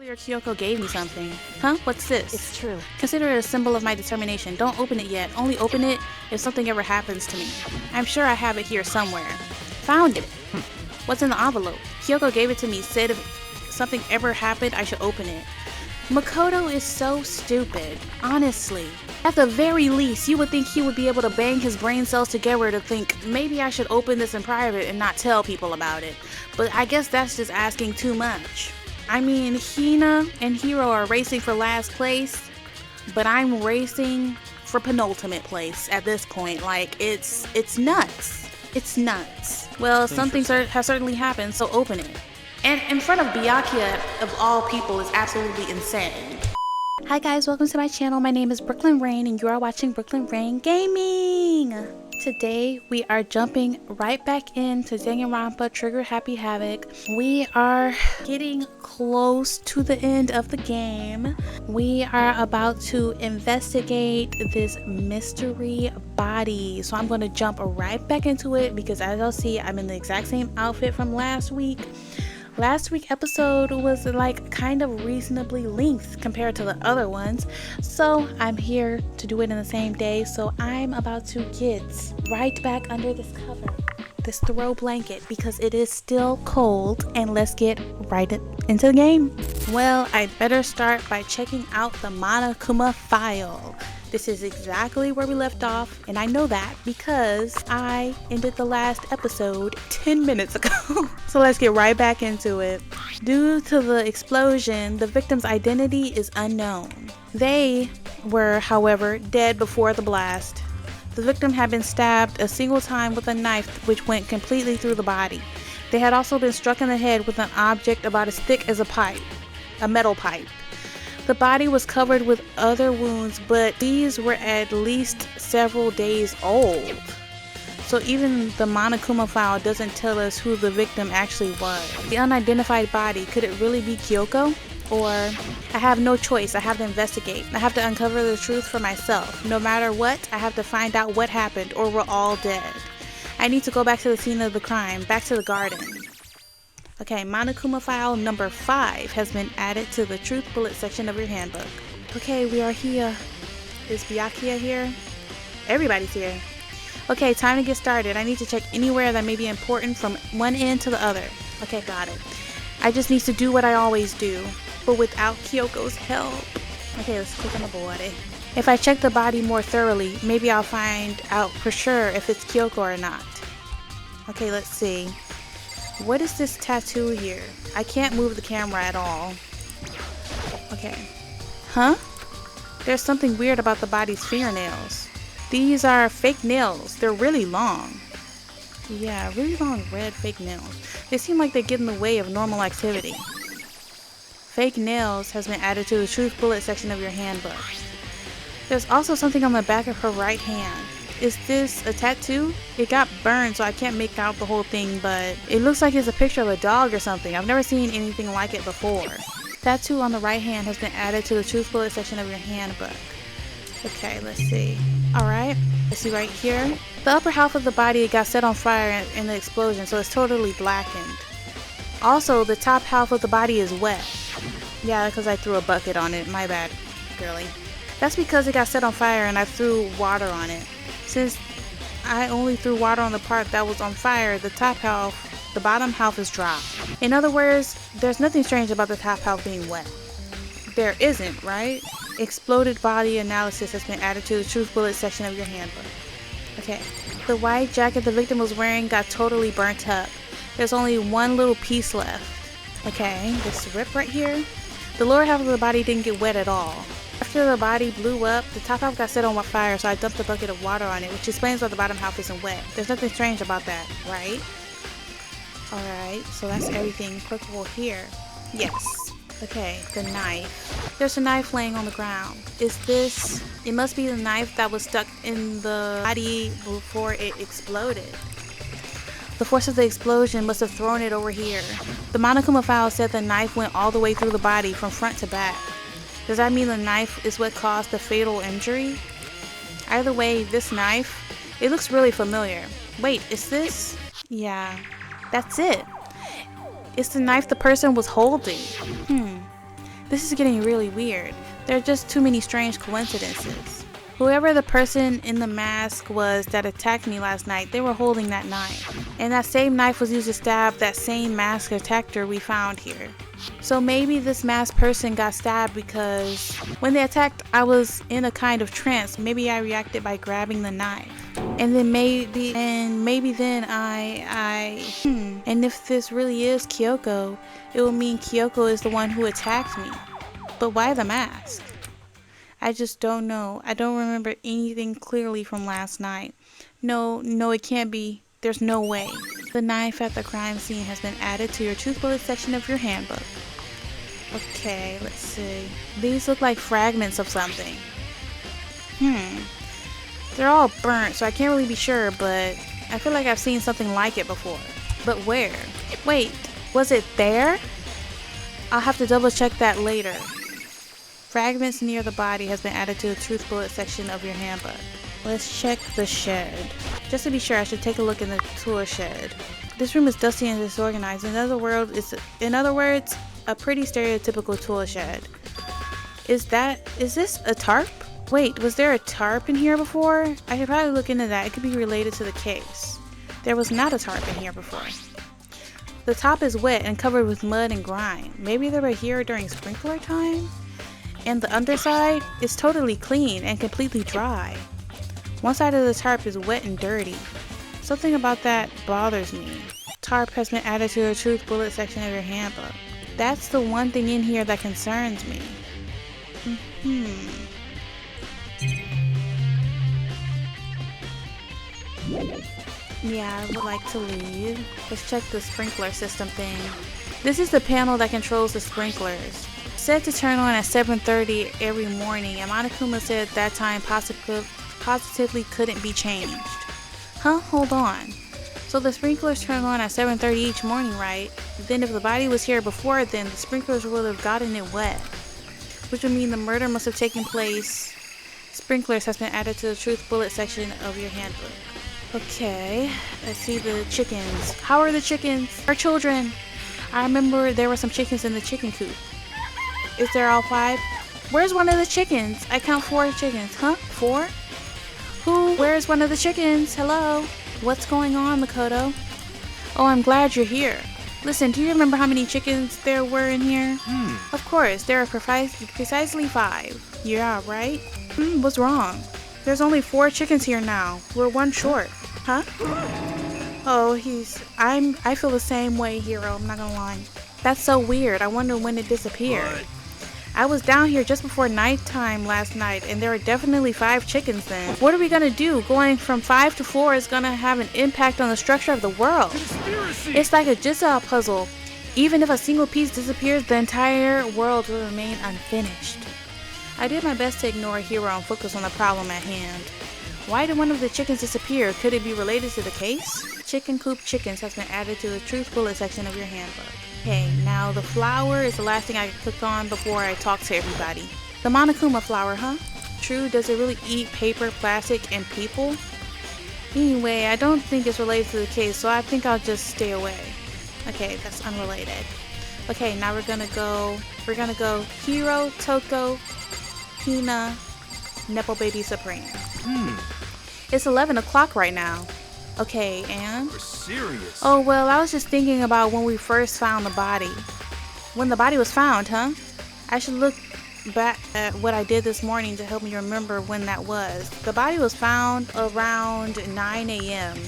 Earlier, Kyoko gave me something. Huh? What's this? It's true. Consider it a symbol of my determination. Don't open it yet. Only open it if something ever happens to me. I'm sure I have it here somewhere. Found it. What's in the envelope? Kyoko gave it to me, said if something ever happened, I should open it. Makoto is so stupid, honestly. At the very least, you would think he would be able to bang his brain cells together to think, maybe I should open this in private and not tell people about it. But I guess that's just asking too much. I mean, Hina and Hiro are racing for last place, but I'm racing for penultimate place at this point. Like, it's nuts. It's nuts. Well, some things have certainly happened, so open it. And in front of Byakuya, of all people, is absolutely insane. Hi guys, welcome to my channel. My name is Brooklynrayne and you are watching Brooklynrayne Gaming. Today we are jumping right back into Danganronpa Trigger Happy Havoc. We are getting close to the end of the game. We are about to investigate this mystery body. So I'm going to jump right back into it because as y'all see, I'm in the exact same outfit from last week. Last week's episode was like kind of reasonably length compared to the other ones, so I'm here to do it in the same day. So I'm about to get right back under this cover, this throw blanket, because it is still cold, and let's get right into the game. Well, I better start by checking out the Monokuma file. This is exactly where we left off, and I know that because I ended the last episode 10 minutes ago. So let's get right back into it. Due to the explosion, the victim's identity is unknown. They were, however, dead before the blast. The victim had been stabbed a single time with a knife which went completely through the body. They had also been struck in the head with an object about as thick as a metal pipe. The body was covered with other wounds, but these were at least several days old. So even the Monokuma file doesn't tell us who the victim actually was. The unidentified body, could it really be Kyoko? Or I have no choice, I have to investigate. I have to uncover the truth for myself. No matter what, I have to find out what happened or we're all dead. I need to go back to the scene of the crime, back to the garden. Okay, Monokuma file number 5 has been added to the truth bullet section of your handbook. Okay, we are here. Is Byakuya here? Everybody's here. Okay, time to get started. I need to check anywhere that may be important from one end to the other. Okay, got it. I just need to do what I always do, but without Kyoko's help. Okay, let's click on the body. If I check the body more thoroughly, maybe I'll find out for sure if it's Kyoko or not. Okay, let's see. What is this tattoo here? I can't move the camera at all. Okay. Huh? There's something weird about the body's fingernails. These are fake nails. They're really long. Yeah, really long red fake nails. They seem like they get in the way of normal activity. Fake nails has been added to the truth bullet section of your handbook. There's also something on the back of her right hand. Is this a tattoo? It got burned so I can't make out the whole thing, but it looks like it's a picture of a dog or something. I've never seen anything like it before. Tattoo on the right hand has been added to the truth bullet section of your handbook. Okay, let's see. Alright, let's see right here. The upper half of the body got set on fire in the explosion, so it's totally blackened. Also, the top half of the body is wet. Yeah, because I threw a bucket on it. My bad, girly. That's because it got set on fire and I threw water on it. Since I only threw water on the part that was on fire, the bottom half is dry. In other words, there's nothing strange about the top half being wet. There isn't, right? Exploded body analysis has been added to the truth bullet section of your handbook. Okay. The white jacket the victim was wearing got totally burnt up. There's only one little piece left. Okay, this rip right here. The lower half of the body didn't get wet at all. After the body blew up, the top half got set on fire, so I dumped a bucket of water on it, which explains why the bottom half isn't wet. There's nothing strange about that, right? Alright, so that's everything applicable here. Yes. Okay, the knife. There's a knife laying on the ground. Is this... It must be the knife that was stuck in the body before it exploded. The force of the explosion must have thrown it over here. The Monokuma file said the knife went all the way through the body from front to back. Does that mean the knife is what caused the fatal injury? Either way, this knife, it looks really familiar. Wait, is this? Yeah, that's it. It's the knife the person was holding. This is getting really weird. There are just too many strange coincidences. Whoever the person in the mask was that attacked me last night, they were holding that knife. And that same knife was used to stab that same masked attacker we found here. So maybe this masked person got stabbed because when they attacked, I was in a kind of trance. Maybe I reacted by grabbing the knife. And then maybe then and if this really is Kyoko, it will mean Kyoko is the one who attacked me. But why the mask? I just don't know. I don't remember anything clearly from last night. No, it can't be. There's no way. The knife at the crime scene has been added to your truth bullet section of your handbook. Okay, let's see. These look like fragments of something. They're all burnt, so I can't really be sure, but I feel like I've seen something like it before. But where? Wait, was it there? I'll have to double check that later. Fragments near the body has been added to the truth bullet section of your handbook. Let's check the shed. Just to be sure, I should take a look in the tool shed. This room is dusty and disorganized. In other words, a pretty stereotypical tool shed. Is this a tarp? Wait, was there a tarp in here before? I should probably look into that. It could be related to the case. There was not a tarp in here before. The top is wet and covered with mud and grime. Maybe they were here during sprinkler time? And the underside is totally clean and completely dry. One side of the tarp is wet and dirty. Something about that bothers me. Tarp has been added to the truth bullet section of your handbook. That's the one thing in here that concerns me. Yeah, I would like to leave. Let's check the sprinkler system thing. This is the panel that controls the sprinklers. Set to turn on at 7:30 every morning, and Monokuma said that time positively couldn't be changed. Huh? Hold on. So the sprinklers turn on at 7:30 each morning, right? Then if the body was here before then, the sprinklers would have gotten it wet. Which would mean the murder must have taken place. Sprinklers has been added to the truth bullet section of your handbook. Okay, let's see the chickens. How are the chickens? Our children. I remember there were some chickens in the chicken coop. Is there all 5? Where's one of the chickens? I count 4 chickens. Huh? 4? Where's one of the chickens? Hello? What's going on, Makoto? Oh, I'm glad you're here. Listen, do you remember how many chickens there were in here? Of course, there are precisely 5. Yeah, right? What's wrong? There's only 4 chickens here now. We're 1 short. Huh? Oh, I feel the same way, Hero. I'm not gonna lie. That's so weird. I wonder when it disappeared. What? I was down here just before nighttime last night, and there were definitely 5 chickens then. What are we gonna do? Going from 5 to 4 is gonna have an impact on the structure of the world. Conspiracy. It's like a jigsaw puzzle. Even if a single piece disappears, the entire world will remain unfinished. I did my best to ignore Hero and focus on the problem at hand. Why did one of the chickens disappear? Could it be related to the case? Chicken coop chickens has been added to the truth bullet section of your handbook. Okay, now the flower is the last thing I click on before I talk to everybody. The Monokuma flower, huh? True, does it really eat paper, plastic, and people? Anyway, I don't think it's related to the case, so I think I'll just stay away. Okay, that's unrelated. Okay, now we're gonna go Hiro, Toko, Hina, Nepo Baby Supreme. It's 11 o'clock right now. Okay, and? We're serious. Oh, well, I was just thinking about when we first found the body. When the body was found, huh? I should look back at what I did this morning to help me remember when that was. The body was found around 9 a.m.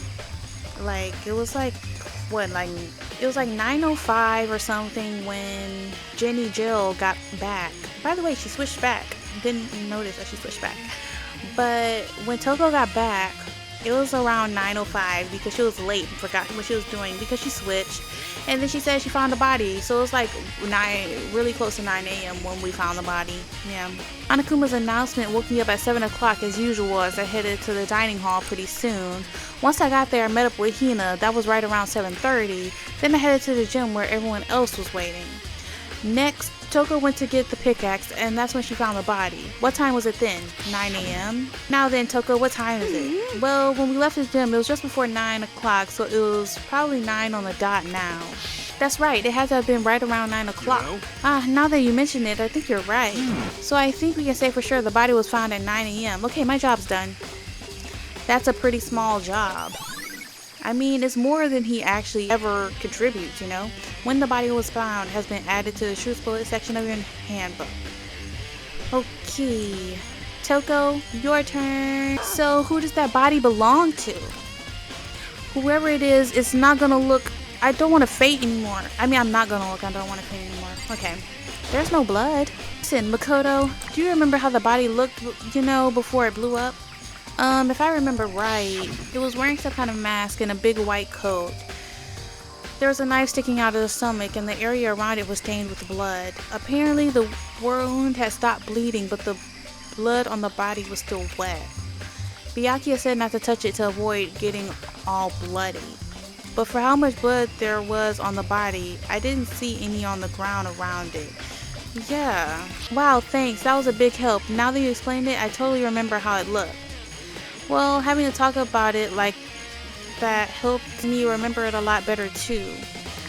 Like, it was like 9:05 or something when Jenny Jill got back. By the way, she switched back. Didn't notice that she switched back. But when Toko got back, it was around 9:05 because she was late and forgot what she was doing because she switched. And then she said she found the body. So it was like really close to 9 a.m. when we found the body. Yeah. Monokuma's announcement woke me up at 7 o'clock as usual as I headed to the dining hall pretty soon. Once I got there, I met up with Hina. That was right around 7:30. Then I headed to the gym where everyone else was waiting. Next, Toko went to get the pickaxe, and that's when she found the body. What time was it then? 9 a.m.? Now then, Toko, what time is it? Well, when we left the gym, it was just before 9 o'clock, so it was probably 9 on the dot now. That's right, it had to have been right around 9 o'clock. Ah, now that you mention it, I think you're right. So I think we can say for sure the body was found at 9 a.m. Okay, my job's done. That's a pretty small job. I mean, it's more than he actually ever contributes, you know? When the body was found has been added to the truth bullet section of your handbook. Okay. Toko, your turn. So, who does that body belong to? Whoever it is, it's not gonna look... I don't want to faint anymore. I mean, I'm not gonna look. I don't want to faint anymore. Okay. There's no blood. Listen, Makoto, do you remember how the body looked, you know, before it blew up? If I remember right, it was wearing some kind of mask and a big white coat. There was a knife sticking out of the stomach and the area around it was stained with blood. Apparently, the wound had stopped bleeding, but the blood on the body was still wet. Byakuya said not to touch it to avoid getting all bloody. But for how much blood there was on the body, I didn't see any on the ground around it. Yeah. Wow, thanks. That was a big help. Now that you explained it, I totally remember how it looked. Well, having to talk about it like that helped me remember it a lot better too.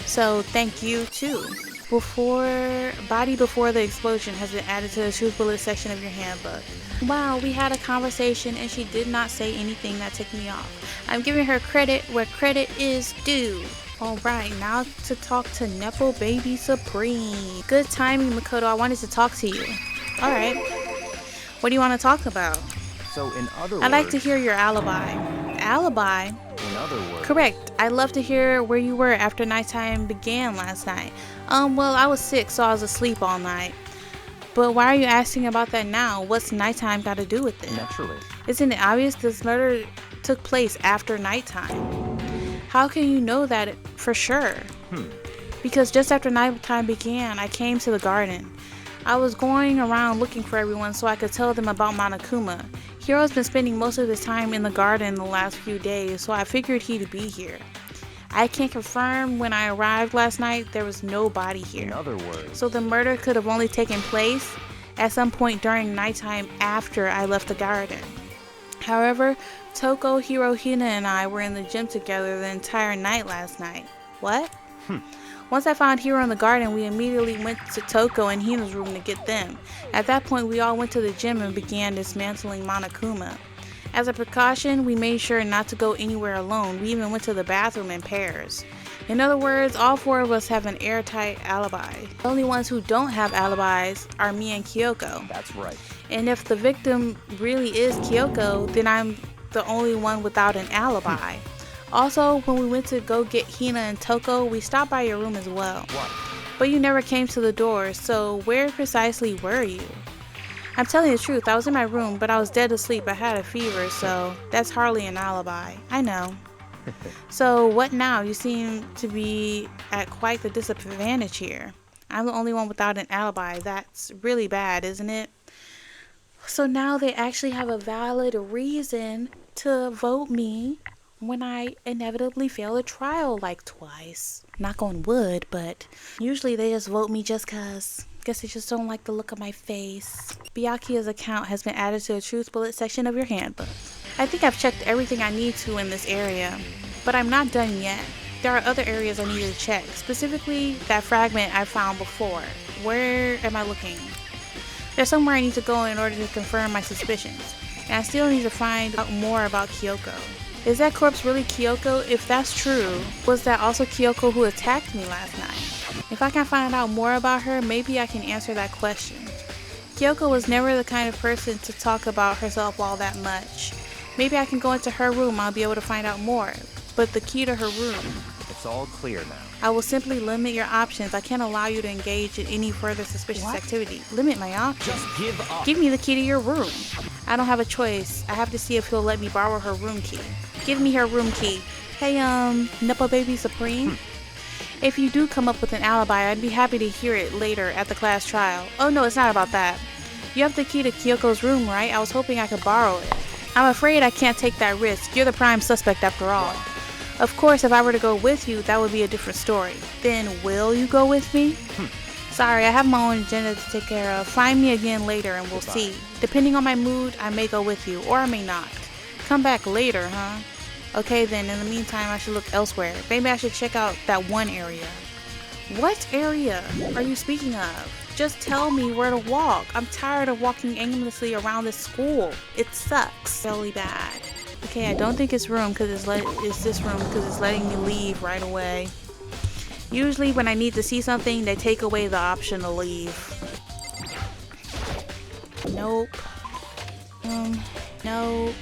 So thank you too. Before the explosion has been added to the truth bullet section of your handbook. Wow, we had a conversation and she did not say anything that ticked me off. I'm giving her credit where credit is due. Alright, now to talk to Nepo Baby Supreme. Good timing, Makoto. I wanted to talk to you. Alright. What do you want to talk about? So in other words... I'd like to hear your alibi. Alibi? In other words... Correct. I'd love to hear where you were after nighttime began last night. Well, I was sick, so I was asleep all night. But why are you asking about that now? What's nighttime got to do with it? Naturally. Isn't it obvious this murder took place after nighttime? How can you know that for sure? Because just after nighttime began, I came to the garden. I was going around looking for everyone so I could tell them about Monokuma. Hiro's been spending most of his time in the garden the last few days, so I figured he'd be here. I can confirm when I arrived last night, there was no body here. In other words... So the murder could have only taken place at some point during nighttime after I left the garden. However, Toko, Hiro, Hina, and I were in the gym together the entire night last night. What? Once I found Hiro in the garden, we immediately went to Toko and Hina's room to get them. At that point, we all went to the gym and began dismantling Monokuma. As a precaution, we made sure not to go anywhere alone. We even went to the bathroom in pairs. In other words, all four of us have an airtight alibi. The only ones who don't have alibis are me and Kyoko. That's right. And if the victim really is Kyoko, then I'm the only one without an alibi. Also, when we went to go get Hina and Toko, we stopped by your room as well. What? But you never came to the door, so where precisely were you? I'm telling the truth, I was in my room, but I was dead asleep. I had a fever, so that's hardly an alibi. I know. So what now? You seem to be at quite the disadvantage here. I'm the only one without an alibi. That's really bad, isn't it? So now they actually have a valid reason to vote me when I inevitably fail a trial like twice. Knock on wood, but usually they just vote me just cause. Guess they just don't like the look of my face. Byakuya's account has been added to the truth bullet section of your handbook. I think I've checked everything I need to in this area, but I'm not done yet. There are other areas I need to check, specifically that fragment I found before. Where am I looking? There's somewhere I need to go in order to confirm my suspicions, and I still need to find out more about Kyoko. Is that corpse really Kyoko? If that's true, was that also Kyoko who attacked me last night? If I can find out more about her, maybe I can answer that question. Kyoko was never the kind of person to talk about herself all that much. Maybe I can go into her room, I'll be able to find out more. But the key to her room... It's all clear now. I will simply limit your options. I can't allow you to engage in any further suspicious activity. Limit my options? Just give up. Give me the key to your room. I don't have a choice. I have to see if he'll let me borrow her room key. Give me her room key. Hey, Nepo Baby Supreme? If you do come up with an alibi, I'd be happy to hear it later at the class trial. Oh no, it's not about that. You have the key to Kyoko's room, right? I was hoping I could borrow it. I'm afraid I can't take that risk. You're the prime suspect after all. Of course, if I were to go with you, that would be a different story. Then will you go with me? Sorry, I have my own agenda to take care of. Find me again later and we'll see. Depending on my mood, I may go with you, or I may not. Come back later, huh? Okay then, in the meantime, I should look elsewhere. Maybe I should check out that one area. What area are you speaking of? Just tell me where to walk. I'm tired of walking aimlessly around this school. It sucks really bad. Okay, I don't think it's this room because it's letting me leave right away. Usually when I need to see something, they take away the option to leave. Nope. Nope.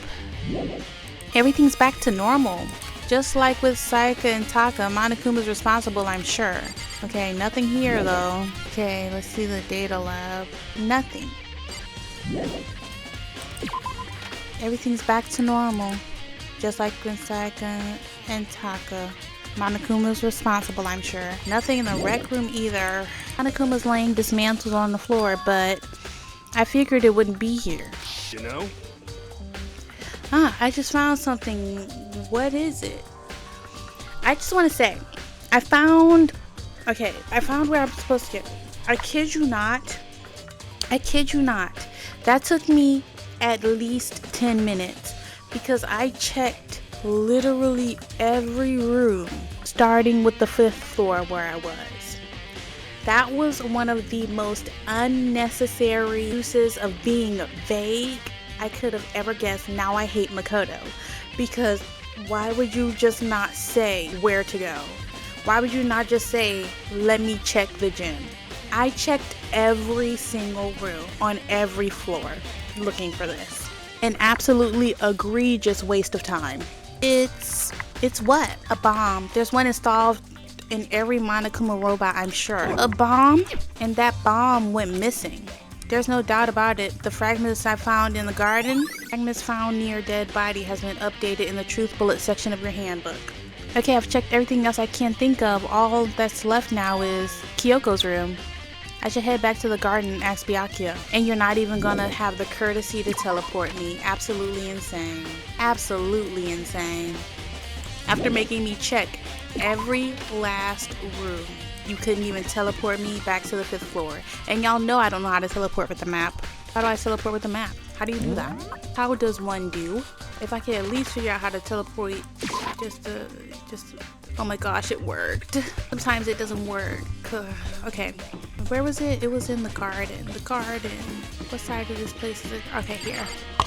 Everything's back to normal. Just like with Sayaka and Taka, Monokuma's responsible, I'm sure. Okay, nothing here though. Okay, let's see the data lab. Nothing. Everything's back to normal. Just like with Sayaka and Taka. Monokuma's responsible, I'm sure. Nothing in the rec room either. Monokuma's laying dismantled on the floor, but I figured it wouldn't be here. You know? I just found something. What is it? I just want to say, I found where I'm supposed to get. I kid you not. That took me at least 10 minutes because I checked literally every room, starting with the 5th floor where I was. That was one of the most unnecessary uses of being vague I could have ever guessed. Now I hate Makoto because why would you just not say where to go? Why would you not just say, let me check the gym? I checked every single room on every floor looking for this. An absolutely egregious waste of time. It's what? A bomb. There's one installed in every Monokuma robot, I'm sure. A bomb? And that bomb went missing. There's no doubt about it. The fragments I found in the garden, fragments found near dead body has been updated in the truth bullet section of your handbook. Okay, I've checked everything else I can think of. All that's left now is Kyoko's room. I should head back to the garden and ask Byakuya. And you're not even gonna have the courtesy to teleport me. Absolutely insane. Absolutely insane. After making me check every last room, you couldn't even teleport me back to the 5th floor. And y'all know I don't know how to teleport with the map. How do I teleport with the map? How do you do that? How does one do? If I could at least figure out how to teleport just oh my gosh, it worked. Sometimes it doesn't work. Okay, where was it? It was in the garden. The garden. What side of this place is it? Okay, here.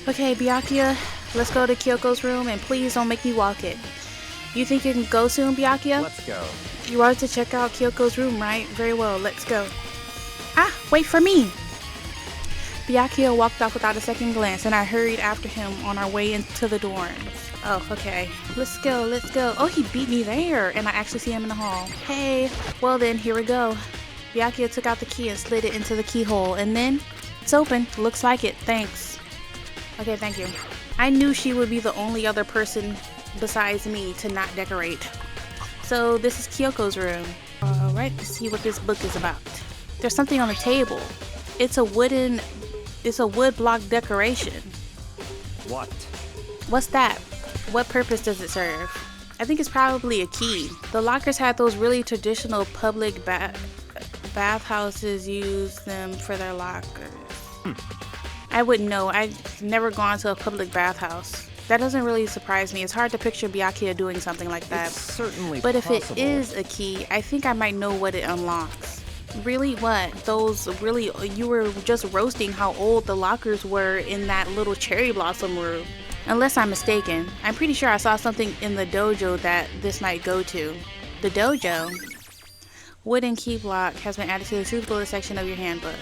Okay, Byakuya, let's go to Kyoko's room and please don't make me walk it. You think you can go soon, Byakuya? Let's go. You wanted to check out Kyoko's room, right? Very well, let's go. Ah, wait for me! Byakuya walked off without a second glance, and I hurried after him on our way into the dorms. Oh, okay. Let's go, let's go. Oh, he beat me there, and I actually see him in the hall. Hey, well then, here we go. Byakuya took out the key and slid it into the keyhole, and then it's open. Looks like it. Thanks. Okay, thank you. I knew she would be the only other person besides me to not decorate. So this is Kyoko's room. Alright, let's see what this book is about. There's something on the table. It's a wood block decoration. What? What's that? What purpose does it serve? I think it's probably a key. The lockers had those really traditional public bathhouses use them for their lockers. I wouldn't know. I've never gone to a public bathhouse. That doesn't really surprise me. It's hard to picture Byakuya doing something like that. It's certainly but possible. If it is a key, I think I might know what it unlocks. Really? What? You were just roasting how old the lockers were in that little cherry blossom room. Unless I'm mistaken. I'm pretty sure I saw something in the dojo that this might go to. The dojo? Wooden key block has been added to the truth bullet section of your handbook.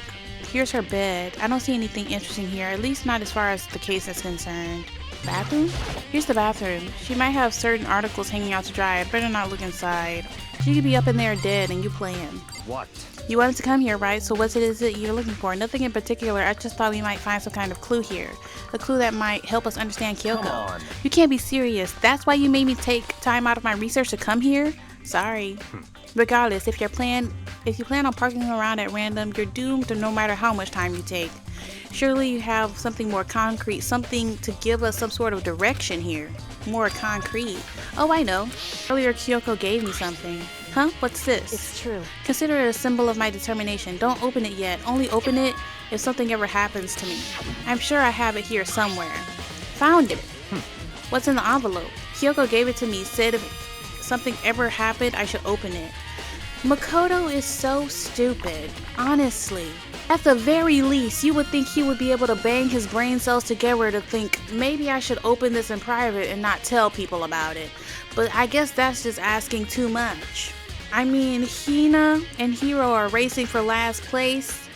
Here's her bed. I don't see anything interesting here, at least not as far as the case is concerned. Bathroom? Here's the bathroom. She might have certain articles hanging out to dry. I'd better not look inside. She could be up in there dead and you playing. What? You wanted to come here, right? So what is it you're looking for? Nothing in particular. I just thought we might find some kind of clue here. A clue that might help us understand Kyoko. Come on. You can't be serious. That's why you made me take time out of my research to come here? Sorry. Regardless, if you plan on parking around at random, you're doomed no matter how much time you take. Surely you have something more concrete, something to give us some sort of direction here. More concrete. Oh, I know. Earlier Kyoko gave me something. Huh? What's this? It's true. Consider it a symbol of my determination. Don't open it yet. Only open it if something ever happens to me. I'm sure I have it here somewhere. Found it. What's in the envelope? Kyoko gave it to me, said if something ever happened, I should open it. Makoto is so stupid, honestly. At the very least, you would think he would be able to bang his brain cells together to think, maybe I should open this in private and not tell people about it. But I guess that's just asking too much. I mean, Hina and Hiro are racing for last place,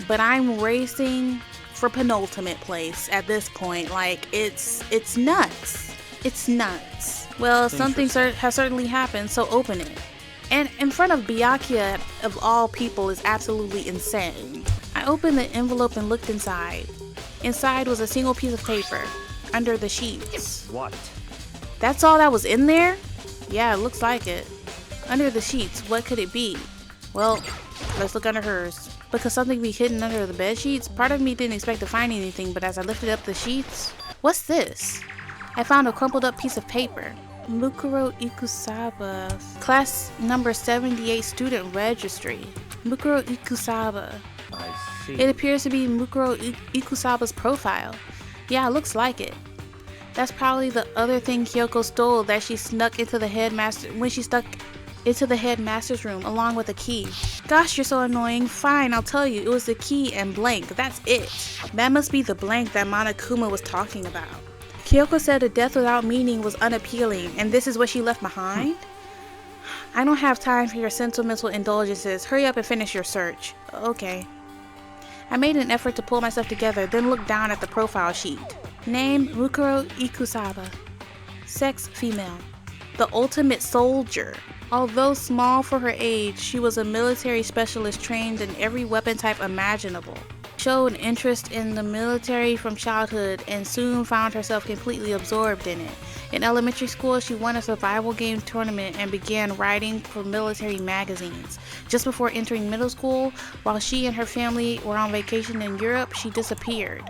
but I'm racing for penultimate place at this point. Like, it's nuts. It's nuts. Well, something has certainly happened, so open it. And in front of Byakuya, of all people, is absolutely insane. I opened the envelope and looked inside. Inside was a single piece of paper, under the sheets. What? That's all that was in there? Yeah, it looks like it. Under the sheets, what could it be? Well, let's look under hers. Because something be hidden under the bed sheets? Part of me didn't expect to find anything, but as I lifted up the sheets, what's this? I found a crumpled up piece of paper. Mukuro Ikusaba, class number 78 student registry. Mukuro Ikusaba. I see. It appears to be Mukuro Ikusaba's profile. Yeah, it looks like it. That's probably the other thing Kyoko stole that she snuck into the headmaster when she stuck into the headmaster's room along with a key. Gosh, you're so annoying. Fine, I'll tell you. It was the key and blank. That's it. That must be the blank that Monokuma was talking about. Kyoko said a death without meaning was unappealing, and this is what she left behind? I don't have time for your sentimental indulgences. Hurry up and finish your search. Okay. I made an effort to pull myself together, then looked down at the profile sheet. Name, Mukuro Ikusaba. Sex, female. The ultimate soldier. Although small for her age, she was a military specialist trained in every weapon type imaginable. Showed interest in the military from childhood and soon found herself completely absorbed in it. In elementary school, she won a survival game tournament and began writing for military magazines. Just before entering middle school, while she and her family were on vacation in Europe, she disappeared.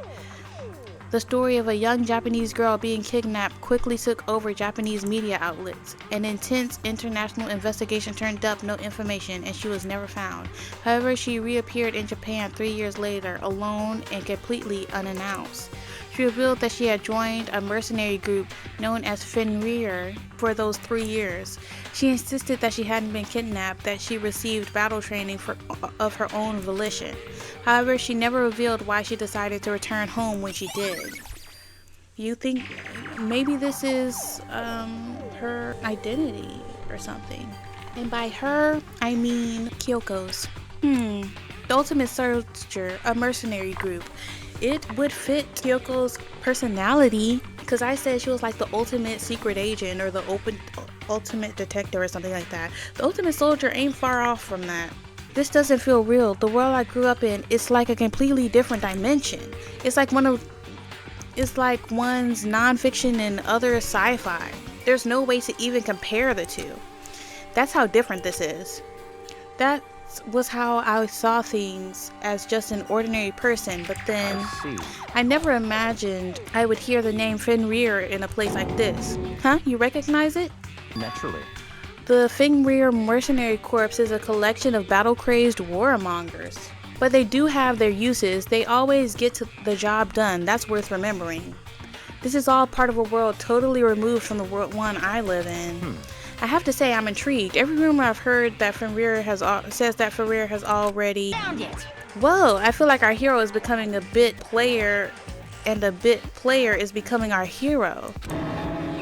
The story of a young Japanese girl being kidnapped quickly took over Japanese media outlets. An intense international investigation turned up no information, and she was never found. However, she reappeared in Japan 3 years later, alone and completely unannounced. She revealed that she had joined a mercenary group known as Fenrir for those 3 years. She insisted that she hadn't been kidnapped, that she received battle training of her own volition. However, she never revealed why she decided to return home when she did. You think maybe this is her identity or something? And by her, I mean Kyoko's. The Ultimate Soldier, a mercenary group. It would fit Kyoko's personality, because I said she was like the ultimate secret agent or the ultimate detective or something like that. The Ultimate Soldier ain't far off from that. This doesn't feel real. The world I grew up in is like a completely different dimension. It's like one's nonfiction and other sci-fi. There's no way to even compare the two. That's how different this is. That was how I saw things as just an ordinary person, but then I never imagined I would hear the name Fenrir in a place like this. Huh? You recognize it? Naturally. The Fenrir Mercenary Corps is a collection of battle-crazed warmongers. But they do have their uses. They always get the job done. That's worth remembering. This is all part of a world totally removed from the world one I live in. I have to say, I'm intrigued. Every rumor I've heard that says that Fenrir has already found it. Whoa, I feel like our hero is becoming a bit player, and a bit player is becoming our hero.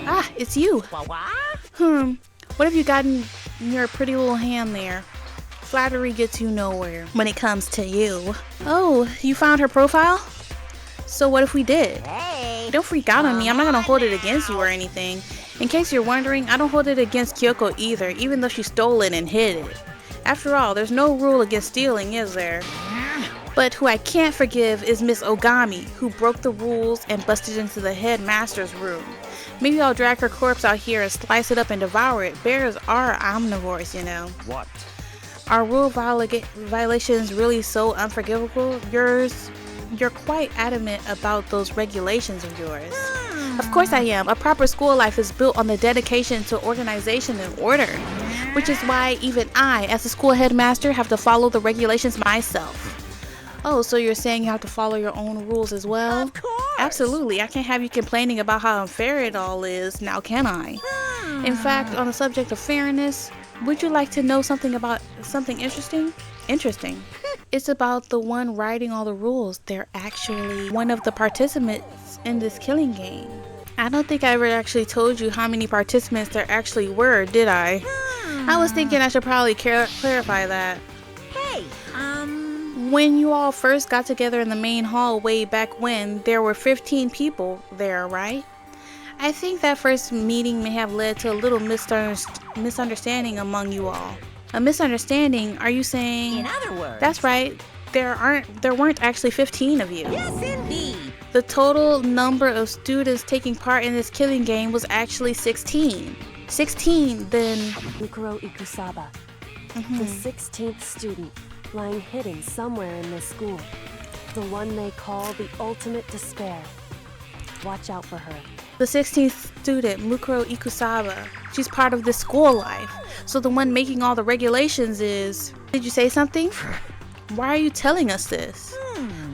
Ah, it's you. What have you got in your pretty little hand there? Flattery gets you nowhere when it comes to you. Oh, you found her profile? So what if we did? Hey, don't freak out on me. I'm not gonna hold it against you or anything. In case you're wondering, I don't hold it against Kyoko either, even though she stole it and hid it. After all, there's no rule against stealing, is there? But who I can't forgive is Miss Ogami, who broke the rules and busted into the headmaster's room. Maybe I'll drag her corpse out here and slice it up and devour it. Bears are omnivores, you know. What? Are rule violations really so unforgivable? You're quite adamant about those regulations of yours. Of course I am. A proper school life is built on the dedication to organization and order, which is why even I, as a school headmaster, have to follow the regulations myself. Oh, so you're saying you have to follow your own rules as well? Of course. Absolutely. I can't have you complaining about how unfair it all is, now can I? In fact, on the subject of fairness, Would you like to know something about something interesting? Interesting. It's about the one writing all the rules. They're actually one of the participants in this killing game. I don't think I ever actually told you how many participants there actually were, did I? I was thinking I should probably clarify that. Hey, When you all first got together in the main hall way back when, there were 15 people there, right? I think that first meeting may have led to a little misunderstanding among you all. A misunderstanding? Are you saying? in other words. That's right. There weren't actually 15 of you. Yes, indeed. The total number of students taking part in this killing game was actually 16. 16, then... Mukuro Ikusaba, the 16th student, lying hidden somewhere in this school. The one they call the ultimate despair. Watch out for her. The 16th student, Mukuro Ikusaba. She's part of this school life. So the one making all the regulations is... Did you say something? Why are you telling us this?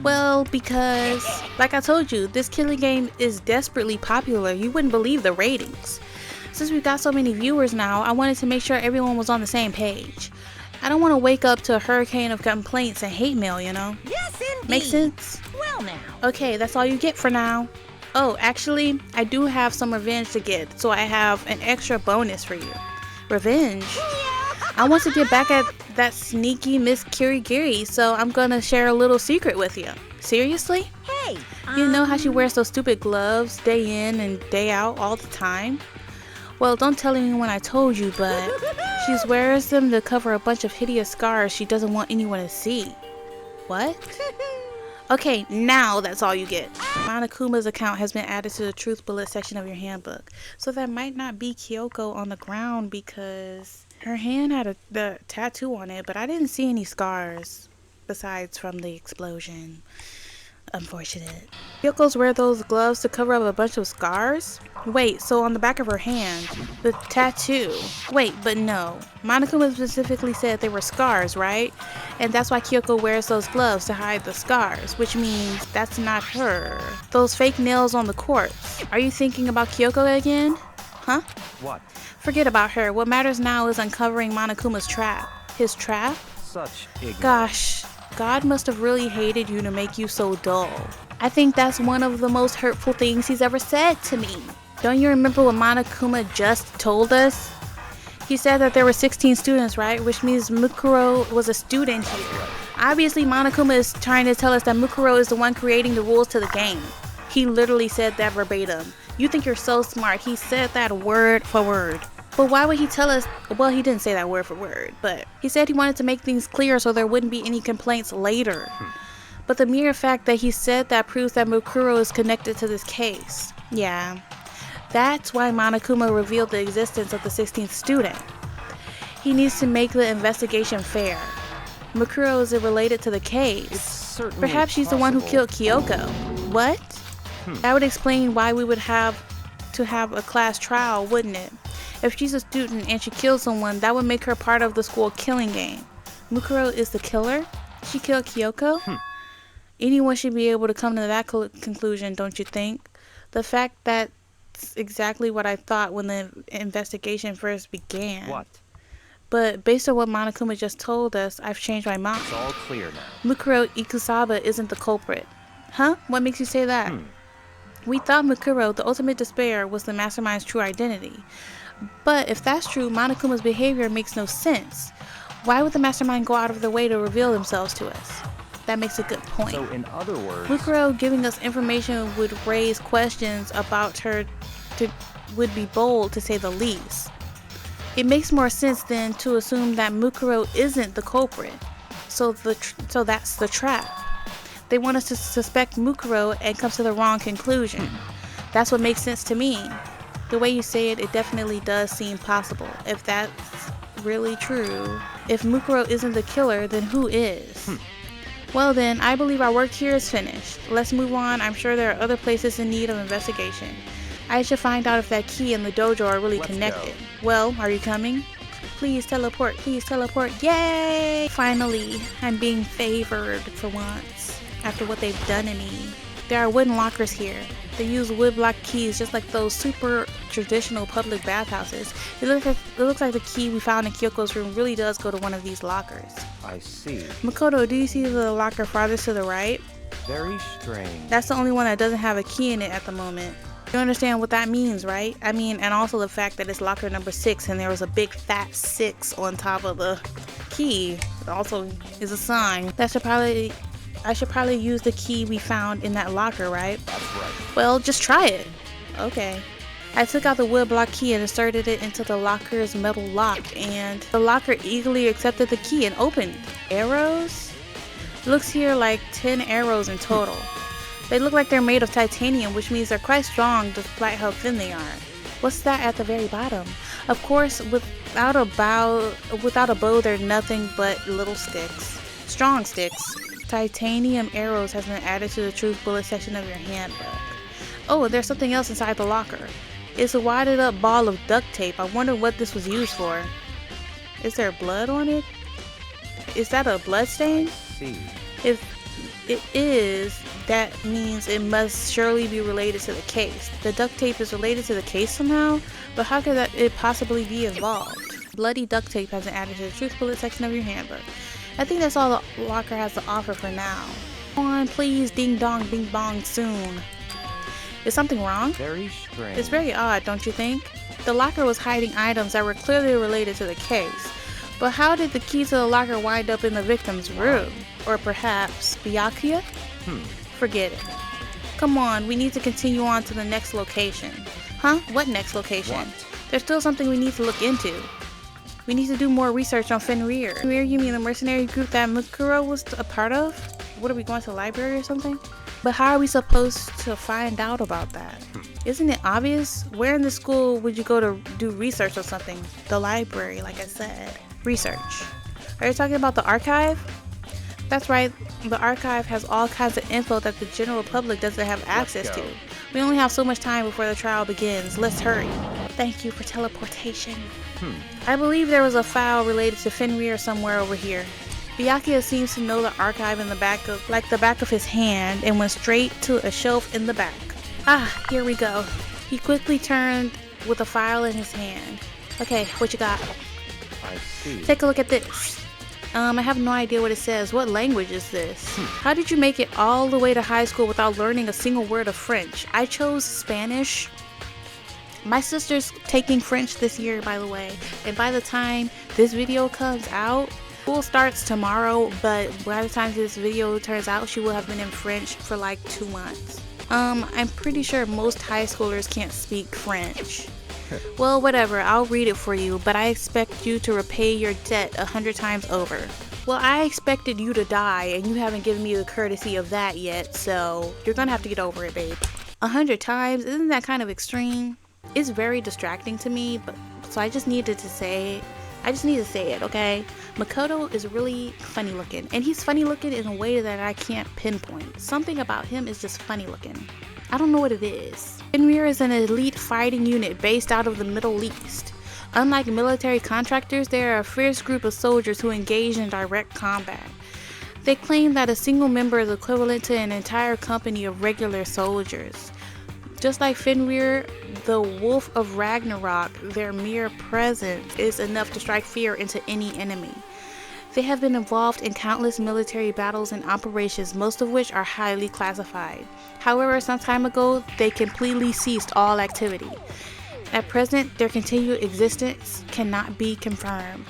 Well, because, like I told you, this killing game is desperately popular. You wouldn't believe the ratings. Since we've got so many viewers now, I wanted to make sure everyone was on the same page. I don't want to wake up to a hurricane of complaints and hate mail, you know? Yes, indeed. Make sense? Well, now. Okay, that's all you get for now. Oh, actually, I do have some revenge to get, so I have an extra bonus for you. Revenge? I want to get back at that sneaky Miss Kirigiri, so I'm gonna share a little secret with you. Seriously? Hey, You know how she wears those stupid gloves day in and day out all the time? Well, don't tell anyone I told you, but she wears them to cover a bunch of hideous scars she doesn't want anyone to see. What? Okay, now that's all you get. Monokuma's account has been added to the Truth Bullet section of your handbook. So that might not be Kyoko on the ground because her hand had the tattoo on it, but I didn't see any scars besides from the explosion. Unfortunate. Kyoko's wear those gloves to cover up a bunch of scars? Wait, so on the back of her hand, the tattoo. Wait, but no. Monokuma specifically said they were scars, right? And that's why Kyoko wears those gloves to hide the scars, which means that's not her. Those fake nails on the corpse. Are you thinking about Kyoko again? Huh? What? Forget about her. What matters now is uncovering Monokuma's trap. His trap? Such ignorance. Gosh, God must have really hated you to make you so dull. I think that's one of the most hurtful things he's ever said to me. Don't you remember what Monokuma just told us? He said that there were 16 students, right? Which means Mukuro was a student here. Obviously, Monokuma is trying to tell us that Mukuro is the one creating the rules to the game. He literally said that verbatim. You think you're so smart. He said that word for word. But why would he tell us? Well, he didn't say that word for word, but he said he wanted to make things clear so there wouldn't be any complaints later. But the mere fact that he said that proves that Mukuro is connected to this case. Yeah, that's why Monokuma revealed the existence of the 16th student. He needs to make the investigation fair. Mukuro is related to the case. It's certainly Perhaps she's the one who possible. killed Kyoko. What? That would explain why we would have to have a class trial, wouldn't it? If she's a student and she killed someone, that would make her part of the school killing game. Mukuro is the killer? She killed Kyoko? Anyone should be able to come to that conclusion, don't you think? The fact that's exactly what I thought when the investigation first began. What? But based on what Monokuma just told us, I've changed my mind. It's all clear now. Mukuro Ikusaba isn't the culprit. Huh? What makes you say that? We thought Mukuro, the ultimate despair, was the mastermind's true identity. But if that's true, Monokuma's behavior makes no sense. Why would the mastermind go out of their way to reveal themselves to us? That makes a good point. So in other words, Mukuro giving us information would raise questions about her, would be bold to say the least. It makes more sense then to assume that Mukuro isn't the culprit. So that's the trap. They want us to suspect Mukuro and come to the wrong conclusion. That's what makes sense to me. The way you say it, it definitely does seem possible. If that's really true, if Mukuro isn't the killer, then who is? Well then, I believe our work here is finished. Let's move on. I'm sure there are other places in need of investigation. I should find out if that key and the dojo are really connected. Well, are you coming? Please teleport, yay! Finally, I'm being favored for once, after what they've done to me. There are wooden lockers here. They use wood block keys just like those super traditional public bathhouses. It looks like the key we found in Kyoko's room really does go to one of these lockers. I see. Makoto, do you see the locker farthest to the right? Very strange. That's the only one that doesn't have a key in it at the moment. You understand what that means, right? I mean, and also the fact that it's locker number 6 and there was a big fat 6 on top of the key. It also is a sign. I should probably use the key we found in that locker, right? That's right. Well, just try it. Okay. I took out the wood block key and inserted it into the locker's metal lock, and the locker eagerly accepted the key and opened. Arrows? Looks here like 10 arrows in total. They look like they're made of titanium, which means they're quite strong despite how thin they are. What's that at the very bottom? Of course, without a bow, they're nothing but little sticks. Strong sticks. Titanium arrows has been added to the truth bullet section of your handbook. Oh, there's something else inside the locker. It's a wadded up ball of duct tape. I wonder what this was used for. Is there blood on it? Is that a blood stain? See. If it is, that means it must surely be related to the case. The duct tape is related to the case somehow, but how could it possibly be involved? Bloody duct tape has been added to the truth bullet section of your handbook. I think that's all the locker has to offer for now. Come on, please, ding dong, bing bong, soon. Is something wrong? Very strange. It's very odd, don't you think? The locker was hiding items that were clearly related to the case. But how did the key to the locker wind up in the victim's room? Or perhaps Byakuya? Forget it. Come on, we need to continue on to the next location. Huh? What next location? What? There's still something we need to look into. We need to do more research on Fenrir. Fenrir, you mean the mercenary group that Mukuro was a part of? What, are we going to the library or something? But how are we supposed to find out about that? Isn't it obvious? Where in the school would you go to do research or something? The library, like I said. Research. Are you talking about the archive? That's right, the archive has all kinds of info that the general public doesn't have access to. We only have so much time before the trial begins. Let's hurry. Thank you for teleportation. I believe there was a file related to Fenrir somewhere over here. Byakuya seems to know the archive in the back of his hand, and went straight to a shelf in the back. Ah, here we go. He quickly turned with a file in his hand. Okay, what you got? I see. Take a look at this. I have no idea what it says. What language is this? How did you make it all the way to high school without learning a single word of French? I chose Spanish. My sister's taking French this year, by the way, and by the time this video comes out, school starts tomorrow, but by the time this video turns out, she will have been in French for like 2 months. I'm pretty sure most high schoolers can't speak French. Well, whatever, I'll read it for you, but I expect you to repay your debt 100 times over. Well, I expected you to die, and you haven't given me the courtesy of that yet, so you're gonna have to get over it, babe. 100 times? Isn't that kind of extreme? It's very distracting to me, but so I just need to say it, okay? Makoto is really funny looking, and he's funny looking in a way that I can't pinpoint. Something about him is just funny looking. I don't know what it is. Fenrir is an elite fighting unit based out of the Middle East. Unlike military contractors, they are a fierce group of soldiers who engage in direct combat. They claim that a single member is equivalent to an entire company of regular soldiers. Just like Fenrir, the Wolf of Ragnarok, their mere presence is enough to strike fear into any enemy. They have been involved in countless military battles and operations, most of which are highly classified. However, some time ago, they completely ceased all activity. At present, their continued existence cannot be confirmed.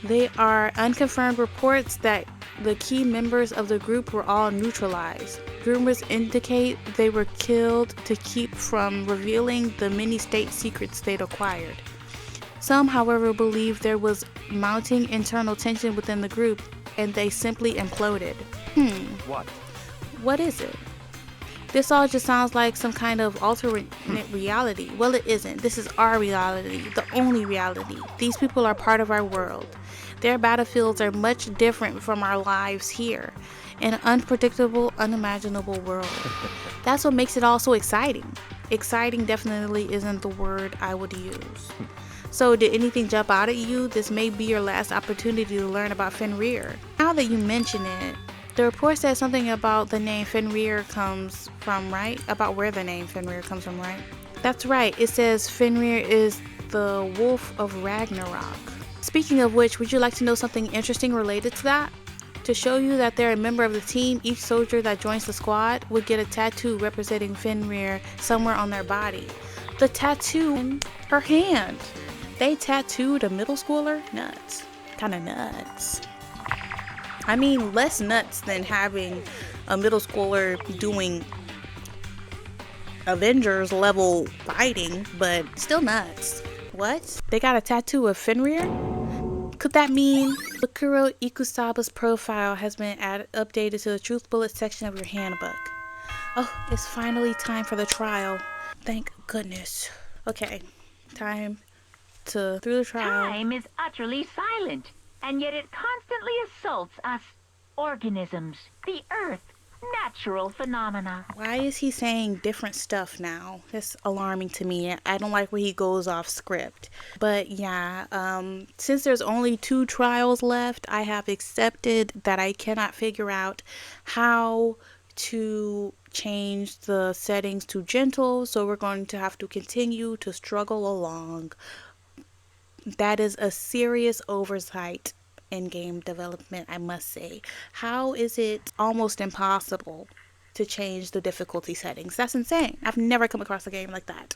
There are unconfirmed reports that the key members of the group were all neutralized. Rumors indicate they were killed to keep from revealing the many state secrets they'd acquired. Some, however, believe there was mounting internal tension within the group, and they simply imploded. What is it? This all just sounds like some kind of alternate reality. Well, it isn't. This is our reality, the only reality. These people are part of our world. Their battlefields are much different from our lives here, in an unpredictable, unimaginable world. That's what makes it all so exciting. Exciting definitely isn't the word I would use. So did anything jump out at you? This may be your last opportunity to learn about Fenrir. Now that you mention it, The report said something about the name Fenrir comes from, right? About where the name Fenrir comes from, right? That's right. It says Fenrir is the wolf of Ragnarok. Speaking of which, would you like to know something interesting related to that? To show you that they're a member of the team, each soldier that joins the squad would get a tattoo representing Fenrir somewhere on their body. The tattoo in her hand. They tattooed a middle schooler? Nuts. Kinda nuts. I mean, less nuts than having a middle schooler doing Avengers level fighting, but still nuts. What? They got a tattoo of Fenrir? Could that mean Bakuro Ikusaba's profile has been updated to the truth bullet section of your handbook? Oh, it's finally time for the trial. Thank goodness. Okay, time to through the trial. Time is utterly silent, and yet it constantly assaults us organisms, the earth, natural phenomena. Why is he saying different stuff now? That's alarming to me. I don't like when he goes off script. But yeah, since there's only 2 trials left, I have accepted that I cannot figure out how to change the settings to gentle, so we're going to have to continue to struggle along. That is a serious oversight in game development, I must say. How is it almost impossible to change the difficulty settings? That's insane. I've never come across a game like that.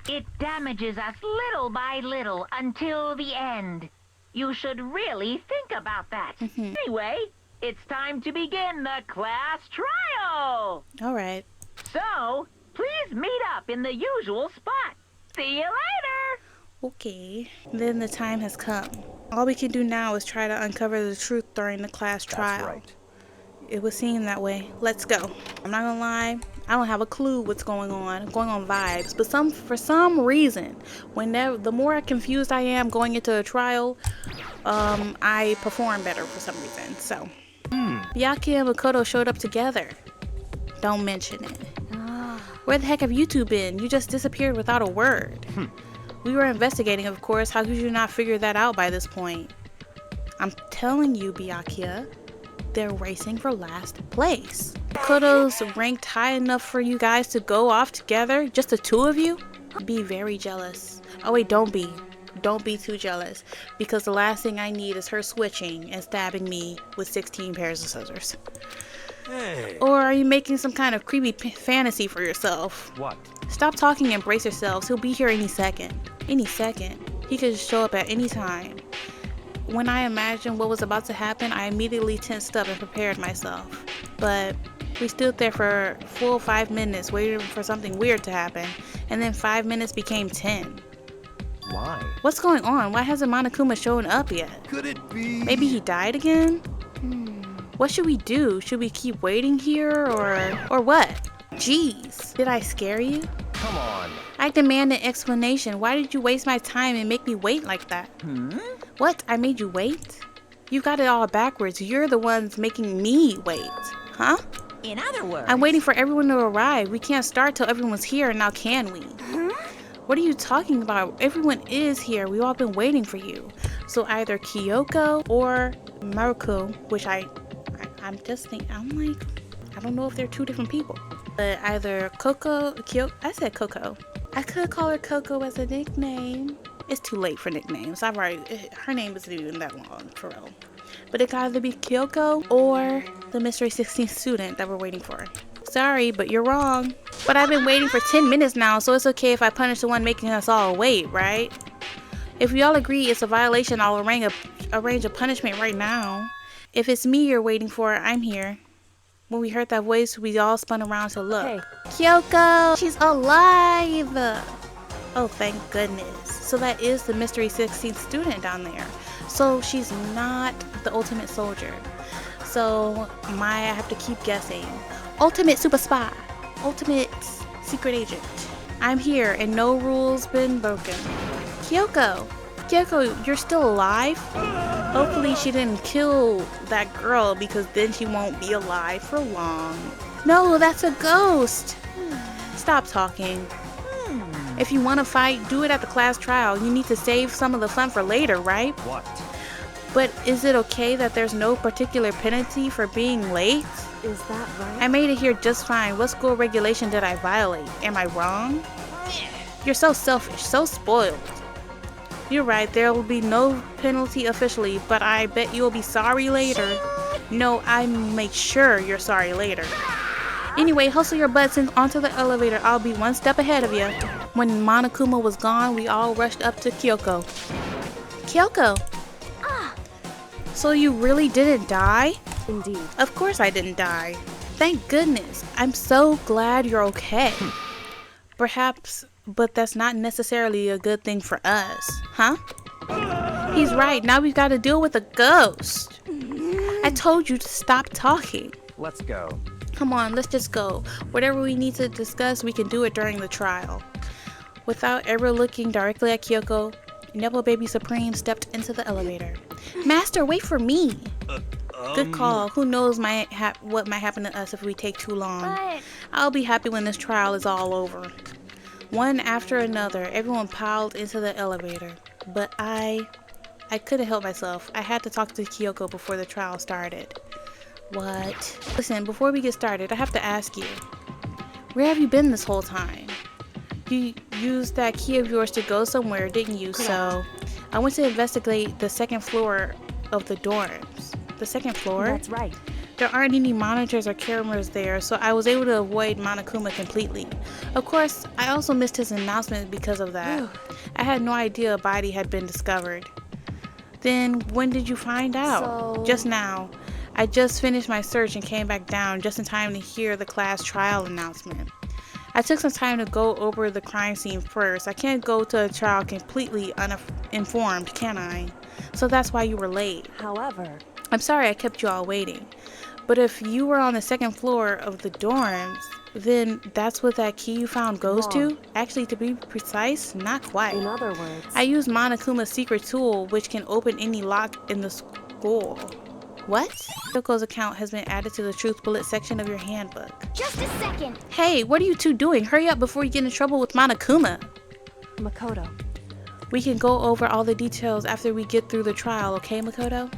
It damages us little by little until the end. You should really think about that. Anyway, it's time to begin the class trial. All right. So, please meet up in the usual spot. See you later. Okay. Then the time has come. All we can do now is try to uncover the truth during the class trial. That's right. It would seem that way. Let's go. I'm not gonna lie, I don't have a clue what's going on. I'm going on vibes, but for some reason, the more confused I am going into a trial, I perform better for some reason. So, Byakuya and Makoto showed up together. Don't mention it. Where the heck have you two been? You just disappeared without a word. We were investigating, of course. How could you not figure that out by this point? I'm telling you, Byakuya, they're racing for last place. Makoto's ranked high enough for you guys to go off together? Just the 2 of you? Be very jealous. Oh wait, don't be. Don't be too jealous. Because the last thing I need is her switching and stabbing me with 16 pairs of scissors. Hey. Or are you making some kind of creepy fantasy for yourself? What? Stop talking and brace yourselves. He'll be here any second. Any second. He could show up at any time. When I imagined what was about to happen, I immediately tensed up and prepared myself. But we stood there for a full 5 minutes waiting for something weird to happen, and then 5 minutes became 10. Why? What's going on? Why hasn't Monokuma shown up yet? Could it be? Maybe he died again? What should we do? Should we keep waiting here or what? Jeez, did I scare you? Come on. I demand an explanation. Why did you waste my time and make me wait like that? What? I made you wait? You got it all backwards. You're the ones making me wait. Huh? In other words, I'm waiting for everyone to arrive. We can't start till everyone's here, now can we? What are you talking about? Everyone is here. We've all been waiting for you. So either Kyoko or Maruko, which I'm just thinking, I don't know if they're 2 different people. But either I said Coco. I could call her Coco as a nickname. It's too late for nicknames. Her name isn't even that long, for real. But it could either be Kyoko or the Mystery 16th student that we're waiting for. Sorry, but you're wrong. But I've been waiting for 10 minutes now, so it's okay if I punish the one making us all wait, right? If we all agree it's a violation, I'll arrange a punishment right now. If it's me you're waiting for, I'm here. When we heard that voice, we all spun around to look. Hey. Kyoko! She's alive! Oh, thank goodness. So that is the Mystery 16th student down there. So she's not the ultimate soldier. So I have to keep guessing. Ultimate super spy. Ultimate secret agent. I'm here and no rules been broken. Kyoko! Kyoko, you're still alive? Hopefully she didn't kill that girl because then she won't be alive for long. No, that's a ghost! Stop talking. If you want to fight, do it at the class trial. You need to save some of the fun for later, right? What? But is it okay that there's no particular penalty for being late? Is that right? I made it here just fine. What school regulation did I violate? Am I wrong? You're so selfish, so spoiled. You're right, there will be no penalty officially, but I bet you'll be sorry later. No, I make sure you're sorry later. Anyway, hustle your butts onto the elevator. I'll be one step ahead of you. When Monokuma was gone, we all rushed up to Kyoko. Kyoko! So you really didn't die? Indeed. Of course I didn't die. Thank goodness. I'm so glad you're okay. Perhaps, but that's not necessarily a good thing for us, huh? He's right. Now we've got to deal with a ghost. I told you to stop talking. Let's go. Come on, let's just go. Whatever we need to discuss, we can do it during the trial. Without ever looking directly at Kyoko, Nepo Baby Supreme stepped into the elevator. Master, wait for me. Good call. Who knows what might happen to us if we take too long. But I'll be happy when this trial is all over. One after another, everyone piled into the elevator. But I couldn't help myself. I had to talk to Kyoko before the trial started. What? Listen, before we get started, I have to ask you. Where have you been this whole time? You used that key of yours to go somewhere, didn't you? So, I went to investigate the second floor of the dorms. The second floor? That's right. There aren't any monitors or cameras there, so I was able to avoid Monokuma completely. Of course, I also missed his announcement because of that. I had no idea a body had been discovered. Then, when did you find out? So- Just now. I just finished my search and came back down just in time to hear the class trial announcement. I took some time to go over the crime scene first. I can't go to a trial completely uninformed, can I? So that's why you were late. However, I'm sorry I kept you all waiting. But if you were on the second floor of the dorms, then that's what that key you found goes to? Actually, to be precise, not quite. in other words, I used Monokuma's secret tool, which can open any lock in the school. What? Kyoko's account has been added to the Truth Bullet section of your handbook. Just a second. Hey, what are you two doing? Hurry up before you get in trouble with Monokuma. Makoto. We can go over all the details after we get through the trial, okay, Makoto?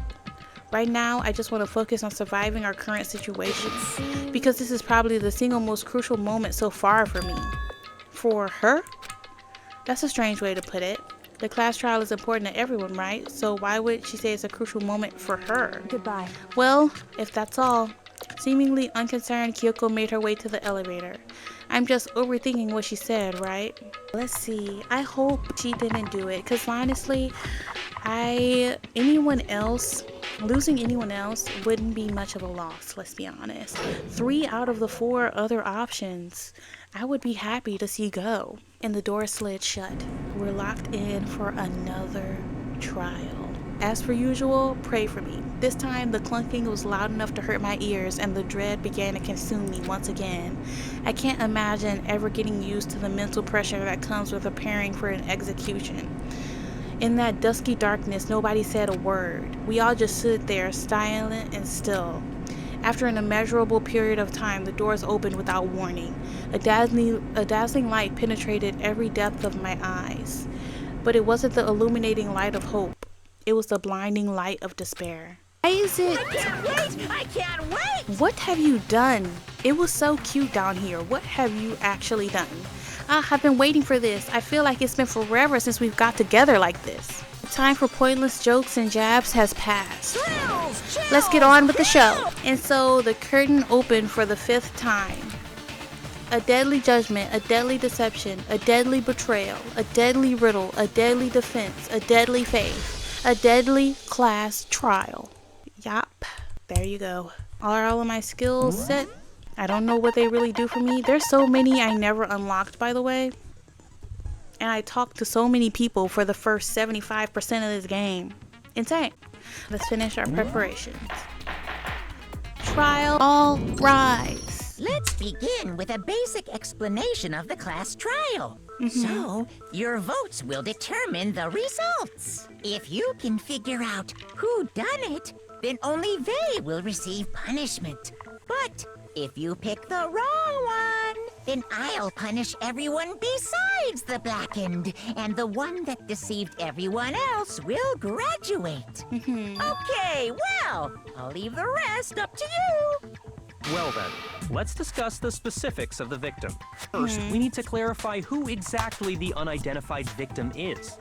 Right now, I just want to focus on surviving our current situation, because this is probably the single most crucial moment so far for me. For her? That's a strange way to put it. The class trial is important to everyone, right? So why would she say it's a crucial moment for her? Goodbye. Well, if that's all. Seemingly unconcerned, Kyoko made her way to the elevator. I'm just overthinking what she said, right? Let's see. I hope she didn't do it, because honestly, losing anyone else wouldn't be much of a loss, let's be honest. 3 out of the 4 other options I would be happy to see go. And the door slid shut. We're locked in for another trial. As per usual, pray for me. This time, the clunking was loud enough to hurt my ears, and the dread began to consume me once again. I can't imagine ever getting used to the mental pressure that comes with preparing for an execution. In that dusky darkness, nobody said a word. We all just stood there, silent and still. After an immeasurable period of time, the doors opened without warning. A dazzling light penetrated every depth of my eyes. But it wasn't the illuminating light of hope. It was the blinding light of despair. Why is it? I can't wait! What have you done? It was so cute down here. What have you actually done? I've been waiting for this. I feel like it's been forever since we've got together like this. The time for pointless jokes and jabs has passed. Let's get on with the show. And so the curtain opened for the 5th time. A deadly judgment, a deadly deception, a deadly betrayal, a deadly riddle, a deadly defense, a deadly faith, a deadly class trial. Yup, there you go. Are all of my skills set? I don't know what they really do for me. There's so many I never unlocked, by the way. And I talked to so many people for the first 75% of this game. Insane. Let's finish our preparations. Trial, all rise. Let's begin with a basic explanation of the class trial. So, your votes will determine the results. If you can figure out who done it, then only they will receive punishment. But if you pick the wrong one, Then I'll punish everyone besides the blackened, and the one that deceived everyone else will graduate. Okay, well, I'll leave the rest up to you. Well then, let's discuss the specifics of the victim. First, we need to clarify who exactly the unidentified victim is.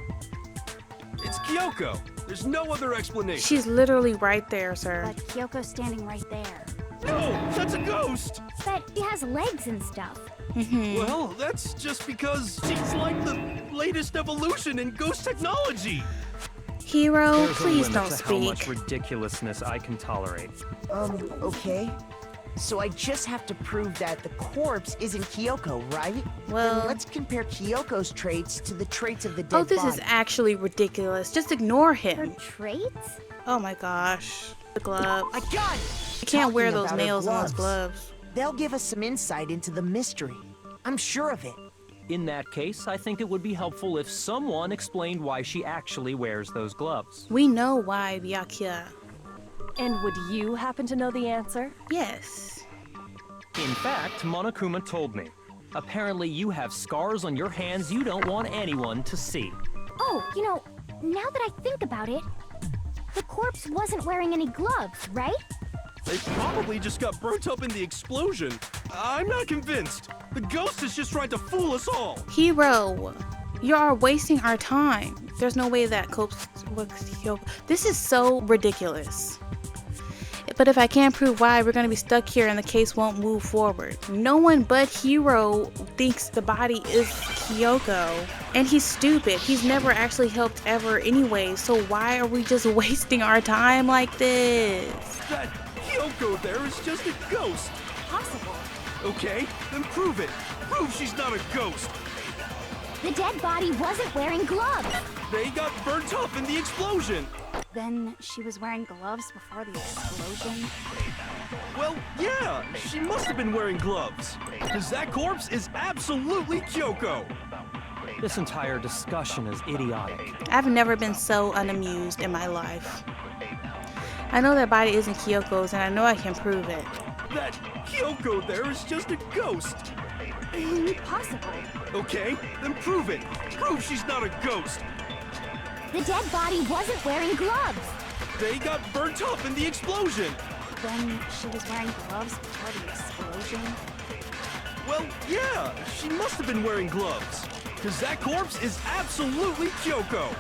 It's Kyoko. There's no other explanation. She's literally right there, sir. But Kyoko's standing right there. No, that's a ghost. But he has legs and stuff. Well, that's just because she's like the latest evolution in ghost technology. Hero, There's a please limit don't to how much speak. ridiculousness I can tolerate. Okay. So I just have to prove that the corpse isn't Kyoko, right? Well- Then let's compare Kyoko's traits to the traits of the dead Oh, this body. is actually ridiculous. Just ignore Her him. traits? Oh my gosh. The gloves. I got it! You can't wear Talking those about her nails on those gloves. They'll give us some insight into the mystery. I'm sure of it. In that case, I think it would be helpful if someone explained why she actually wears those gloves. We know why, Byakuya. And would you happen to know the answer? Yes. In fact, Monokuma told me. Apparently you have scars on your hands you don't want anyone to see. Oh, you know, now that I think about it, the corpse wasn't wearing any gloves, right? They probably just got burnt up in the explosion. I'm not convinced. The ghost is just trying to fool us all. Hero, you are wasting our time. There's no way that this is so ridiculous. But if I can't prove why, we're going to be stuck here and the case won't move forward. No one but Hero thinks the body is Kyoko. And he's stupid. He's never actually helped ever anyway. So why are we just wasting our time like this? That Kyoko there is just a ghost. Possible. Okay, then prove it. Prove she's not a ghost. The dead body wasn't wearing gloves. They got burnt up in the explosion. Then she was wearing gloves before the explosion. Well, yeah, she must have been wearing gloves. Because that corpse is absolutely Kyoko. This entire discussion is idiotic. I've never been so unamused in my life. I know that body isn't Kyoko's and I know I can prove it. That Kyoko there is just a ghost. Possible. Okay, then prove it. Prove she's not a ghost. The dead body wasn't wearing gloves. They got burnt up in the explosion. Then she was wearing gloves before the explosion. Well, yeah, she must have been wearing gloves. Because that corpse is absolutely Kyoko.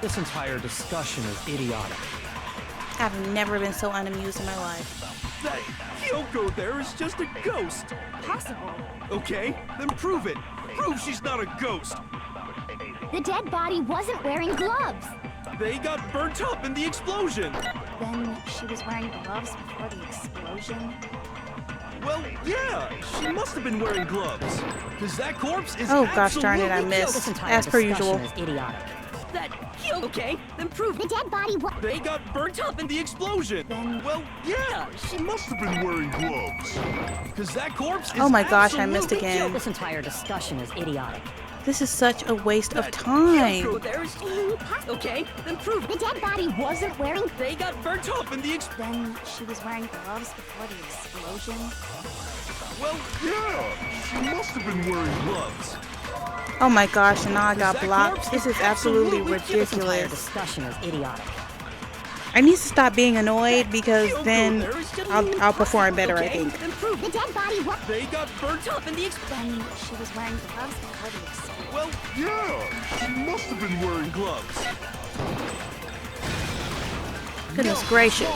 This entire discussion is idiotic. I've never been so unamused in my life. That Kyoko there is just a ghost. Possible. Okay, then prove it. Prove she's not a ghost. The dead body wasn't wearing gloves. They got burnt up in the explosion. Then she was wearing gloves before the explosion. Well, yeah, she must have been wearing gloves. Because that corpse is Oh gosh darn it, I absolutely missed. Kyoko. As per usual. Okay, then prove The dead body they got burnt up in the explosion. Then- Well, yeah, she must have been wearing gloves. Because that corpse is Oh my gosh, I missed absolutely again. This entire discussion is idiotic. This is such a waste of time. Okay, then prove The dead body wasn't wearing. They got burnt up in the Then she was wearing gloves before the explosion. Well, yeah, she must have been wearing gloves. Oh my gosh, and now I got That blocked. corpse This is is absolutely absolutely this entire ridiculous. discussion is idiotic. I need to stop being annoyed because Kyoko then there is just I'll perform better, I think. then prove The dead body was. they got burnt up in the explosion. Then she was wearing gloves before the explosion. Well, yeah, she must have been wearing gloves. Goodness gracious.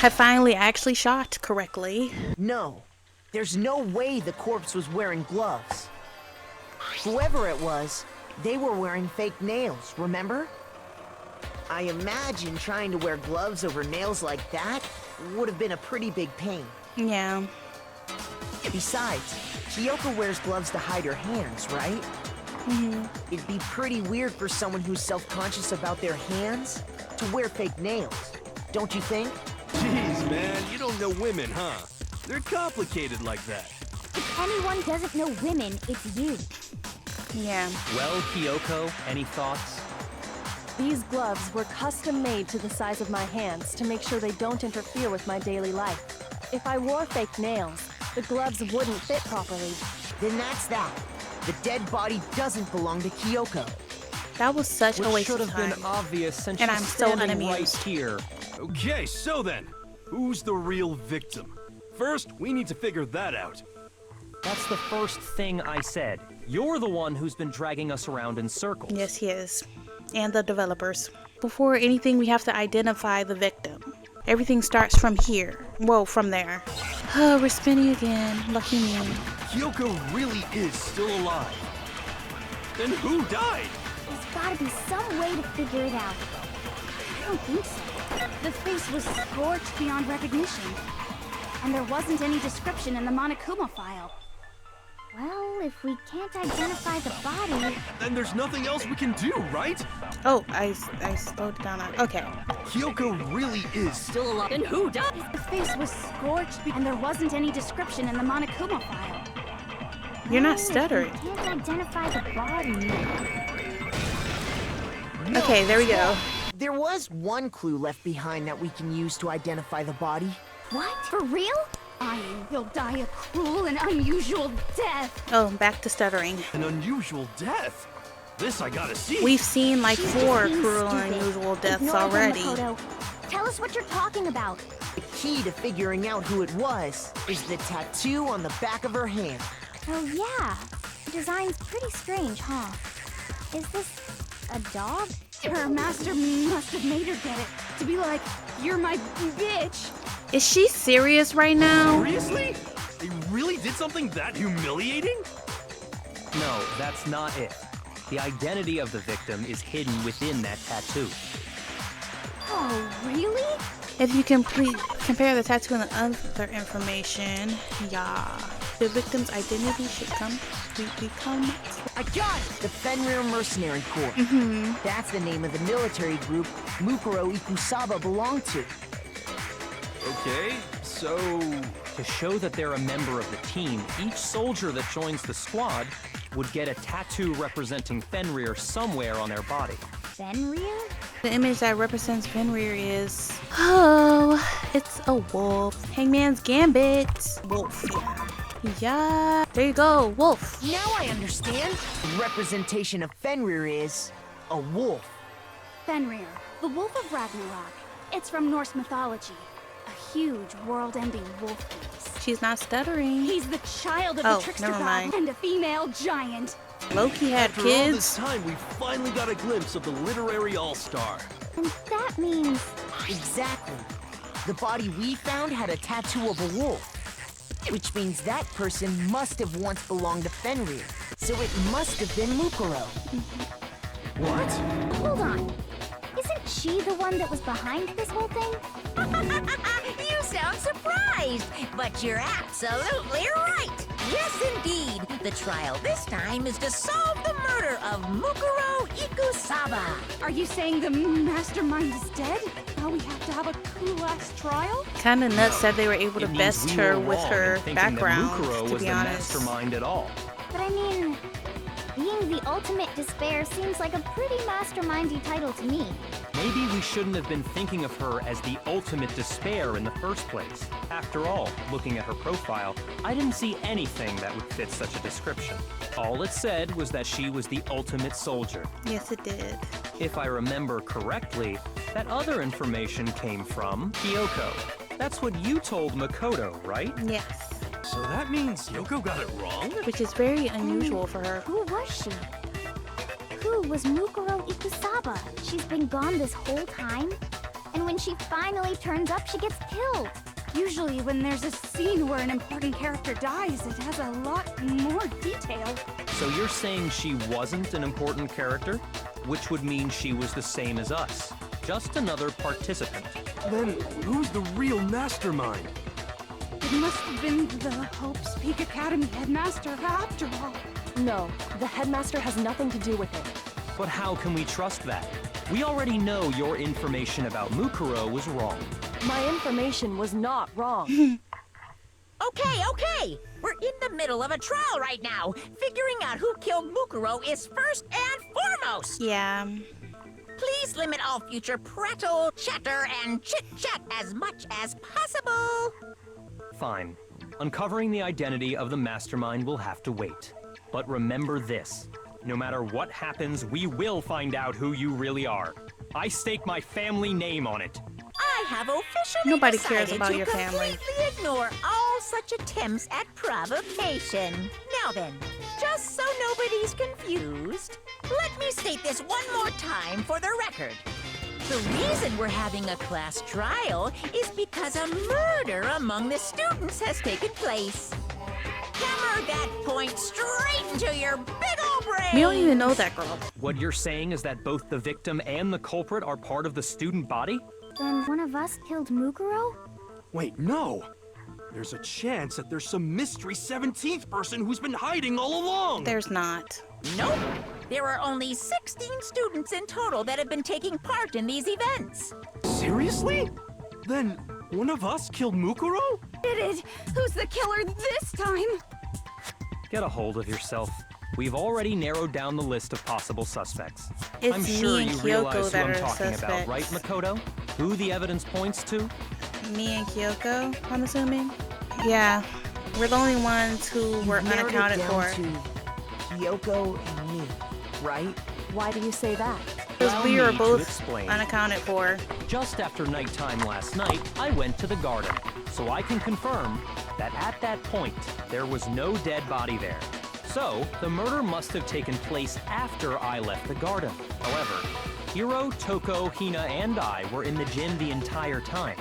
I finally actually shot correctly. No, there's no way the corpse was wearing gloves. Whoever it was, they were wearing fake nails, remember? I imagine trying to wear gloves over nails like that would have been a pretty big pain. Yeah. Besides, Kyoko wears gloves to hide her hands, right? It'd be pretty weird for someone who's self-conscious about their hands to wear fake nails, don't you think? Jeez, man, you don't know women, huh? They're complicated like that. If anyone doesn't know women, it's you. Yeah. Well, Kyoko, any thoughts? These gloves were custom made to the size of my hands to make sure they don't interfere with my daily life. If I wore fake nails, The gloves wouldn't fit properly. Then that's that. The dead body doesn't belong to Kyoko. That was such a Which waste should of have time. been obvious since And she's I'm so standing right unamused. here. Okay, so then, who's the real victim? First, we need to figure that out. That's the first thing I said. You're the one who's been dragging us around in circles. Yes, he is. And the developers. Before anything, we have to identify the victim. Everything starts from here. Whoa, from there. Oh, we're spinning again. Lucky me. Kyoko really is still alive. Then who died? There's gotta be some way to figure it out. I don't think so. The face was scorched beyond recognition. And there wasn't any description in the Monokuma file. Well, if we can't identify the body... Then there's nothing else we can do, right? Oh, I slowed it down. Okay. Kyoko really is still alive. Then who died? The face was scorched and there wasn't any description in the Monokuma file. You're not Well, stuttering. if we can't identify the body... Okay, there we go. There was one clue left behind that we can use to identify the body. What? For real? He'll die a cruel and unusual death. Oh, back to stuttering. An unusual death. This I gotta see. We've seen like She's 4 being cruel and stupid. unusual deaths Ignore them, already. Makoto. Tell us what you're talking about. The key to figuring out who it was is the tattoo on the back of her hand. Oh yeah, the design's pretty strange, huh? Is this a dog? Her master must have made her get it. To be like, you're my bitch. Is she serious right now? Seriously? They really did something that humiliating? No, that's not it. The identity of the victim is hidden within that tattoo. Oh, really? If you compare the tattoo and the other information, yeah. The victim's identity should become... I got it! The Fenrir Mercenary Corps. That's the name of the military group Mukuro Ikusaba belonged to. Okay, so... To show that they're a member of the team, each soldier that joins the squad would get a tattoo representing Fenrir somewhere on their body. Fenrir? The image that represents Fenrir is... Oh, it's a wolf. Hangman's Gambit. Wolf, yeah. Yeah, there you go, wolf. Now I understand. The representation of Fenrir is a wolf. Fenrir, the wolf of Ragnarok. It's from Norse mythology. A huge world-ending wolf beast. She's not stuttering. He's the child of Oh, the trickster never god mind. and a female giant. Loki had After all this kids. time, we finally got a glimpse of the literary all-star. And that means... Exactly. The body we found had a tattoo of a wolf. Which means that person must have once belonged to Fenrir. So it must have been Mukuro. What? Hold on. Isn't she the one that was behind this whole thing? You sound surprised, but you're absolutely right. Yes, indeed. The trial this time is to solve the murder of Mukuro Ikusaba. Are you saying the mastermind is dead? Now we have to have a cool-ass trial? Kind of nuts that they were able to It means best we her were with wrong her in thinking background, that Mukuro to was be the honest. mastermind at all. But I mean, being the ultimate despair seems like a pretty mastermindy title to me. Maybe we shouldn't have been thinking of her as the ultimate despair in the first place. After all, looking at her profile, I didn't see anything that would fit such a description. All it said was that she was the ultimate soldier. Yes, it did. If I remember correctly, that other information came from Kyoko. That's what you told Makoto, right? Yes. So that means Yoko got it wrong? Which is very unusual for her. Who was she? Who was Mukuro Ikusaba? She's been gone this whole time? And when she finally turns up, she gets killed. Usually when there's a scene where an important character dies, it has a lot more detail. So you're saying she wasn't an important character? Which would mean she was the same as us. Just another participant. Then who's the real mastermind? It must have been the Hope's Peak Academy headmaster after all. No, the headmaster has nothing to do with it. But how can we trust that? We already know your information about Mukuro was wrong. My information was not wrong. Okay. We're in the middle of a trial right now. Figuring out who killed Mukuro is first and foremost. Yeah. Please limit all future prattle, chatter, and chit-chat as much as possible. Fine. Uncovering the identity of the mastermind will have to wait. But remember this. No matter what happens, we will find out who you really are. I stake my family name on it. I have officially Nobody cares decided about to your family. completely ignore all such attempts at provocation. Now then, just so nobody's confused, let me state this one more time for the record. The reason we're having a class trial is because a murder among the students has taken place. Hammer that point straight into your big old brain! We don't even know that girl. What you're saying is that both the victim and the culprit are part of the student body? Then one of us killed Mukuro? Wait, no! There's a chance that there's some mystery 17th person who's been hiding all along! There's not. Nope. There are only 16 students in total that have been taking part in these events. Seriously? Then one of us killed Mukuro? Did it? Who's the killer this time? Get a hold of yourself. We've already narrowed down the list of possible suspects. It's I'm me sure and you Kyoko realize who that I'm are talking suspects. about, right, Makoto? Who the evidence points to? Me and Kyoko, I'm assuming? Yeah. We're the only ones who were Narrowed it unaccounted down for. to Kyoko and me, right? Why do you say that? Because Allow we me were to both explain. unaccounted for. Just after nighttime last night, I went to the garden, so I can confirm that at that point, there was no dead body there. So, the murder must have taken place after I left the garden. However, Hiro, Toko, Hina, and I were in the gym the entire time.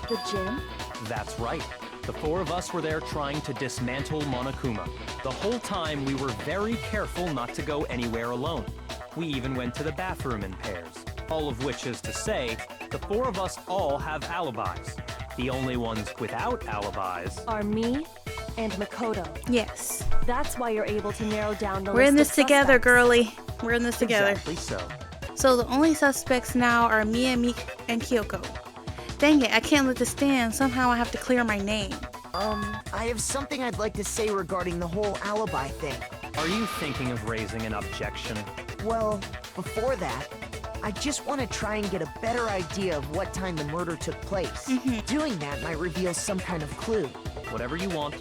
The gym? That's right. The four of us were there trying to dismantle Monokuma. The whole time, we were very careful not to go anywhere alone. We even went to the bathroom in pairs. All of which is to say, the four of us all have alibis. The only ones without alibis Are me and Makoto. Yes. That's why you're able to narrow down the We're in list this of together, suspects. girly. We're in this together. Exactly so. So the only suspects now are me and Kyoko. Dang it, I can't let this stand. Somehow I have to clear my name. I have something I'd like to say regarding the whole alibi thing. Are you thinking of raising an objection? Well, before that, I just want to try and get a better idea of what time the murder took place. Doing that might reveal some kind of clue. Whatever you want.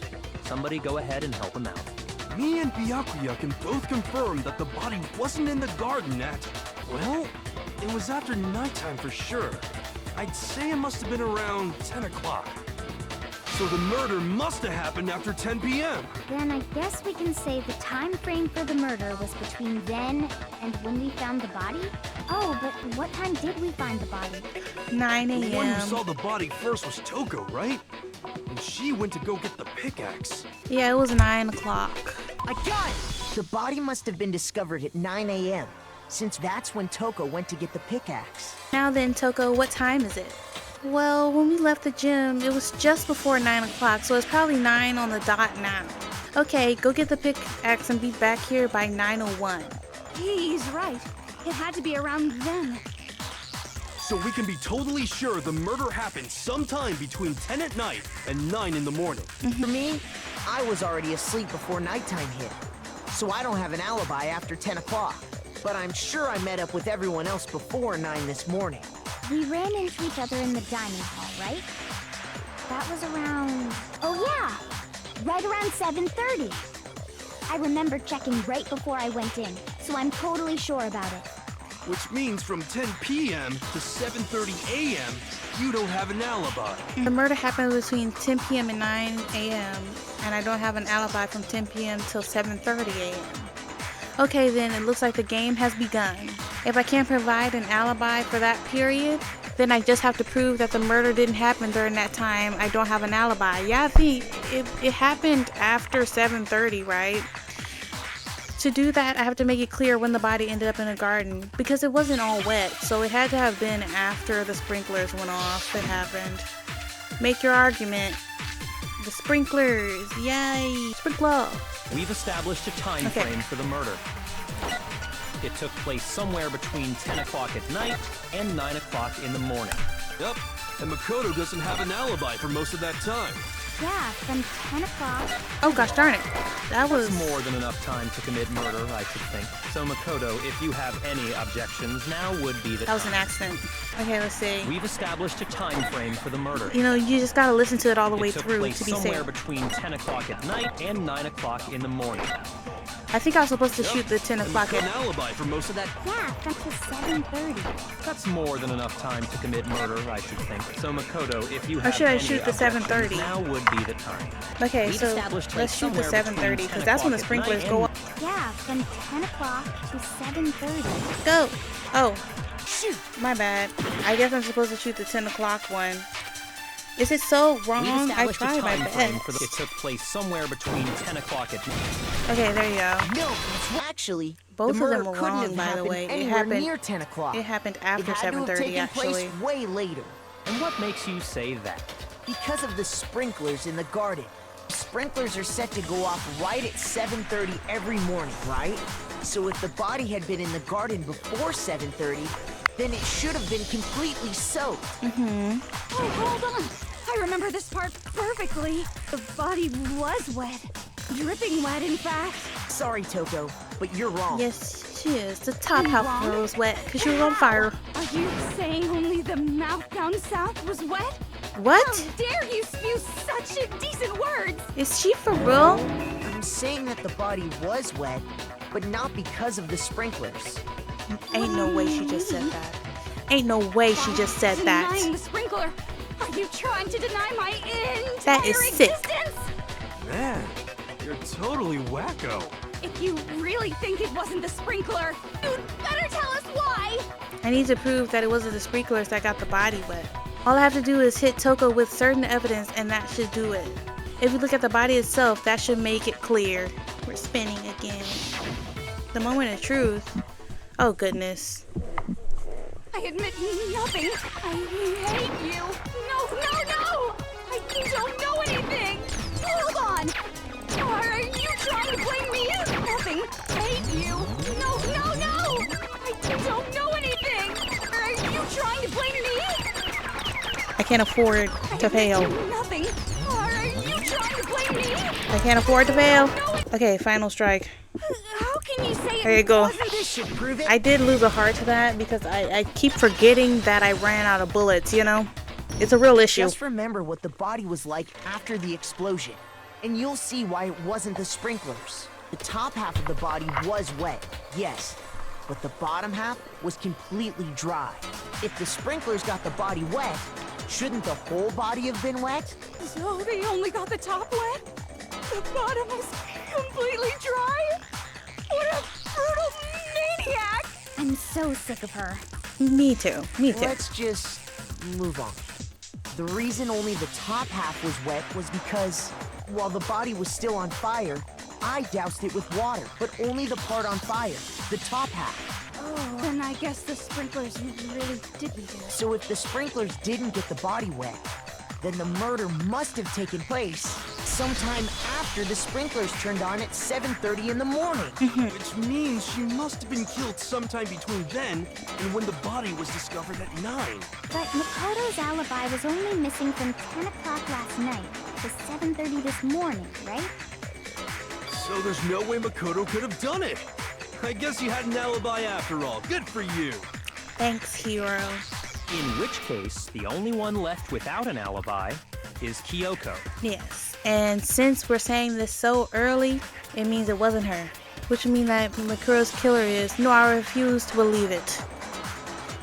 Somebody go ahead and help him out. Me and Byakuya can both confirm that the body wasn't in the garden at... Well, it was after nighttime for sure. I'd say it must have been around 10 o'clock. So the murder must have happened after 10 p.m. Then I guess we can say the time frame for the murder was between then and when we found the body? Oh, but what time did we find the body? 9 The one who a.m. saw the body first was Toko, right? And she went to go get the pickaxe. Yeah, it was 9 o'clock. I got it! The body must have been discovered at 9 a.m., since that's when Toko went to get the pickaxe. Now then, Toko, what time is it? Well, when we left the gym, it was just before 9 o'clock, so it's probably 9 on the dot now. Okay, go get the pickaxe and be back here by 9:01. He's right. It had to be around then. So we can be totally sure the murder happened sometime between 10 at night and 9 in the morning. For me, I was already asleep before nighttime hit, so I don't have an alibi after 10 o'clock. But I'm sure I met up with everyone else before 9 this morning. We ran into each other in the dining hall, right? That was around... Oh yeah! Right around 7:30. I remember checking right before I went in, so I'm totally sure about it. Which means from 10 p.m. to 7:30 a.m., you don't have an alibi. The murder happened between 10 p.m. and 9 a.m., and I don't have an alibi from 10 p.m. till 7:30 a.m. Okay, then it looks like the game has begun. If I can't provide an alibi for that period, then I just have to prove that the murder didn't happen during that time. I don't have an alibi. Yeah, I think it happened after 7:30, right? To do that, I have to make it clear when the body ended up in a garden, because it wasn't all wet, so it had to have been after the sprinklers went off that happened. Make your argument. The sprinklers, yay! Sprinkler! We've established a time Okay. frame for the murder. It took place somewhere between 10 o'clock at night and 9 o'clock in the morning. Yep, and Makoto doesn't have an alibi for most of that time. Yeah, from 10 o'clock. Oh gosh darn it. That was More than enough time to commit murder, I should think. So Makoto, if you have any objections, now would be the that was an time. accident. Okay, let's see. We've established a time frame for the murder. You know, you just gotta listen to it all the way It took through place to be somewhere safe. between 10 o'clock at night and 9 o'clock in the morning. I think I was supposed to shoot the 10 And o'clock an at... alibi for most of that. Yeah, from to 7:30. That's more than enough time to commit murder, I should think. So Makoto, if you Or have should I any shoot the objections, 7:30? now would be the time. Okay, We've so established let's shoot the somewhere between 7:30 because that's when the 10 sprinklers o'clock go at up. Yeah, from 10 o'clock to 7:30. Go! Oh, Shoot! my bad. I guess I'm supposed to shoot the 10 o'clock one. Is it so wrong? We've I established a tried my time frame best. for the... It took place somewhere between 10 o'clock at night. Okay, there you go. No, actually, Both the of murder them were couldn't wrong, have by the happened way. It anywhere happened- near 10 o'clock. It happened after It had to have 7:30 taken actually. place way later. And what makes you say that? Because of the sprinklers in the garden. Sprinklers are set to go off right at 7:30 every morning, right? So if the body had been in the garden before 7:30, then it should have been completely soaked. Oh, hold on. I remember this part perfectly. The body was wet. Dripping wet, in fact. Sorry, Toko, but you're wrong. Yes, she is. The top I'm half wrong? of her was wet because she was on fire. Are you saying only the mouth down south was wet? What? How dare you spew such indecent words? Is she for real? I'm saying that the body was wet, but not because of the sprinklers. Ain't no way she just said that. Ain't no way she just said that. Denying the sprinkler. Are you trying to deny my entire That is sick. existence? Man, you're totally wacko. If you really think it wasn't the sprinkler, you'd better tell us why. I need to prove that it wasn't the sprinklers that got the body wet. All I have to do is hit Toko with certain evidence and that should do it. If we look at the body itself, that should make it clear. We're spinning again. The moment of truth. Oh goodness. I admit nothing. I hate you. No, no, no! I don't know anything. Hold on. Are you trying to blame me? Nothing. Hate you. No, no, no! I don't know anything. Are you trying to blame me? I can't afford to fail. Nothing. Are you trying to blame me? I can't afford to fail. Okay, final strike. How can you say There you it go. wasn't This should prove it. I did lose a heart to that because I keep forgetting that I ran out of bullets, you know? It's a real issue. Just remember what the body was like after the explosion, and you'll see why it wasn't the sprinklers. The top half of the body was wet, yes, but the bottom half was completely dry. If the sprinklers got the body wet, shouldn't the whole body have been wet? So they only got the top wet? The bottom was completely dry? What a brutal maniac! I'm so sick of her. Me too. Me too. Let's just move on. The reason only the top half was wet was because, while the body was still on fire, I doused it with water, but only the part on fire, the top half. Oh, then I guess the sprinklers really didn't do it. So if the sprinklers didn't get the body wet, then the murder must have taken place sometime after the sprinklers turned on at 7:30 in the morning. Which means she must have been killed sometime between then and when the body was discovered at 9. But Makoto's alibi was only missing from 10 o'clock last night to 7:30 this morning, right? So there's no way Makoto could have done it. I guess you had an alibi after all. Good for you. Thanks, hero. In which case, the only one left without an alibi is Kyoko. Yes. And since we're saying this so early, it means it wasn't her. Which would mean that Makoto's killer is... No, I refuse to believe it.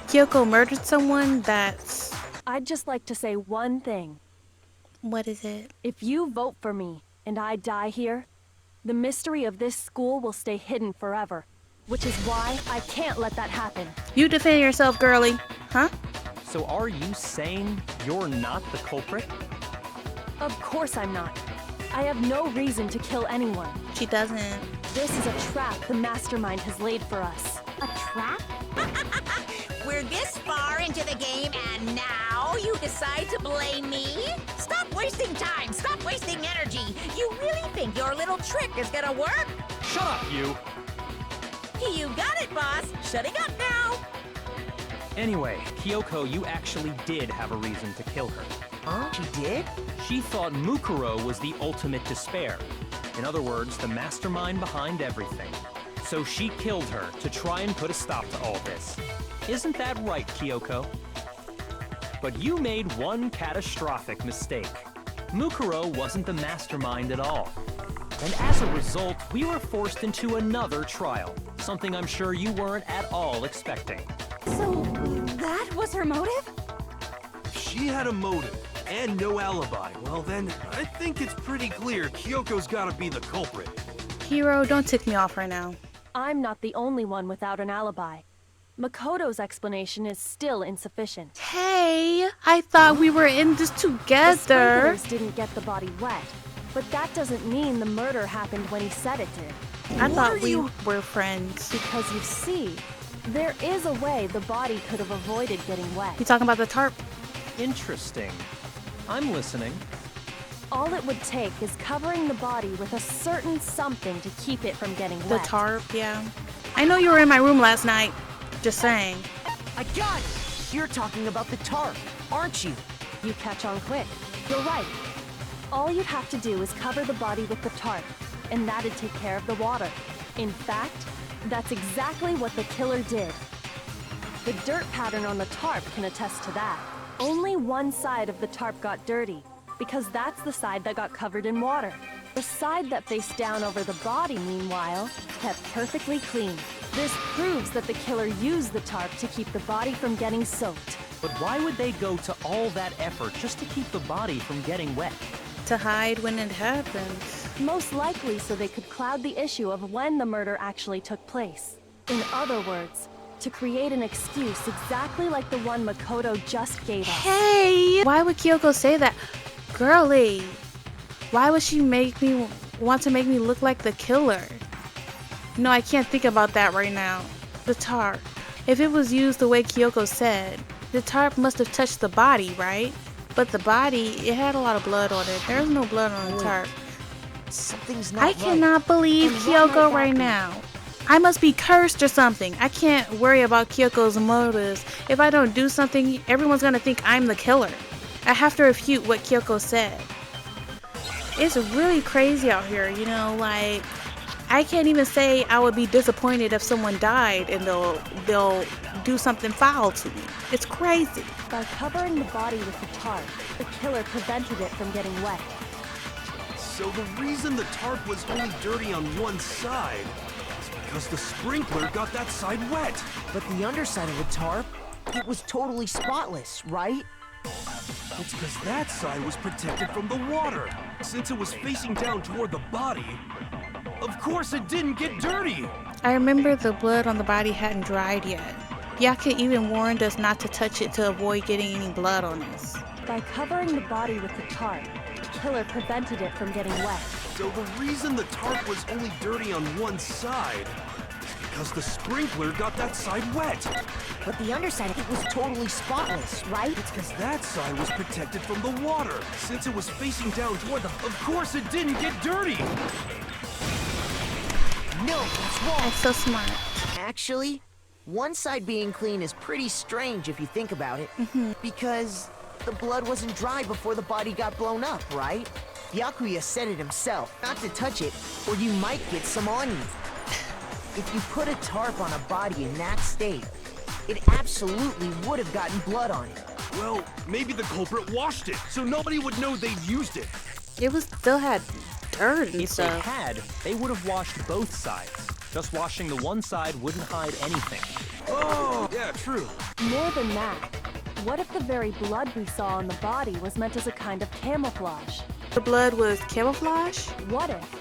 Kyoko murdered someone? That's... I'd just like to say one thing. What is it? If you vote for me and I die here, the mystery of this school will stay hidden forever. Which is why I can't let that happen. You defend yourself, girly. Huh? So are you saying you're not the culprit? Of course I'm not. I have no reason to kill anyone. She doesn't. This is a trap the mastermind has laid for us. A trap? We're this far into the game and now you decide to blame me? Stop wasting time, stop wasting energy. You really think your little trick is gonna work? Shut up, you! You got it, boss. Shutting up now. Anyway, Kyoko, you actually did have a reason to kill her. Huh? She did? She thought Mukuro was the ultimate despair. In other words, the mastermind behind everything. So she killed her to try and put a stop to all this. Isn't that right, Kyoko? But you made one catastrophic mistake. Mukuro wasn't the mastermind at all. And as a result, we were forced into another trial, something I'm sure you weren't at all expecting. So, that was her motive? If she had a motive and no alibi, well then, I think it's pretty clear Kyoko's gotta be the culprit. Hero, don't tick me off right now. I'm not the only one without an alibi. Makoto's explanation is still insufficient. Hey, I thought we were in this The together. sprinklers didn't get the body wet, but that doesn't mean the murder happened when he said it did. I thought we were friends. Because you see, there is a way the body could have avoided getting wet. You talking about the tarp? Interesting. I'm listening. All it would take is covering the body with a certain something to keep it from getting The wet. tarp, yeah. I know you were in my room last night. Just saying. I got it! You're talking about the tarp, aren't you? You catch on quick. You're right. All you'd have to do is cover the body with the tarp, and that'd take care of the water. In fact, that's exactly what the killer did. The dirt pattern on the tarp can attest to that. Only one side of the tarp got dirty, because that's the side that got covered in water. The side that faced down over the body, meanwhile, kept perfectly clean. This proves that the killer used the tarp to keep the body from getting soaked. But why would they go to all that effort just to keep the body from getting wet? To hide when it happens. Most likely so they could cloud the issue of when the murder actually took place. In other words, to create an excuse exactly like the one Makoto just gave us. Hey! Why would Kyoko say that? Girly, why would she want to make me look like the killer? No, I can't think about that right now. The tarp. If it was used the way Kyoko said, the tarp must have touched the body, right? But the body, it had a lot of blood on it. There's no blood on the tarp. Something's not I right. cannot believe And what Kyoko might right that be? now. I must be cursed or something. I can't worry about Kyoko's motives. If I don't do something, everyone's gonna think I'm the killer. I have to refute what Kyoko said. It's really crazy out here, you know, like, I can't even say I would be disappointed if someone died and they'll do something foul to me. It's crazy. By covering the body with the tarp, the killer prevented it from getting wet. So the reason the tarp was only dirty on one side is because the sprinkler got that side wet. But the underside of the tarp, it was totally spotless, right? It's because that side was protected from the water. Since it was facing down toward the body, of course it didn't get dirty. I remember the blood on the body hadn't dried yet. Yaka even warned us not to touch it to avoid getting any blood on us. By covering the body with the tarp, the killer prevented it from getting wet. So the reason the tarp was only dirty on one side is because the sprinkler got that side wet. But the underside, it was totally spotless, right? It's because that side was protected from the water. Since it was facing down toward the... Of course it didn't get dirty! No, that's wrong. That's so smart. Actually, one side being clean is pretty strange if you think about it. Because the blood wasn't dry before the body got blown up, right? Byakuya said it himself, not to touch it, or you might get some on you. If you put a tarp on a body in that state, it absolutely would have gotten blood on it. Well, maybe the culprit washed it, so nobody would know they'd used it. It was still had dirt and If they stuff. had, they would have washed both sides. Just washing the one side wouldn't hide anything. Oh, yeah, true. More than that, what if the very blood we saw on the body was meant as a kind of camouflage? The blood was camouflage? What if,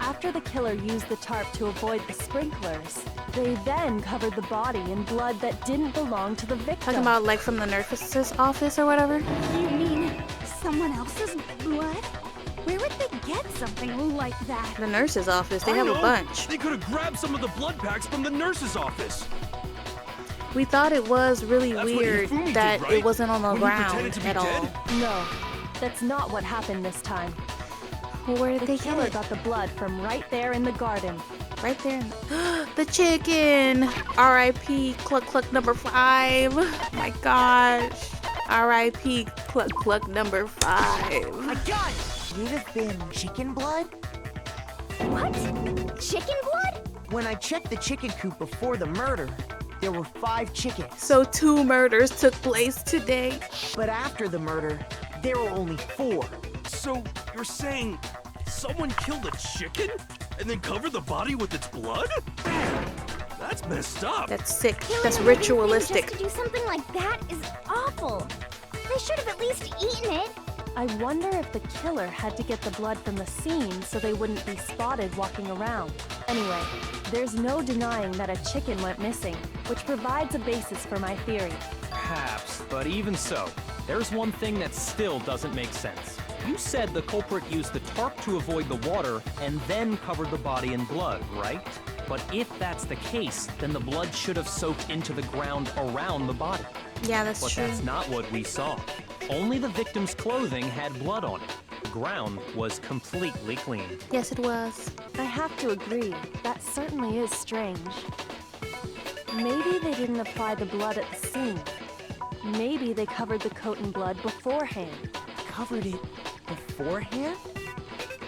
after the killer used the tarp to avoid the sprinklers, they then covered the body in blood that didn't belong to the victim? Talking about like from the nurse's office or whatever? You mean someone else's blood? Where would they get something like that? The nurse's office, they I have a know. bunch. They could have grabbed some of the blood packs from the nurse's office. We thought it was really That's what weird Hifumi did, that right? it wasn't on the When he ground pretended to be at all. dead? No, that's not what happened this time. Well, where did The they get killer it? got the blood from right there in the garden. Right there. The chicken! R.I.P. Cluck Cluck number 5. My gosh. R.I.P. Cluck Cluck number 5. I got it! Would it have been chicken blood? What? Chicken blood? When I checked the chicken coop before the murder, there were 5 chickens. So 2 murders took place today. But after the murder, there were only 4. So you're saying someone killed a chicken and then covered the body with its blood? That's messed up. That's sick. Killing That's a living thing ritualistic. Just to do something like that is awful. They should have at least eaten it. I wonder if the killer had to get the blood from the scene so they wouldn't be spotted walking around. Anyway, there's no denying that a chicken went missing, which provides a basis for my theory. Perhaps, but even so, there's one thing that still doesn't make sense. You said the culprit used the tarp to avoid the water and then covered the body in blood, right? But if that's the case, then the blood should have soaked into the ground around the body. Yeah, that's But true. that's not what we saw. Only the victim's clothing had blood on it. The ground was completely clean. Yes, it was. I have to agree, that certainly is strange. Maybe they didn't apply the blood at the scene. Maybe they covered the coat in blood beforehand. Covered it beforehand?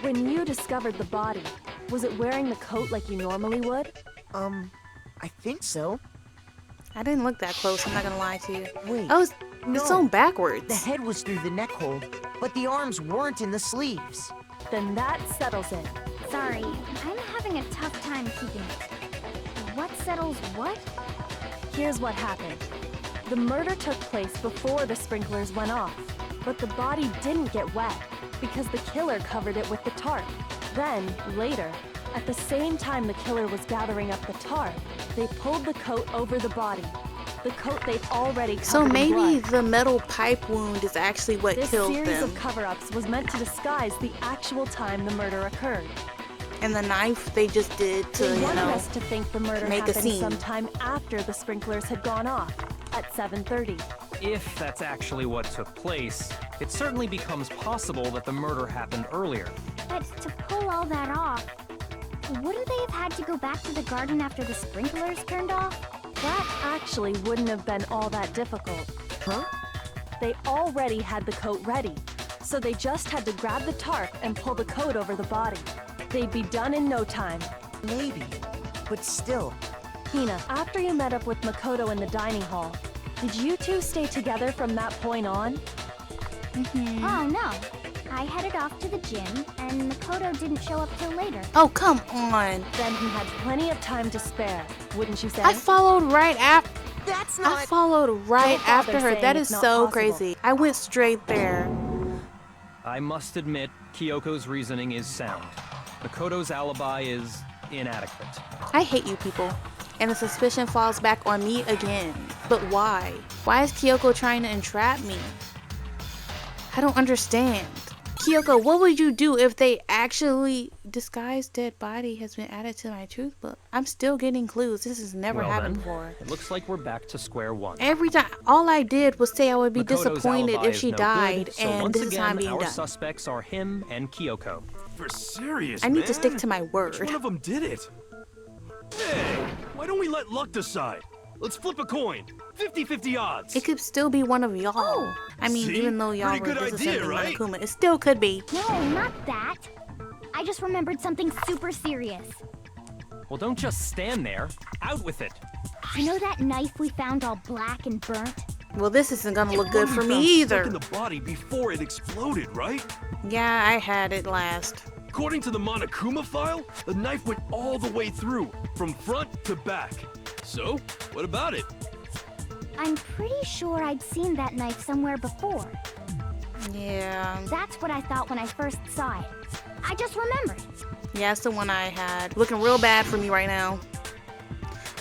When you discovered the body, was it wearing the coat like you normally would? I think so. I didn't look that close, I'm not gonna lie to you. Wait. Oh, it's no. on backwards. The head was through the neck hole, but the arms weren't in the sleeves. Then that settles it. Sorry, I'm having a tough time keeping it. What settles what? Here's what happened. The murder took place before the sprinklers went off, but the body didn't get wet because the killer covered it with the tarp. Then, later, at the same time the killer was gathering up the tarp, they pulled the coat over the body. The coat they'd already covered So in maybe blood. the metal pipe wound is actually what This killed series them. of cover-ups was meant to disguise the actual time the murder occurred. And the knife they just did to, They you wanted know, us to think the murder make a happened scene. sometime after the sprinklers had gone off, at 7:30. If that's actually what took place, it certainly becomes possible that the murder happened earlier. But to pull all that off, wouldn't they have had to go back to the garden after the sprinklers turned off? That actually wouldn't have been all that difficult. Huh? They already had the coat ready, so they just had to grab the tarp and pull the coat over the body. They'd be done in no time. Maybe, but still. Hina, after you met up with Makoto in the dining hall, did you two stay together from that point on? Oh no. I headed off to the gym, and Makoto didn't show up till later. Oh, come on. Then he had plenty of time to spare, wouldn't you say? I followed right after. That's I not. followed right Don't bother after her. saying That it's is not so possible. crazy. I went straight there. I must admit, Kyoko's reasoning is sound. Makoto's alibi is inadequate. I hate you people. And the suspicion falls back on me again. But why? Why is Kyoko trying to entrap me? I don't understand. Kyoko, what would you do if they actually disguised dead body has been added to my truth book? I'm still getting clues. This has never Well happened then, before. it looks like we're back to square one. Every time, all I did was say I would be Makoto's disappointed alibi if is she no died, good, so and once this is again, how I'm being our done. suspects are him and Kyoko. For serious, I need to man? stick to my Which word. one of them did it? Hey, why don't we let luck decide? Let's flip a coin. 50-50 odds. It could still be one of y'all. Oh. I mean, See? even though y'all Pretty were good idea, disassembling right? Monokuma, it still could be. No, not that. I just remembered something super serious. Well, don't just stand there. Out with it. You know that knife we found all black and burnt? Well, this isn't gonna look One good we for me found either. Stuck in the body before it exploded, right? Yeah, I had it last. According to the Monokuma file, the knife went all the way through, from front to back. So, what about it? I'm pretty sure I'd seen that knife somewhere before. Yeah. That's what I thought when I first saw it. I just remembered. Yeah, it's the one I had. Looking real bad for me right now.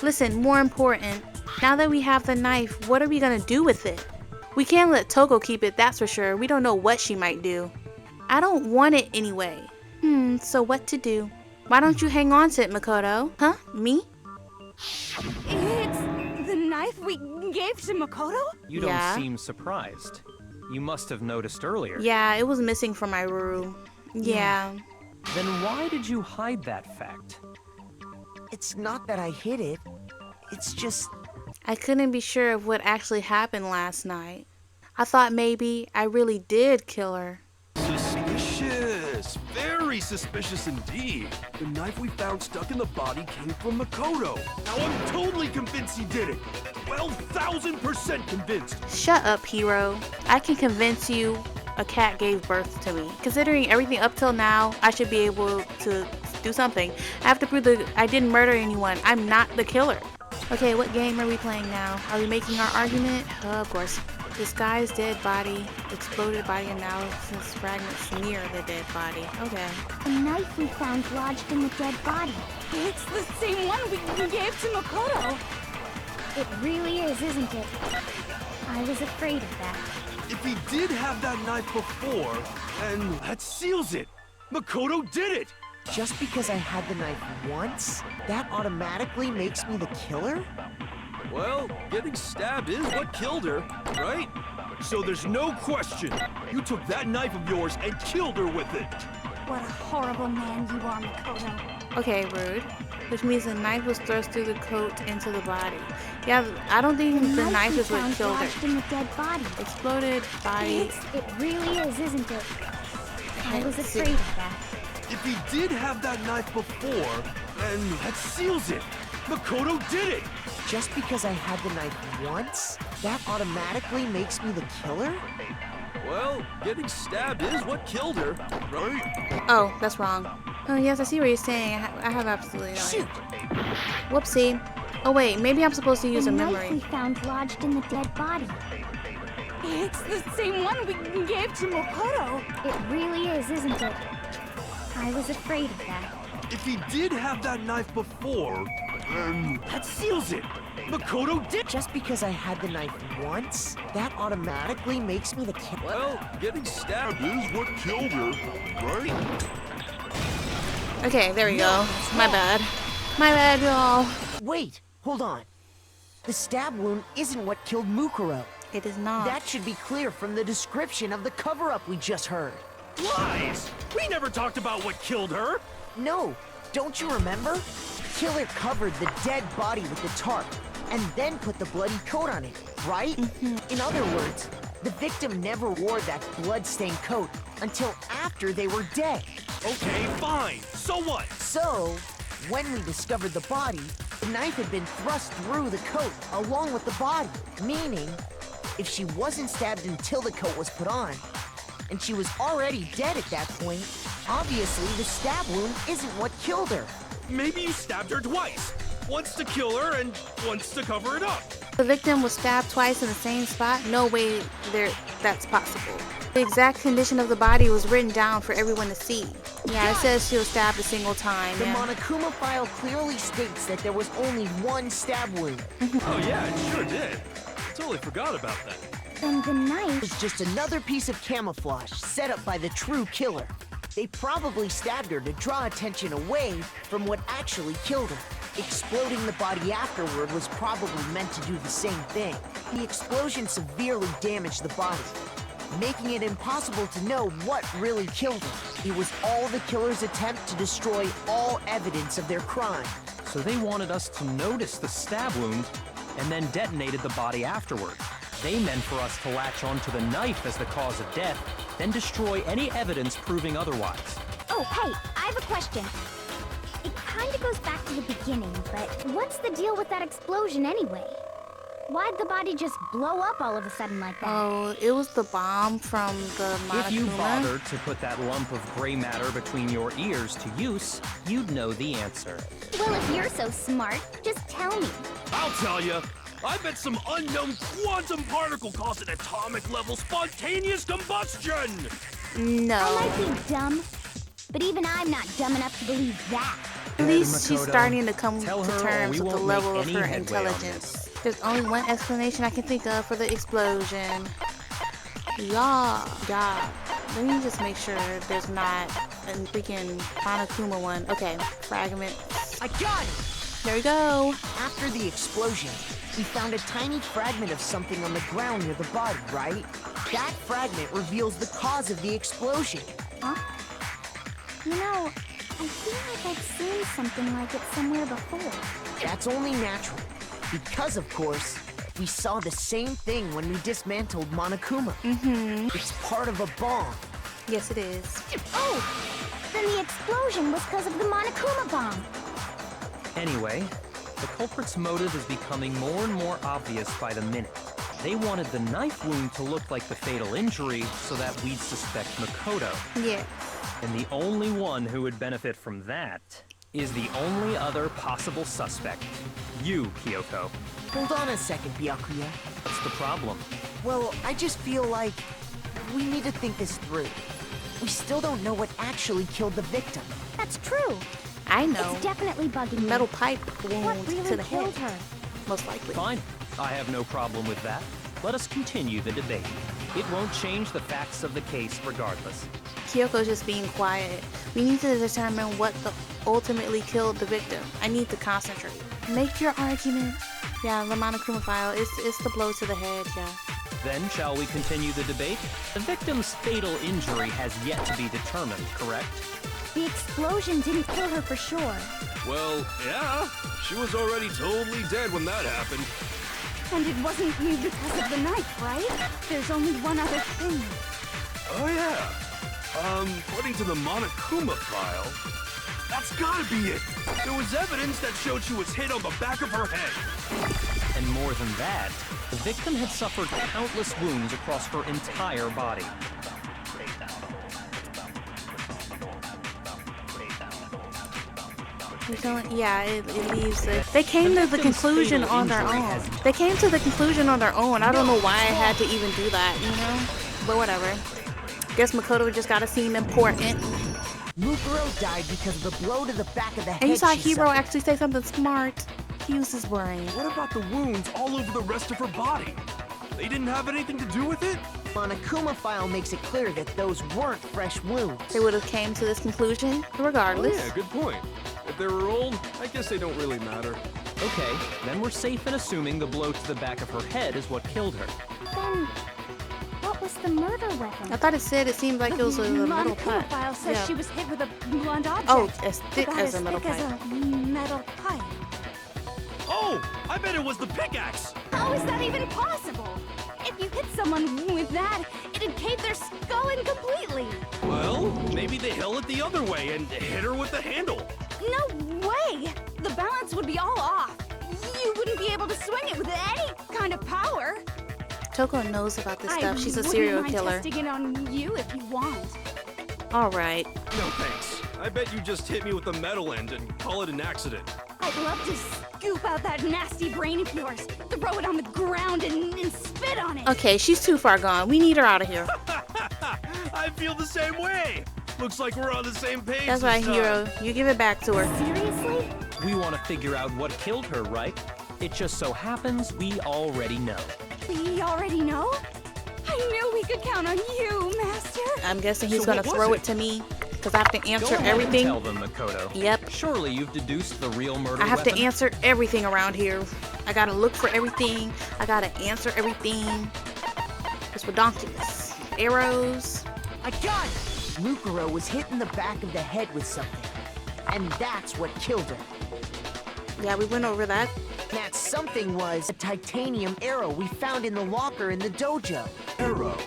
Listen, more important, now that we have the knife, what are we gonna do with it? We can't let Toko keep it, that's for sure. We don't know what she might do. I don't want it anyway. So what to do? Why don't you hang on to it, Makoto? Huh? Me? It's the knife we gave to Makoto? You don't Yeah. seem surprised. You must have noticed earlier. Yeah, it was missing from my room. Yeah. Then why did you hide that fact? It's not that I hid it. It's just. I couldn't be sure of what actually happened last night. I thought maybe I really did kill her. Suspicious. Very suspicious indeed. The knife we found stuck in the body came from Makoto. Now I'm totally convinced he did it. 12,000% convinced. Shut up, hero. I can convince you a cat gave birth to me. Considering everything up till now, I should be able to do something. I have to prove that I didn't murder anyone. I'm not the killer. Okay, what game are we playing now? Are we making our argument? Of course. Disguised dead body, exploded body analysis fragments near the dead body. Okay. The knife we found lodged in the dead body. It's the same one we gave to Makoto. It really is, isn't it? I was afraid of that. If he did have that knife before, then that seals it. Makoto did it. Just because I had the knife once, that automatically makes me the killer? Well, getting stabbed is what killed her, right? So there's no question. You took that knife of yours and killed her with it. What a horrible man you are, Makoto. Okay, rude. Which means the knife was thrust through the coat into the body. Yeah, I don't think the knife is what killed her. In the dead body. Exploded body. It really is, isn't it? I was afraid of that. If he did have that knife before, then that seals it. Makoto did it. Just because I had the knife once, that automatically makes me the killer? Well, getting stabbed is what killed her, right? Oh, that's wrong. Oh, yes, I see what you're saying. I have absolutely no idea. Whoopsie. Oh, wait, maybe I'm supposed to use a memory. The knife we found lodged in the dead body. It's the same one we gave to Makoto. It really is, isn't it? I was afraid of that. If he did have that knife before, then that seals it. Makoto did. Just because I had the knife once, that automatically makes me the killer. Well, getting stabbed is what killed her, right? Okay, there we go. My bad. My bad, y'all. Wait, hold on. The stab wound isn't what killed Mukuro. It is not. That should be clear from the description of the cover-up we just heard. Lies! We never talked about what killed her! No, don't you remember? Killer covered the dead body with the tarp, and then put the bloody coat on it, right? In other words, the victim never wore that blood-stained coat until after they were dead. Okay, fine. So what? So, when we discovered the body, the knife had been thrust through the coat along with the body, meaning if she wasn't stabbed until the coat was put on, and she was already dead at that point, obviously the stab wound isn't what killed her. Maybe you stabbed her twice. Once to kill her and once to cover it up. The victim was stabbed twice in the same spot? No way that's possible. The exact condition of the body was written down for everyone to see. Yeah, it says she was stabbed a single time. The Monokuma file clearly states that there was only one stab wound. Oh yeah, it sure did. Totally forgot about that. And the knife was just another piece of camouflage set up by the true killer. They probably stabbed her to draw attention away from what actually killed her. Exploding the body afterward was probably meant to do the same thing. The explosion severely damaged the body, making it impossible to know what really killed her. It was all the killer's attempt to destroy all evidence of their crime. So they wanted us to notice the stab wound and then detonated the body afterward. They meant for us to latch onto the knife as the cause of death, then destroy any evidence proving otherwise. Oh, hey, I have a question. It kinda goes back to the beginning, but what's the deal with that explosion anyway? Why'd the body just blow up all of a sudden like that? Oh, it was the bomb from the Monokuma. If you bothered to put that lump of gray matter between your ears to use, you'd know the answer. Well, if you're so smart, just tell me. I'll tell you. I bet some unknown quantum particle caused an atomic level spontaneous combustion! No. I might be dumb, but even I'm not dumb enough to believe that. At least she's starting to come to Tell her terms we with the won't level make of any her headway on intelligence. There's only one explanation I can think of for the explosion. Yeah. Let me just make sure there's not a freaking Monokuma one. Okay, fragment. I got it! There we go. After the explosion, we found a tiny fragment of something on the ground near the body, right? That fragment reveals the cause of the explosion. Huh? You know, I feel like I've seen something like it somewhere before. That's only natural. Because, of course, We saw the same thing when we dismantled Monokuma. It's part of a bomb. Yes, it is. Oh! Then the explosion was because of the Monokuma bomb. Anyway, the culprit's motive is becoming more and more obvious by the minute. They wanted the knife wound to look like the fatal injury so that we'd suspect Makoto. Yeah. And the only one who would benefit from that is the only other possible suspect. You, Kyoko. Hold on a second, Byakuya. What's the problem? Well, I just feel like we need to think this through. We still don't know what actually killed the victim. That's true. I know. It's definitely bugging me. Metal pipe wound What really to the head. killed her? Most likely. Fine. I have no problem with that. Let us continue the debate. It won't change the facts of the case regardless. Kyoko's just being quiet. We need to determine what ultimately killed the victim. I need to concentrate. Make your argument. Yeah, the Monokuma file. It's the blow to the head, yeah. Then, shall we continue the debate? The victim's fatal injury has yet to be determined, correct? The explosion didn't kill her for sure. Well, yeah. She was already totally dead when that happened. And it wasn't because of the knife, right? There's only one other thing. Oh, yeah. According to the Monokuma file, that's gotta be it. There was evidence that showed she was hit on the back of her head. And more than that, the victim had suffered countless wounds across her entire body. Yeah, it leaves it. They came to the conclusion on their own. They came to the conclusion on their own. I don't know why I had to even do that, you know? But whatever. Guess Makoto just gotta seem important. Mukuro died because of the blow to the back of the head. And you saw she Hiro suffered. actually say something smart. He used his brain. What about the wounds all over the rest of her body? They didn't have anything to do with it? Monokuma file makes it clear that those weren't fresh wounds. They would have came to this conclusion regardless. Oh, yeah, good point. If they were old, I guess they don't really matter. Okay, then we're safe in assuming the blow to the back of her head is what killed her. Then, what was the murder weapon? I thought it said it seemed like it was a metal Monokuma pipe. file says Yeah. she was hit with a blunt object. Oh, as thick About as a metal thick pipe. as a metal pipe. Oh, I bet it was the pickaxe. How is that even possible? If you hit someone with that, it'd cave their skull in completely. Well, maybe they held it the other way and hit her with the handle. No way! The balance would be all off. You wouldn't be able to swing it with any kind of power. Toko knows about this I stuff. She's a wouldn't serial mind killer. testing it on you if you want. Alright. No thanks. I bet you just hit me with the metal end and call it an accident. I'd love to scoop out that nasty brain of yours, throw it on the ground and spit on it. Okay, she's too far gone. We need her out of here. I feel the same way. Looks like we're on the same page. That's right, this time. Hiro. You give it back to her. Seriously? We want to figure out what killed her, right? It just so happens we already know. We already know? I knew we could count on you, Master. I'm guessing he's So gonna what was throw it? it to me. Because I have to Go answer ahead everything. and tell them, Makoto. Yep. Surely you've deduced the real murder I have weapon? to answer everything around here. I gotta look for everything. I gotta answer everything. It's ridiculous. Arrows. I got it! Mukuro was hit in the back of the head with something. And that's what killed her. Yeah, we went over that. That something was a titanium arrow we found in the locker in the dojo. Arrow.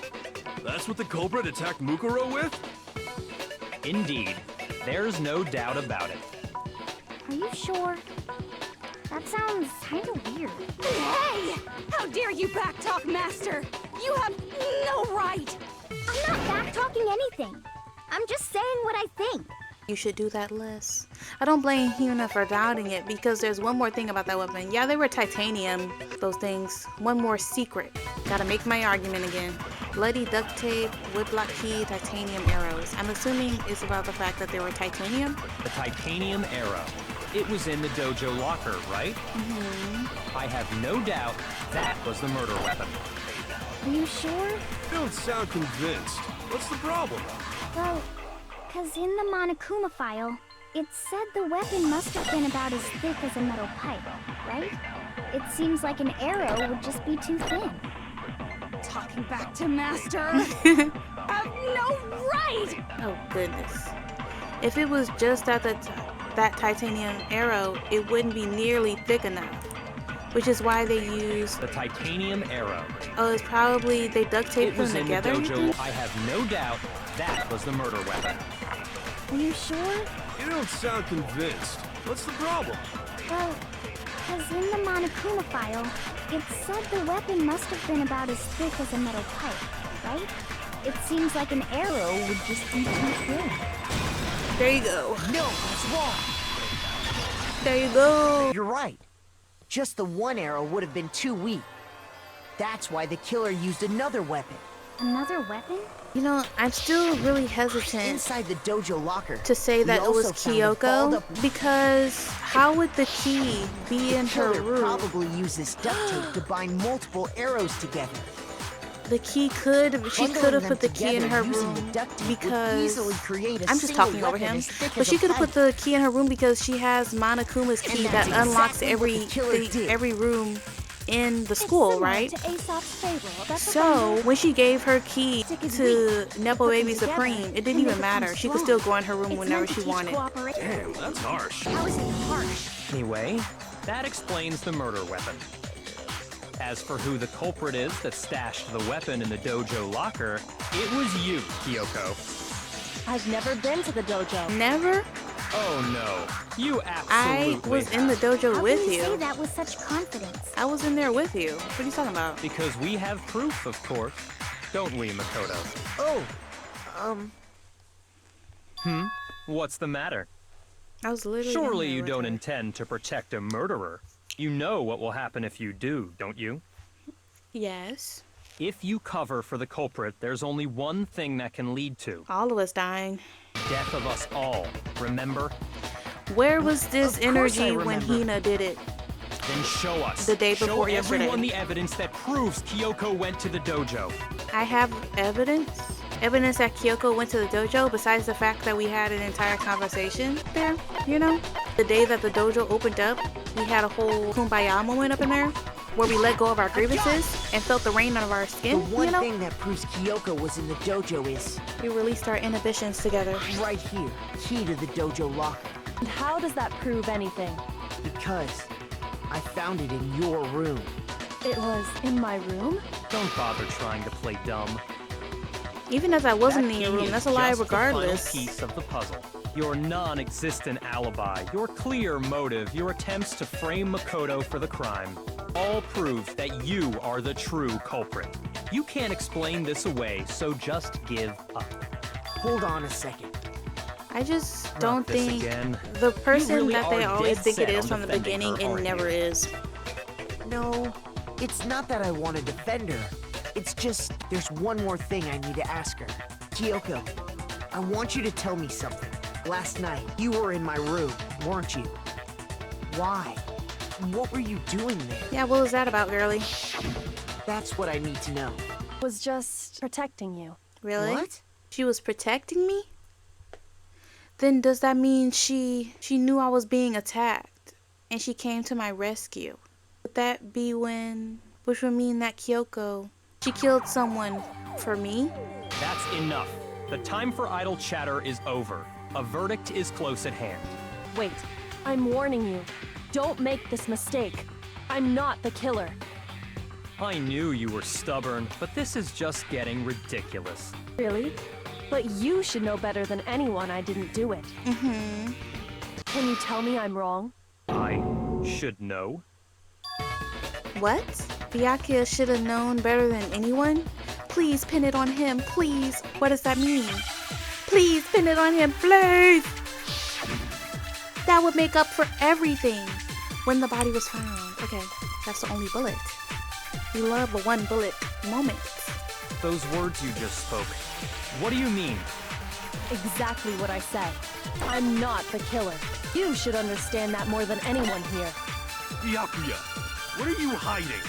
That's what the culprit attacked Mukuro with? Indeed. There's no doubt about it. Are you sure? That sounds kind of weird. Hey! How dare you backtalk, Master? You have no right! I'm not back-talking anything. I'm just saying what I think. You should do that less. I don't blame Hina for doubting it because there's one more thing about that weapon. Yeah, they were titanium, those things. One more secret. Gotta make my argument again. Bloody duct tape, woodblock key, titanium arrows. I'm assuming it's about the fact that they were titanium. The titanium arrow. It was in the dojo locker, right? Mm-hmm. I have no doubt that was the murder weapon. Are you sure? You don't sound convinced. What's the problem? Well, because in the Monokuma file, it said the weapon must have been about as thick as a metal pipe, right? It seems like an arrow would just be too thin. Talking back to Master. Have no right! Oh goodness. If it was just at that titanium arrow, it wouldn't be nearly thick enough. which is why they used. The titanium arrow. Oh, it's probably they duct taped It them was in the together. dojo. I have no doubt that was the murder weapon. Are you sure? You don't sound convinced. What's the problem? Well, because in the Monokuma file, it said the weapon must have been about as thick as a metal pipe, right? It seems like an arrow would just be too thin. There you go. No, that's wrong. There you go. You're right. Just the one arrow would have been too weak. That's why the killer used another weapon. Another weapon? You know, I'm still really hesitant Inside the dojo locker. to say that we it was also found a balled Kyoko up- because how would the key be in her Killer room? probably used this duct tape to bind multiple arrows together. The key could, she Bundling could have them put the key in together her using the room duct tape would because easily create a I'm just single talking over weapon him. as thick But as she a could have put pipe. the key in her room because she has Monokuma's key that that's unlocks exactly what the killer did. every room in the It's school, similar right? to Aesop's fable. That's So when she gave her key Stick is to weak. Nepo Put them Baby together Supreme, it and didn't they even become matter. She could strong. still go in her room It's whenever meant to she teach wanted. cooperation. Damn, that's harsh. How is it harsh? Anyway, that explains the murder weapon. As for who the culprit is that stashed the weapon in the dojo locker, it was you, Kyoko. I've never been to the dojo. Never? Oh no, you I absolutely was in the have. dojo How with can you say you. that with such confidence? I was in there with you. What are you talking about? Because we have proof, of course. Don't we, Makoto? Oh, What's the matter? I was literally. Surely in there you with don't her. intend to protect a murderer. You know what will happen if you do, don't you? Yes. If you cover for the culprit, there's only one thing that can lead to All of us dying. death of us all. Remember? Where was this Of course I energy when remember. Hina did it? Then show us. The day Show before yesterday. everyone the evidence that proves Kyoko went to the dojo. I have evidence. Evidence that Kyoko went to the dojo, besides the fact that we had an entire conversation there, you know? The day that the dojo opened up, we had a whole kumbaya moment up in there, where we let go of our grievances and felt the rain out of our the skin, one you know? thing that proves Kyoko was in the dojo is We released our inhibitions together. right here, key to the dojo locker. And how does that prove anything? Because I found it in your room. It was in my room? Don't bother trying to play dumb. Even if I wasn't That in your key room, is that's a lie just regardless. The final piece of the puzzle. Your non-existent alibi, your clear motive, your attempts to frame Makoto for the crime, all prove that you are the true culprit. You can't explain this away, so just give up. Hold on a second. I just Not don't this think again. the person really that they are always dead think it set is on from the defending beginning, her, it aren't never you? is. No, it's not that I want to defend her. It's just there's one more thing I need to ask her. Kyoko, I want you to tell me something. Last night, you were in my room, weren't you? Why? What were you doing there? Yeah, what was that about, girlie? That's what I need to know. Was just protecting you. Really? What? She was protecting me? Then does that mean she knew I was being attacked and she came to my rescue? Would that be which would mean that Kyoko, she killed someone for me? That's enough. The time for idle chatter is over. A verdict is close at hand. Wait, I'm warning you. Don't make this mistake. I'm not the killer. I knew you were stubborn, but this is just getting ridiculous. Really? But you should know better than anyone I didn't do it. Mm-hmm. Can you tell me I'm wrong? I should know. What? Byakuya should have known better than anyone? Please pin it on him, please. What does that mean? Please pin it on him, please! That would make up for everything when the body was found. Okay, that's the only bullet. We love the one bullet moments. Those words you just spoke. What do you mean? Exactly what I said. I'm not the killer. You should understand that more than anyone here. Byakuya, what are you hiding?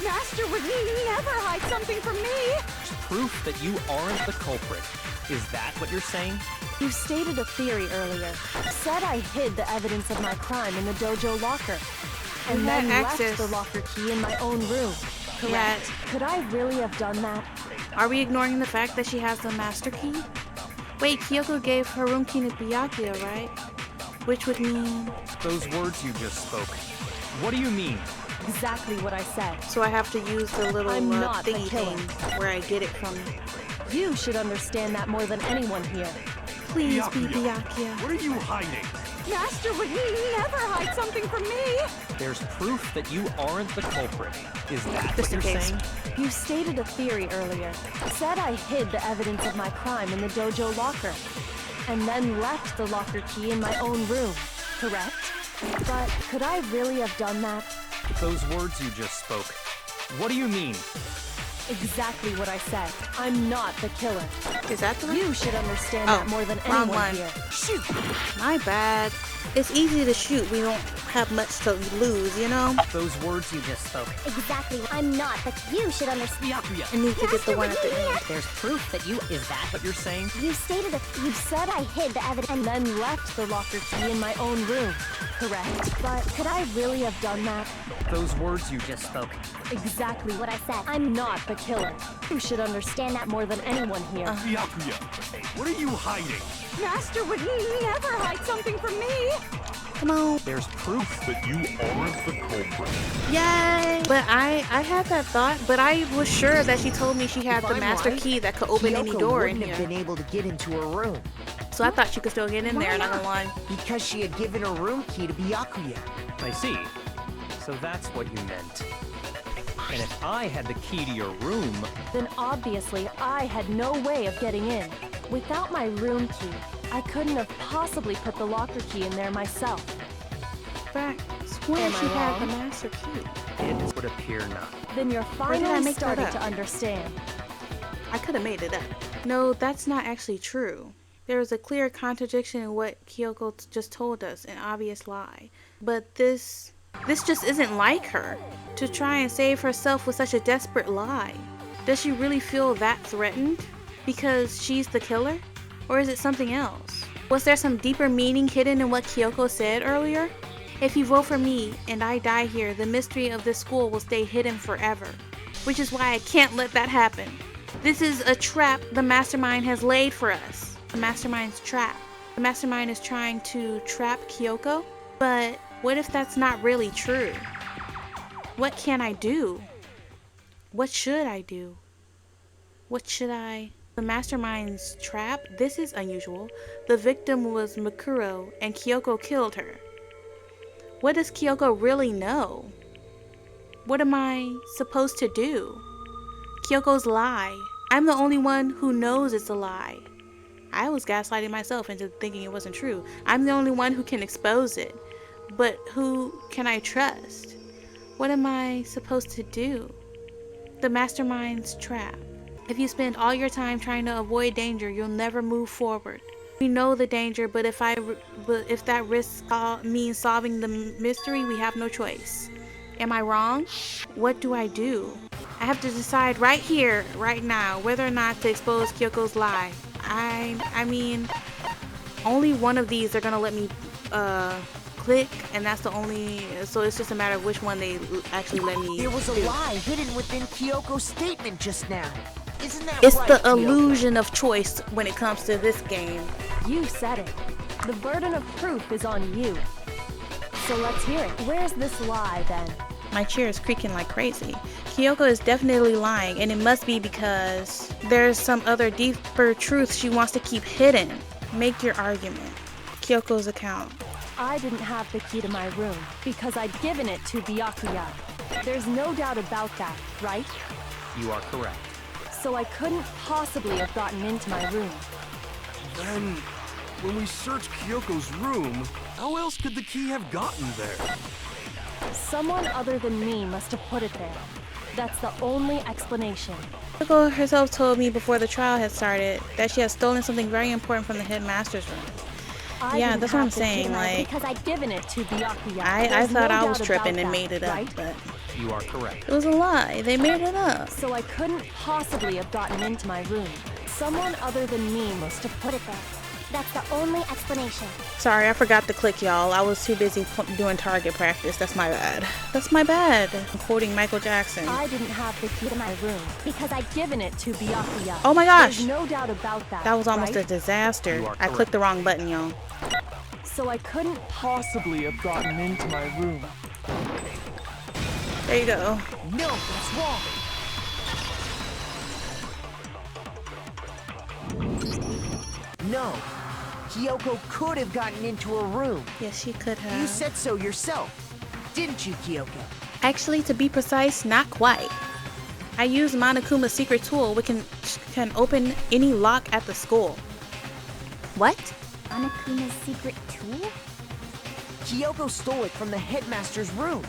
Master would never hide something from me. Proof that you aren't the culprit. Is that what you're saying? You stated a theory earlier. Said I hid the evidence of my crime in the dojo locker. And You then had left access. the locker key in my own room. Yeah. Could I really have done that? Are we ignoring the fact that she has the master key? Wait, Kyoko gave her room key to Byakuya, right? Which would mean... Those words you just spoke. What do you mean? Exactly what I said. So I have to use the little I'm not the thingy killer. thing where I get it from. You should understand that more than anyone here. Please be Byakuya, Byakuya. what are you hiding? Master would never hide something from me. There's proof that you aren't the culprit. Is that Just what in you're case. saying? You stated a theory earlier. Said I hid the evidence of my crime in the dojo locker. And then left the locker key in my own room. Correct? But could I really have done that? Those words you just spoke. What do you mean? Exactly what I said. I'm not the killer. Is that the one? You should understand Oh, that more than wrong anyone one. here. Shoot! My bad. It's easy to shoot. We don't have much to lose, you know? Those words you just spoke. Exactly. I'm not, but you should understand. I need to get the one at the end. There's proof that you... Is that What you're saying? You said I hid the evidence. And then left the locker key in my own room. Correct? But could I really have done that? Those words you just spoke. Exactly What I said. I'm not the killer. You should understand that more than anyone here. Byakuya, what are you hiding? Master would never hide something from me. Come on. There's proof that you aren't the culprit. Yay! But I had that thought, but I was sure that she told me she had If the I'm master right, key that could open any Kyoko door in wouldn't here. have been able to get into her room So I thought she could still get in there, not gonna lie. because she had given her room key to Byakuya. I see. So that's what you meant. And if I had the key to your room, Then obviously I had no way of getting in. Without my room key, I couldn't have possibly put the locker key in there myself. But I swear Am I she had the wrong? master key. it would appear not. Then you're did I finally make that starting up? to understand. I could have made it up. No, that's not actually true. There is a clear contradiction in what Kyoko just told us, an obvious lie. But this just isn't like her. To try and save herself with such a desperate lie. Does she really feel that threatened? Because she's the killer? Or is it something else? Was there some deeper meaning hidden in what Kyoko said earlier? If you vote for me and I die here, the mystery of this school will stay hidden forever. Which is why I can't let that happen. This is a trap the mastermind has laid for us. The mastermind's trap. The mastermind is trying to trap Kyoko? But what if that's not really true? What can I do? What should I do? What should I... The mastermind's trap? This is unusual. The victim was Mikuro, and Kyoko killed her. What does Kyoko really know? What am I supposed to do? Kyoko's lie. I'm the only one who knows it's a lie. I was gaslighting myself into thinking it wasn't true. I'm the only one who can expose it. But who can I trust? What am I supposed to do? The mastermind's trap. If you spend all your time trying to avoid danger, you'll never move forward. We know the danger, but if that risk means solving the mystery, we have no choice. Am I wrong? What do I do? I have to decide right here, right now, whether or not to expose Kyoko's lie. I mean, only one of these are gonna let me click, and that's the only, so it's just a matter of which one they actually let me There was a do. lie hidden within Kyoko's statement just now. Isn't that It's right, the Kyoko? illusion of choice when it comes to this game. You said it. The burden of proof is on you. So let's hear it. Where's this lie then? My chair is creaking like crazy. Kyoko is definitely lying, and it must be because there's some other deeper truth she wants to keep hidden. Make your argument. Kyoko's account. I didn't have the key to my room because I'd given it to Byakuya. There's no doubt about that, right? You are correct. So I couldn't possibly have gotten into my room. Then, when we searched Kyoko's room, how else could the key have gotten there? Someone other than me must have put it there. That's the only explanation. Kyoko herself told me before the trial had started that she had stolen something very important from the headmaster's room. I Yeah, didn't that's what have I'm the key saying, to my room like- because I'd given it to Byakuya. I There's thought no I was doubt tripping about and that, made it up, right? but You are correct. it was a lie. They made it up. So I couldn't possibly have gotten into my room. Someone other than me must have put it there. That's the only explanation. Sorry, I forgot to click, y'all. I was too busy doing target practice. That's my bad. That's my bad. I'm quoting Michael Jackson. I didn't have the key to my room because I'd given it to Byakuya. Oh my gosh! There's no doubt about that. That was almost a right? disaster. You are I correct. clicked the wrong button, y'all. So I couldn't Possibly have gotten into my room. There you go. No, that's wrong. No. Kyoko could have gotten into her room. Yes, she could have. You said so yourself, didn't you, Kyoko? Actually, to be precise, not quite. I used Monokuma's secret tool, which can open any lock at the school. What? Anakuma's secret tool? Kyoko stole it from the headmaster's room.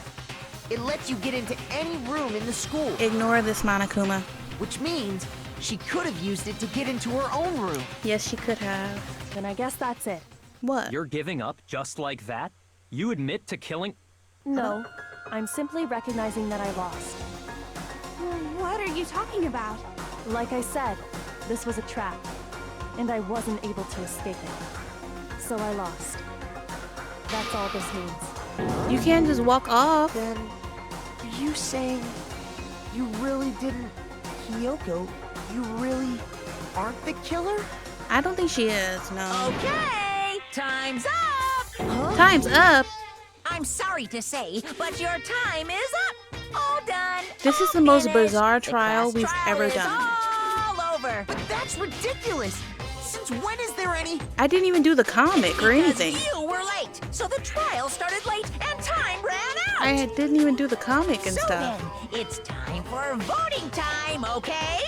It lets you get into any room in the school. Ignore this, Monokuma. Which means she could have used it to get into her own room. Yes, she could have. Then I guess that's it. What? You're giving up just like that? You admit to killing... No, I'm simply recognizing that I lost. What are you talking about? Like I said, this was a trap, and I wasn't able to escape it. So I lost. That's all this means. You can't just walk off. Then, are you saying you really didn't... Kyoko, you really aren't the killer? I don't think she is, no. Okay, time's up! Huh? Time's up. I'm sorry to say, but your time is up. All done. This is the all most finished. bizarre The trial class we've trial ever is done. all over. But that's ridiculous! Since when is there any... I didn't even do the comic or anything. Because you were late, so the trial started late and time ran out. Didn't even do the comic and So stuff. then, it's time for voting time, okay?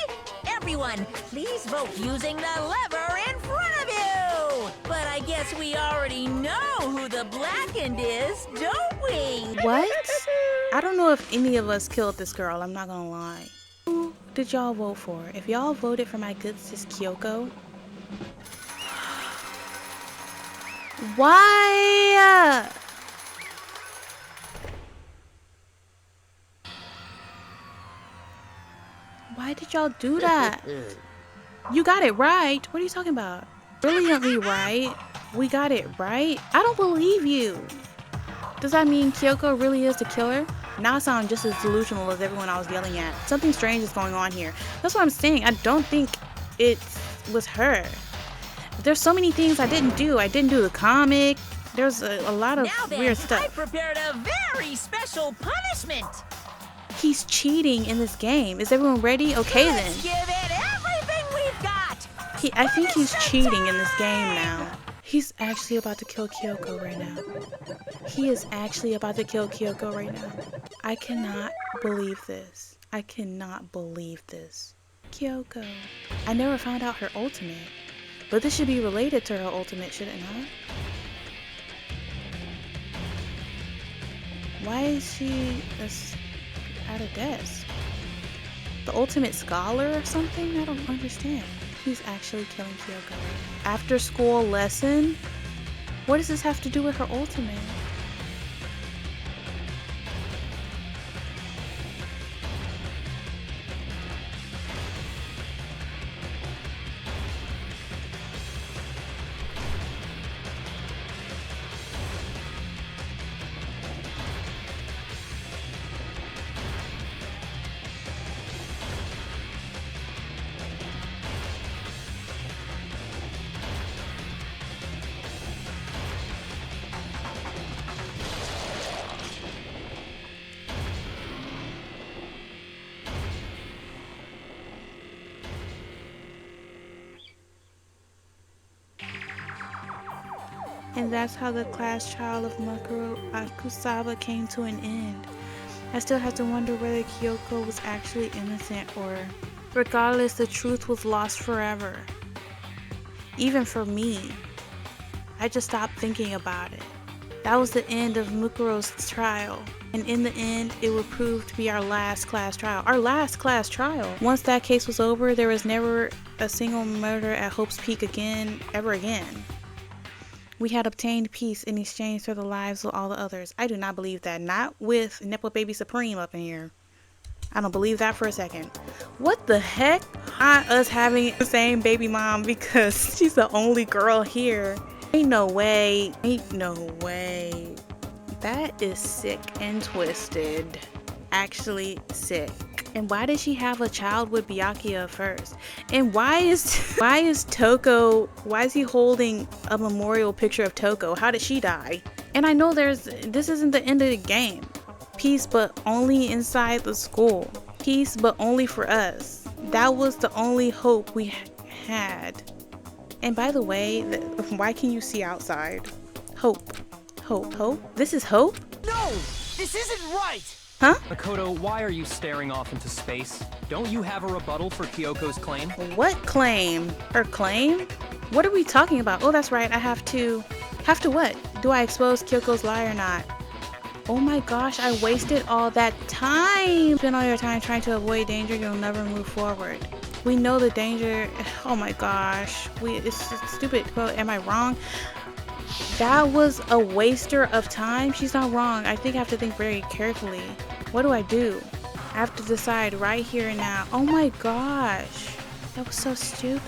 Everyone, please vote using the lever in front of you. But I guess we already know who the blackened is, don't we? What? I don't know if any of us killed this girl, I'm not gonna lie. Who did y'all vote for? If y'all voted for my good sis Kyoko, why? Why did y'all do that? You got it right. What are you talking about? Brilliantly right. We got it right. I don't believe you. Does that mean Kyoko really is the killer? Now I sound just as delusional as everyone I was yelling at. Something strange is going on here. That's what I'm saying. I don't think it was her. There's so many things I didn't do. I didn't do the comic. There's a lot of Now then, weird I stuff. prepared a very special punishment. He's cheating in this game. Is everyone ready? Okay then. Let's give it everything we've got. I think he's cheating in this game now. He's actually about to kill Kyoko right now. He is actually about to kill Kyoko right now. I cannot believe this. I cannot believe this. Kyoko. I never found out her ultimate. But this should be related to her ultimate, should it not? Why is she at a desk? The ultimate scholar or something? I don't understand. He's actually killing Kyoko. After school lesson? What does this have to do with her ultimate? And that's how the class trial of Mukuro Ikusaba came to an end. I still have to wonder whether Kyoko was actually innocent or... Regardless, the truth was lost forever. Even for me. I just stopped thinking about it. That was the end of Mukuro's trial. And in the end, it would prove to be our last class trial. Our last class trial! Once that case was over, there was never a single murder at Hope's Peak again, ever again. We had obtained peace in exchange for the lives of all the others. I do not believe that. Not with Nepo Baby Supreme up in here. I don't believe that for a second. What the heck? Us having the same baby mom because she's the only girl here. Ain't no way. Ain't no way. That is sick and twisted. Actually sick. And why did she have a child with Byakuya first? And why is Toko, why is he holding a memorial picture of Toko? How did she die? And I know this isn't the end of the game. peace, but only inside the school. Peace, but only for us. That was the only hope we had. And by the way, why can you see outside? Hope. Hope. Hope? This is hope? No! This isn't right! Huh? Makoto, why are you staring off into space? Don't you have a rebuttal for Kyoko's claim? What claim? Her claim? What are we talking about? Oh, that's right. I have to what? Do I expose Kyoko's lie or not? Oh my gosh, I wasted all that time. Spend all your time trying to avoid danger, you'll never move forward. We know the danger. Oh my gosh. It's stupid. Well, am I wrong? That was a waster of time. She's not wrong. I think I have to think very carefully. What do? I have to decide right here and now. Oh my gosh. That was so stupid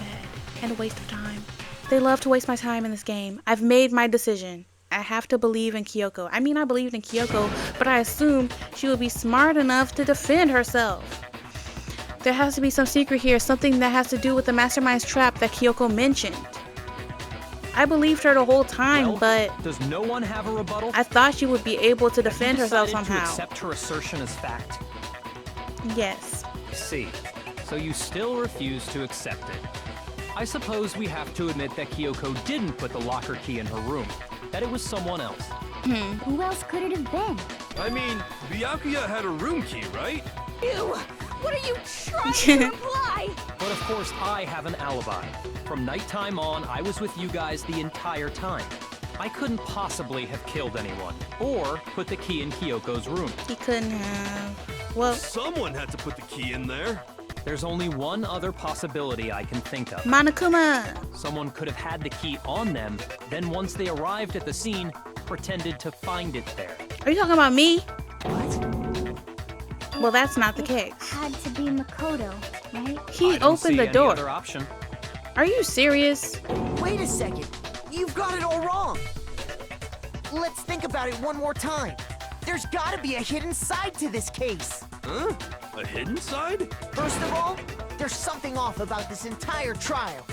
and a waste of time. They love to waste my time in this game. I've made my decision. I have to believe in Kyoko. I mean, I believed in Kyoko, but I assumed she would be smart enough to defend herself. There has to be some secret here, something that has to do with the mastermind's trap that Kyoko mentioned. I believed her the whole time, but does no one have a rebuttal? I thought she would be able to defend herself somehow. To accept her assertion as fact? Yes. I see. So you still refuse to accept it. I suppose we have to admit that Kyoko didn't put the locker key in her room. That it was someone else. Who else could it have been? I mean, Byakuya had a room key, right? Ew! What are you trying to imply? But of course, I have an alibi. From nighttime on, I was with you guys the entire time. I couldn't possibly have killed anyone, or put the key in Kyoko's room. He couldn't have. Well, someone had to put the key in there. There's only one other possibility I can think of. Monokuma! Someone could have had the key on them, then once they arrived at the scene, pretended to find it there. Are you talking about me? What? Well, that's not the case. Had to be Makoto, right? He opened the door. Other option. Are you serious? Wait a second. You've got it all wrong. Let's think about it one more time. There's gotta be a hidden side to this case. Huh? A hidden side? First of all, there's something off about this entire trial.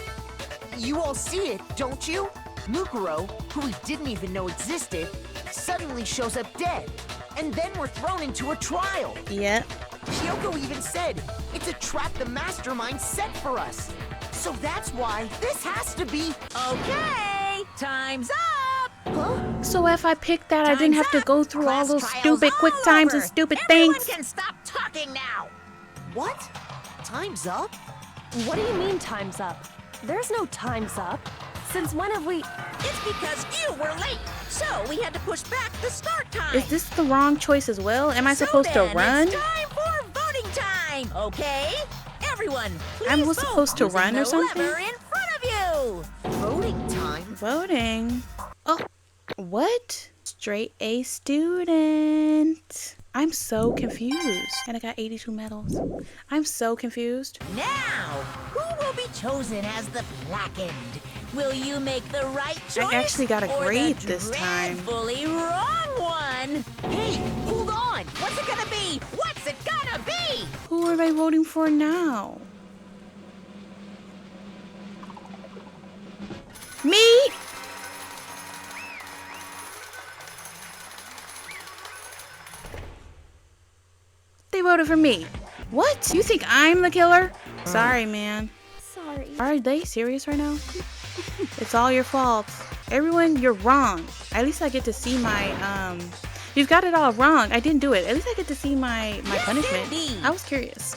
You all see it, don't you? Mukuro, who we didn't even know existed, suddenly shows up dead. And then we're thrown into a trial. Yep. Kyoko even said, it's a trap the mastermind set for us. So that's why this has to be... Okay, time's up! Huh? So if I picked that, I didn't have to go through all Class those trial's stupid quick all times and over. stupid Everyone things. can stop talking now! What? Time's up? What do you mean time's up? There's no time's up. Since when have we... It's because you were late, so we had to push back the start time. Is this the wrong choice as well? Am I supposed to run? It's time for voting time, okay? Everyone, please I'm vote supposed to using run or the something? lever in front of you. Voting time? Voting. Oh, what? Straight A student. I'm so confused. And I got 82 medals. I'm so confused. Now, who will be chosen as the blackened? Will you make the right choice? I actually got a or grade the this time. dreadfully wrong one? Hey, hold on! What's it gonna be? What's it gonna be? Who are they voting for now? Me? They voted for me. What? You think I'm the killer? Sorry, man. Sorry. Are they serious right now? It's all your fault. Everyone, you're wrong. At least I get to see my, you've got it all wrong. I didn't do it. At least I get to see my punishment. indeed. I was curious.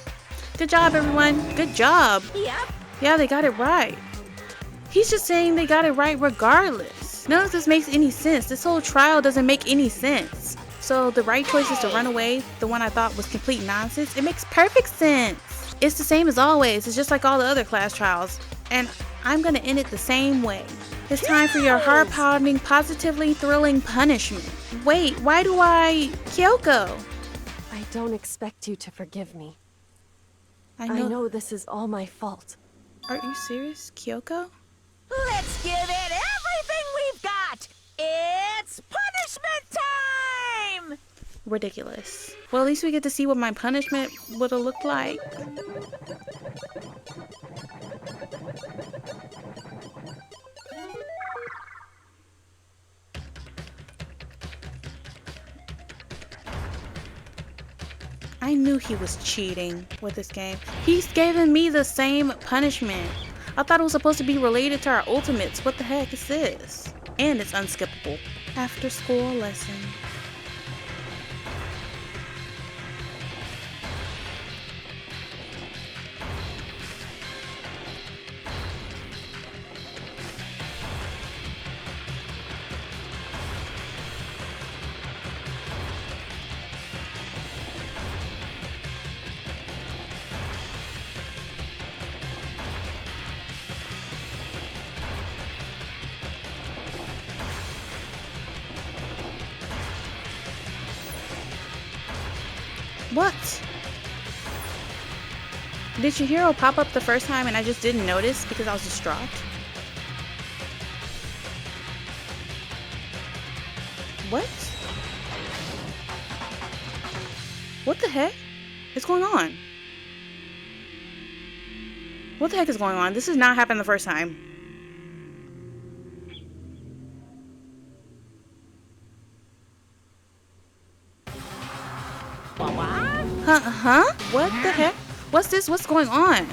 Good job, everyone. Good job. Yep. Yeah, they got it right. He's just saying they got it right regardless. None of this makes any sense. This whole trial doesn't make any sense. So the right choice is to run away. The one I thought was complete nonsense. It makes perfect sense. It's the same as always. It's just like all the other class trials. And I'm gonna end it the same way. It's time for your heart-pounding, positively thrilling punishment. Wait, why do I... Kyoko! I don't expect you to forgive me. I I know this is all my fault. Are you serious, Kyoko? Let's give it everything we've got. It's punishment time! Ridiculous. Well, at least we get to see what my punishment would have looked like. I knew he was cheating with this game. He's giving me the same punishment. I thought it was supposed to be related to our ultimates. What the heck is this? And it's unskippable. After school lesson. What? Did Chihiro pop up the first time and I just didn't notice because I was distraught? What? What the heck is going on? What the heck is going on? This has not happened the first time. Huh? What the heck? What's this? What's going on?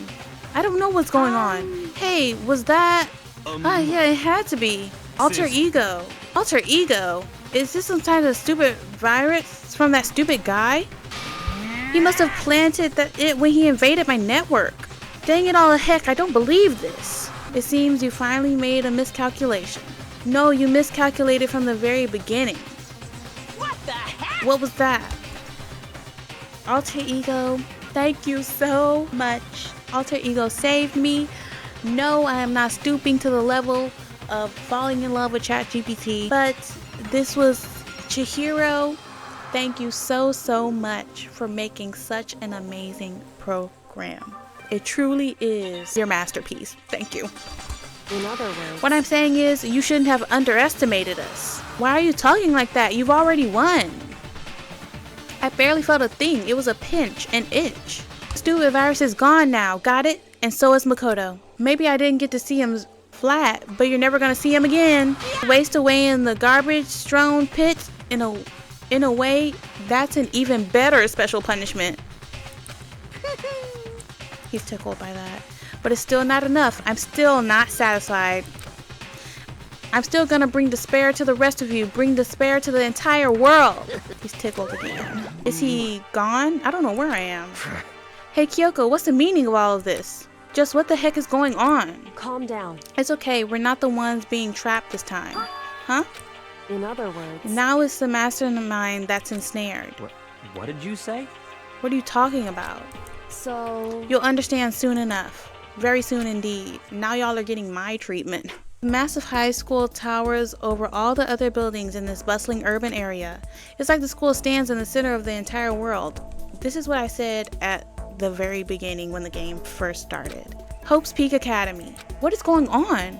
I don't know what's going on. Hey, was that... yeah, it had to be. Alter ego. Alter ego? Is this some kind of stupid virus from that stupid guy? He must have planted it when he invaded my network. Dang it all the heck, I don't believe this. It seems you finally made a miscalculation. No, you miscalculated from the very beginning. What the heck? What was that? Alter ego, thank you so much. Alter ego saved me. No, I am not stooping to the level of falling in love with ChatGPT, but this was Chihiro. Thank you so much for making such an amazing program. It truly is your masterpiece. Thank you. In other words, What I'm saying is, you shouldn't have underestimated us. Why are you talking like that? You've already won. I barely felt a thing. It was a pinch, an itch. Stupid virus is gone now. Got it? And so is Makoto. Maybe I didn't get to see him flat, but you're never gonna see him again. Waste away in the garbage strewn pit. In a way, that's an even better special punishment. He's tickled by that. But it's still not enough. I'm still not satisfied. I'm still gonna bring despair to the rest of you. Bring despair to the entire world. He's tickled again. Is he gone? I don't know where I am. Hey Kyoko, what's the meaning of all of this? Just what the heck is going on? calm down. It's okay, we're not the ones being trapped this time. Huh? In other words, Now it's the mastermind that's ensnared. What did you say? What are you talking about? so You'll understand soon enough. Very soon indeed. Now y'all are getting my treatment. Massive high school towers over all the other buildings in this bustling urban area. It's like the school stands in the center of the entire world. This is what I said at the very beginning when the game first started. Hope's Peak Academy. What is going on?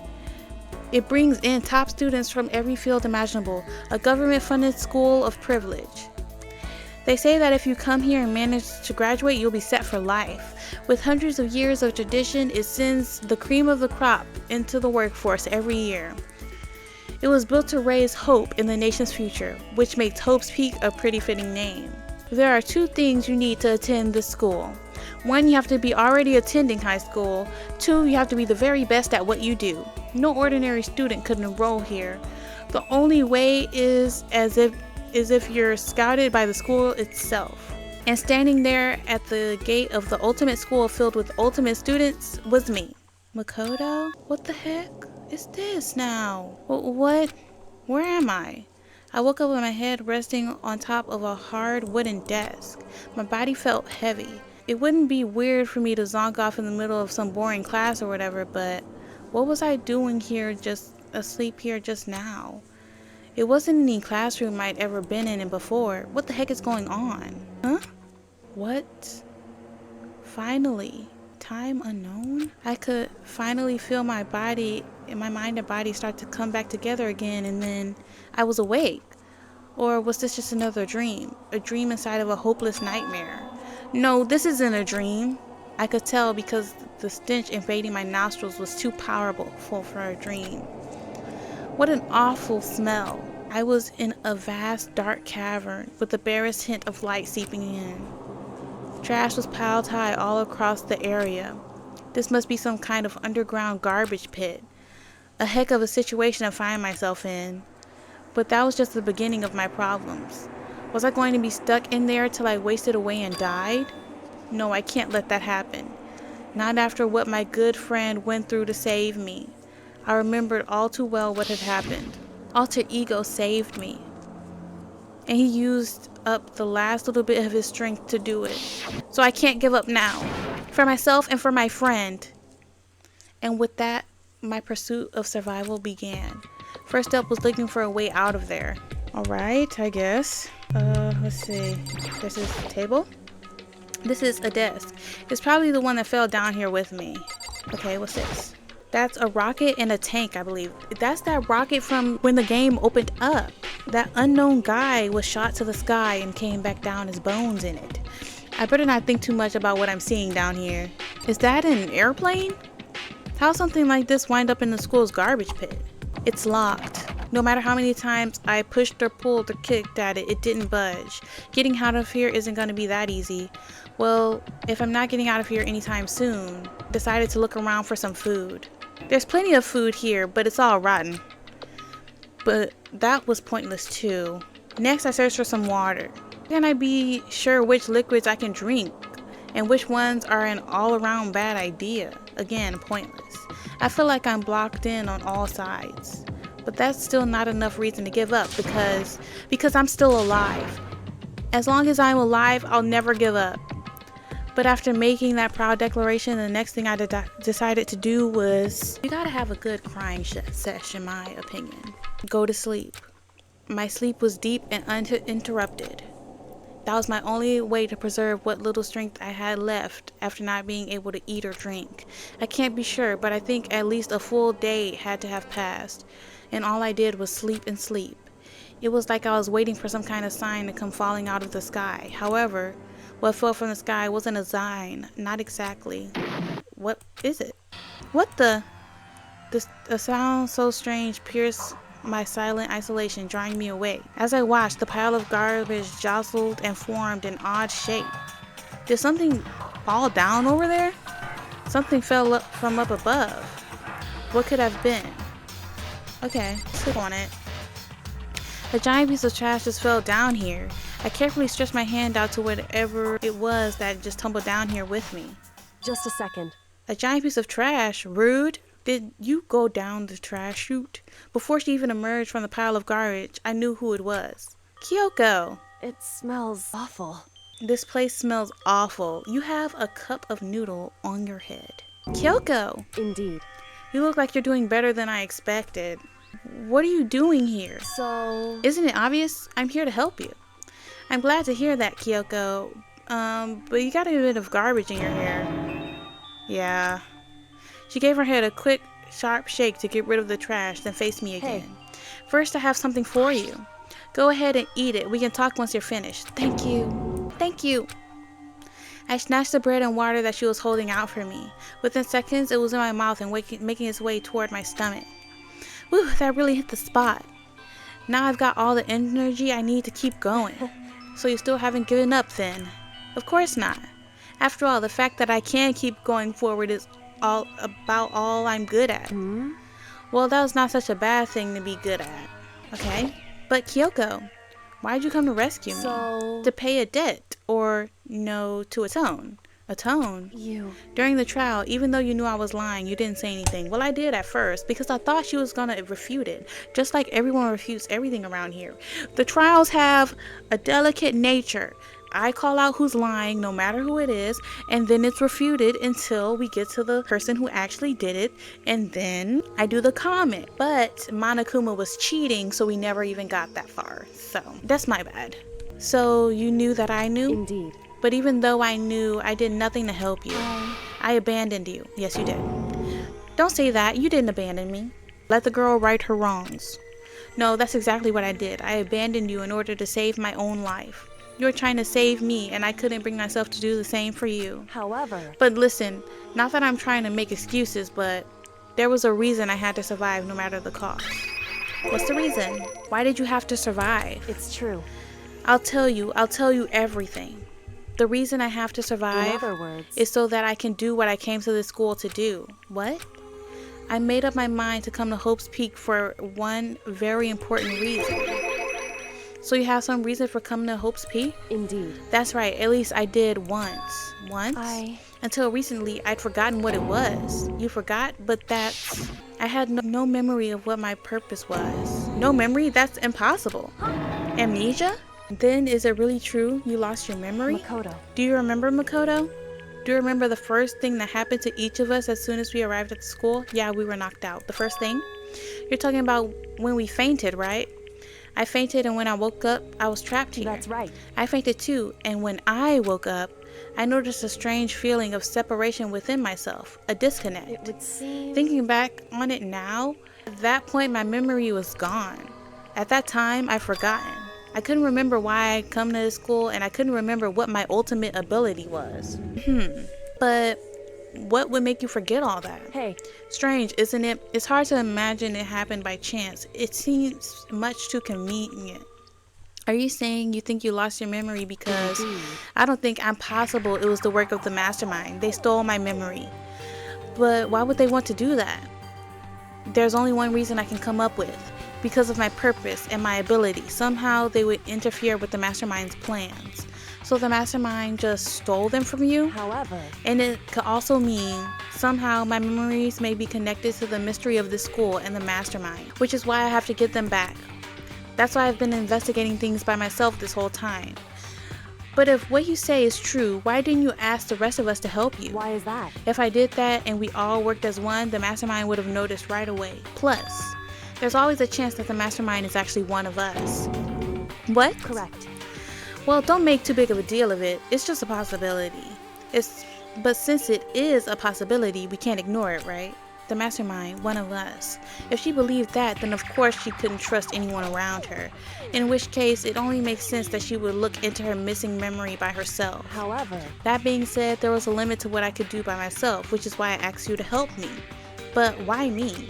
It brings in top students from every field imaginable, a government-funded school of privilege. They say that if you come here and manage to graduate, you'll be set for life. With hundreds of years of tradition, it sends the cream of the crop into the workforce every year. It was built to raise hope in the nation's future, which makes Hope's Peak a pretty fitting name. There are two things you need to attend this school. One, you have to be already attending high school. Two, you have to be the very best at what you do. No ordinary student could enroll here. The only way is if you're scouted by the school itself. And standing there at the gate of the ultimate school filled with ultimate students was me. Makoto? What the heck is this now? What? Where am I? I woke up with my head resting on top of a hard wooden desk. My body felt heavy. It wouldn't be weird for me to zonk off in the middle of some boring class or whatever, but what was I doing here, just asleep here just now? It wasn't any classroom I'd ever been in before. What the heck is going on? Huh? What? Finally. Time unknown? I could finally feel my body, my mind and body start to come back together again, and then I was awake. Or was this just another dream? A dream inside of a hopeless nightmare? No, this isn't a dream. I could tell because the stench invading my nostrils was too powerful for a dream. What an awful smell. I was in a vast dark cavern with the barest hint of light seeping in. Trash was piled high all across the area. This must be some kind of underground garbage pit. A heck of a situation to find myself in. But that was just the beginning of my problems. Was I going to be stuck in there till I wasted away and died? No, I can't let that happen. Not after what my good friend went through to save me. I remembered all too well what had happened. Alter Ego saved me. And he used up the last little bit of his strength to do it. So I can't give up now. For myself and for my friend. And with that, my pursuit of survival began. First up was looking for a way out of there. Alright, I guess. Let's see. This is a table. This is a desk. It's probably the one that fell down here with me. Okay, what's this? That's a rocket and a tank, I believe. That's that rocket from when the game opened up. That unknown guy was shot to the sky and came back down as bones in it. I better not think too much about what I'm seeing down here. Is that an airplane? How something like this wind up in the school's garbage pit? It's locked. No matter how many times I pushed or pulled or kicked at it, it didn't budge. Getting out of here isn't going to be that easy. Well, if I'm not getting out of here anytime soon, decided to look around for some food. There's plenty of food here, but it's all rotten. But that was pointless too. Next, I searched for some water. Can I be sure which liquids I can drink and which ones are an all-around bad idea? Again, pointless. I feel like I'm blocked in on all sides. But that's still not enough reason to give up because I'm still alive. As long as I'm alive, I'll never give up. But after making that proud declaration, the next thing I decided to do was, you gotta have a good crying session, in my opinion. Go to sleep. My sleep was deep and uninterrupted. That was my only way to preserve what little strength I had left after not being able to eat or drink. I can't be sure, but I think at least a full day had to have passed, and all I did was sleep and sleep. It was like I was waiting for some kind of sign to come falling out of the sky. However, what fell from the sky wasn't a sign, not exactly. What is it? What the? A sound so strange pierced my silent isolation, drawing me away. As I watched, the pile of garbage jostled and formed an odd shape. Did something fall down over there? Something fell up from up above. What could have been? Okay, click on it. A giant piece of trash just fell down here. I carefully stretched my hand out to whatever it was that just tumbled down here with me. Just a second. A giant piece of trash? Rude. Did you go down the trash chute? Before she even emerged from the pile of garbage, I knew who it was. Kyoko! It smells awful. This place smells awful. You have a cup of noodle on your head. Kyoko! Indeed. You look like you're doing better than I expected. What are you doing here? So... Isn't it obvious? I'm here to help you. I'm glad to hear that, Kyoko. But you got a bit of garbage in your hair. Yeah. She gave her head a quick, sharp shake to get rid of the trash, then faced me again. Hey. First, I have something for you. Go ahead and eat it. We can talk once you're finished. Thank you. Thank you. I snatched the bread and water that she was holding out for me. Within seconds, it was in my mouth and making its way toward my stomach. Whew, that really hit the spot. Now I've got all the energy I need to keep going. So you still haven't given up then? Of course not. After all, the fact that I can keep going forward is all I'm good at. Hmm? Well, that was not such a bad thing to be good at. Okay? But Kyoko, why'd you come to rescue me? To pay a debt, or, to atone. Atone? You. During the trial, even though you knew I was lying, you didn't say anything. Well, I did at first, because I thought she was gonna refute it. Just like everyone refutes everything around here. The trials have a delicate nature. I call out who's lying, no matter who it is, and then it's refuted until we get to the person who actually did it, and then I do the comment. But Monokuma was cheating, so we never even got that far. So, that's my bad. So, you knew that I knew? Indeed. But even though I knew, I did nothing to help you. I abandoned you. Yes, you did. Don't say that. You didn't abandon me. Let the girl right her wrongs. No, that's exactly what I did. I abandoned you in order to save my own life. You were trying to save me, and I couldn't bring myself to do the same for you. However... But listen, not that I'm trying to make excuses, but there was a reason I had to survive no matter the cost. What's the reason? Why did you have to survive? It's true. I'll tell you everything. The reason I have to In survive other words, is so that I can do what I came to this school to do. What? I made up my mind to come to Hope's Peak for one very important reason. So you have some reason for coming to Hope's Peak? indeed. That's right, at least I did once. Once? Until recently, I'd forgotten what it was. You forgot? But that's... I had no memory of what my purpose was. No memory? That's impossible. Amnesia? Then is it really true you lost your memory? Makoto. Do you remember Makoto? Do you remember the first thing that happened to each of us as soon as we arrived at the school? Yeah, we were knocked out. The first thing? You're talking about when we fainted, right? I fainted, and when I woke up, I was trapped here. That's right. I fainted too, and when I woke up, I noticed a strange feeling of separation within myself, a disconnect. It would seem... Thinking back on it now, at that point my memory was gone. At that time, I'd forgotten. I couldn't remember why I'd come to this school, and I couldn't remember what my ultimate ability was. But what would make you forget all that? Hey, Strange, isn't it? It's hard to imagine it happened by chance. It seems much too convenient. Are you saying you think you lost your memory because... I don't think I'm possible it was the work of the mastermind. They stole my memory. But why would they want to do that? There's only one reason I can come up with. Because of my purpose and my ability. Somehow they would interfere with the mastermind's plans. So the mastermind just stole them from you? however, And it could also mean somehow my memories may be connected to the mystery of this school and the mastermind, which is why I have to get them back. That's why I've been investigating things by myself this whole time. But if what you say is true, why didn't you ask the rest of us to help you? why is that? If I did that and we all worked as one, the mastermind would have noticed right away. Plus, there's always a chance that the mastermind is actually one of us. What? Correct. Well, don't make too big of a deal of it. It's just a possibility. But since it is a possibility, we can't ignore it, right? The mastermind, one of us. If she believed that, then of course she couldn't trust anyone around her. In which case, it only makes sense that she would look into her missing memory by herself. However, That being said, there was a limit to what I could do by myself, which is why I asked you to help me. But why me?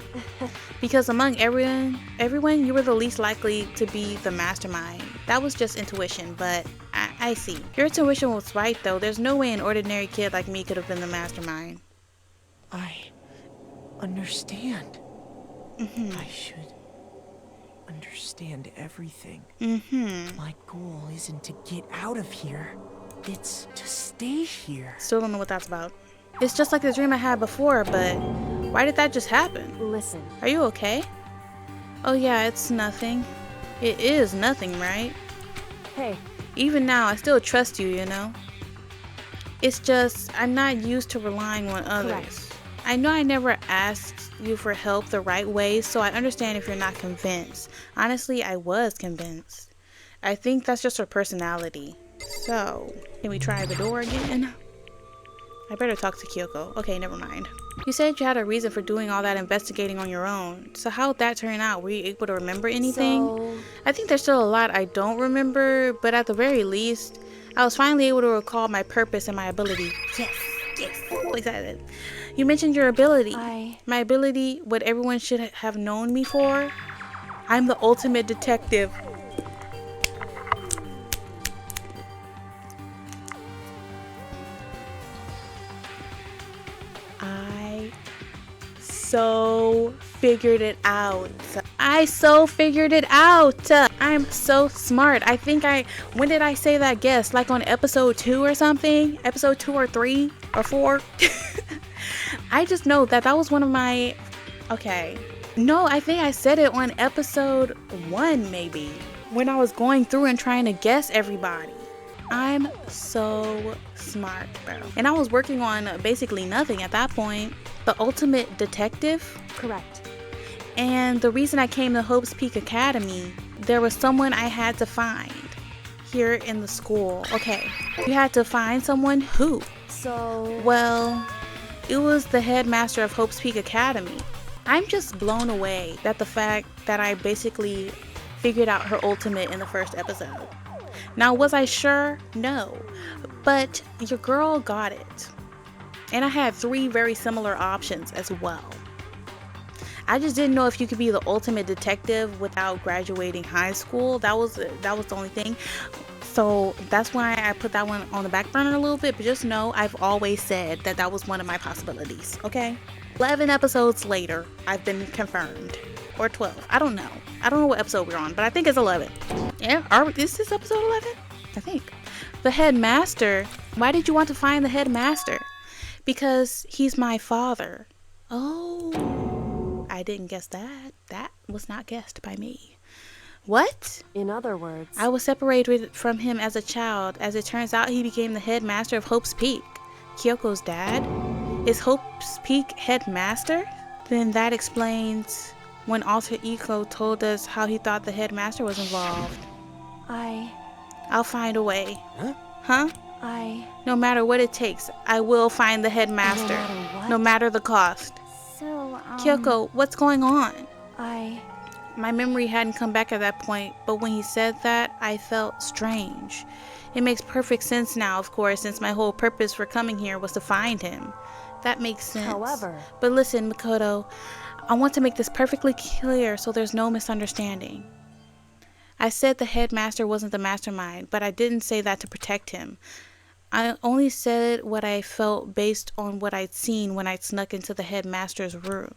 Because among everyone, you were the least likely to be the mastermind. That was just intuition, but I see. Your intuition was right though. There's no way an ordinary kid like me could have been the mastermind. I understand. I should understand everything. My goal isn't to get out of here. It's to stay here. Still don't know what that's about. It's just like the dream I had before, but why did that just happen? listen. Are you okay? Oh yeah, it's nothing. It is nothing, right? Hey, Even now, I still trust you, you know? It's just, I'm not used to relying on others. Correct. I know I never asked you for help the right way, so I understand if you're not convinced. Honestly, I was convinced. I think that's just her personality. So, can we try the door again? I better talk to Kyoko. Okay, never mind. You said you had a reason for doing all that investigating on your own. So how'd that turn out? Were you able to remember anything? so... I think there's still a lot I don't remember, but at the very least, I was finally able to recall my purpose and my ability. Yes, so excited. You mentioned your ability. My ability, what everyone should have known me for. I'm the ultimate detective. I so figured it out. I'm so smart. I think when did I say that guess? Like on episode 2 or something? Episode 2 or 3 or 4? I just know that was one of my, okay. No, I think I said it on episode 1 maybe. When I was going through and trying to guess everybody. I'm so smart, bro. And I was working on basically nothing at that point. The ultimate detective? Correct. And the reason I came to Hope's Peak Academy, there was someone I had to find here in the school. Okay, you had to find someone who? So... Well, it was the headmaster of Hope's Peak Academy. I'm just blown away at the fact that I basically figured out her ultimate in the first episode. Now, was I sure? No. But your girl got it. And I had 3 very similar options as well. I just didn't know if you could be the ultimate detective without graduating high school. That was the only thing. So that's why I put that one on the back burner a little bit, but just know I've always said that that was one of my possibilities, okay? 11 episodes later, I've been confirmed. Or 12, I don't know. I don't know what episode we're on, but I think it's 11. Yeah, is this episode 11? I think. The headmaster. Why did you want to find the headmaster? Because he's my father. Oh, I didn't guess that. That was not guessed by me. What? In other words, I was separated from him as a child. As it turns out, he became the headmaster of Hope's Peak. Kyoko's dad? Is Hope's Peak headmaster? Then that explains when Alter Ego told us how he thought the headmaster was involved. I'll find a way. Huh? No matter what it takes, I will find the headmaster. No matter what? No matter the cost. So, Kyoko, what's going on? I... My memory hadn't come back at that point, but when he said that, I felt strange. It makes perfect sense now, of course, since my whole purpose for coming here was to find him. That makes sense. However... But listen, Makoto, I want to make this perfectly clear so there's no misunderstanding. I said the headmaster wasn't the mastermind, but I didn't say that to protect him. I only said what I felt based on what I'd seen when I'd snuck into the headmaster's room.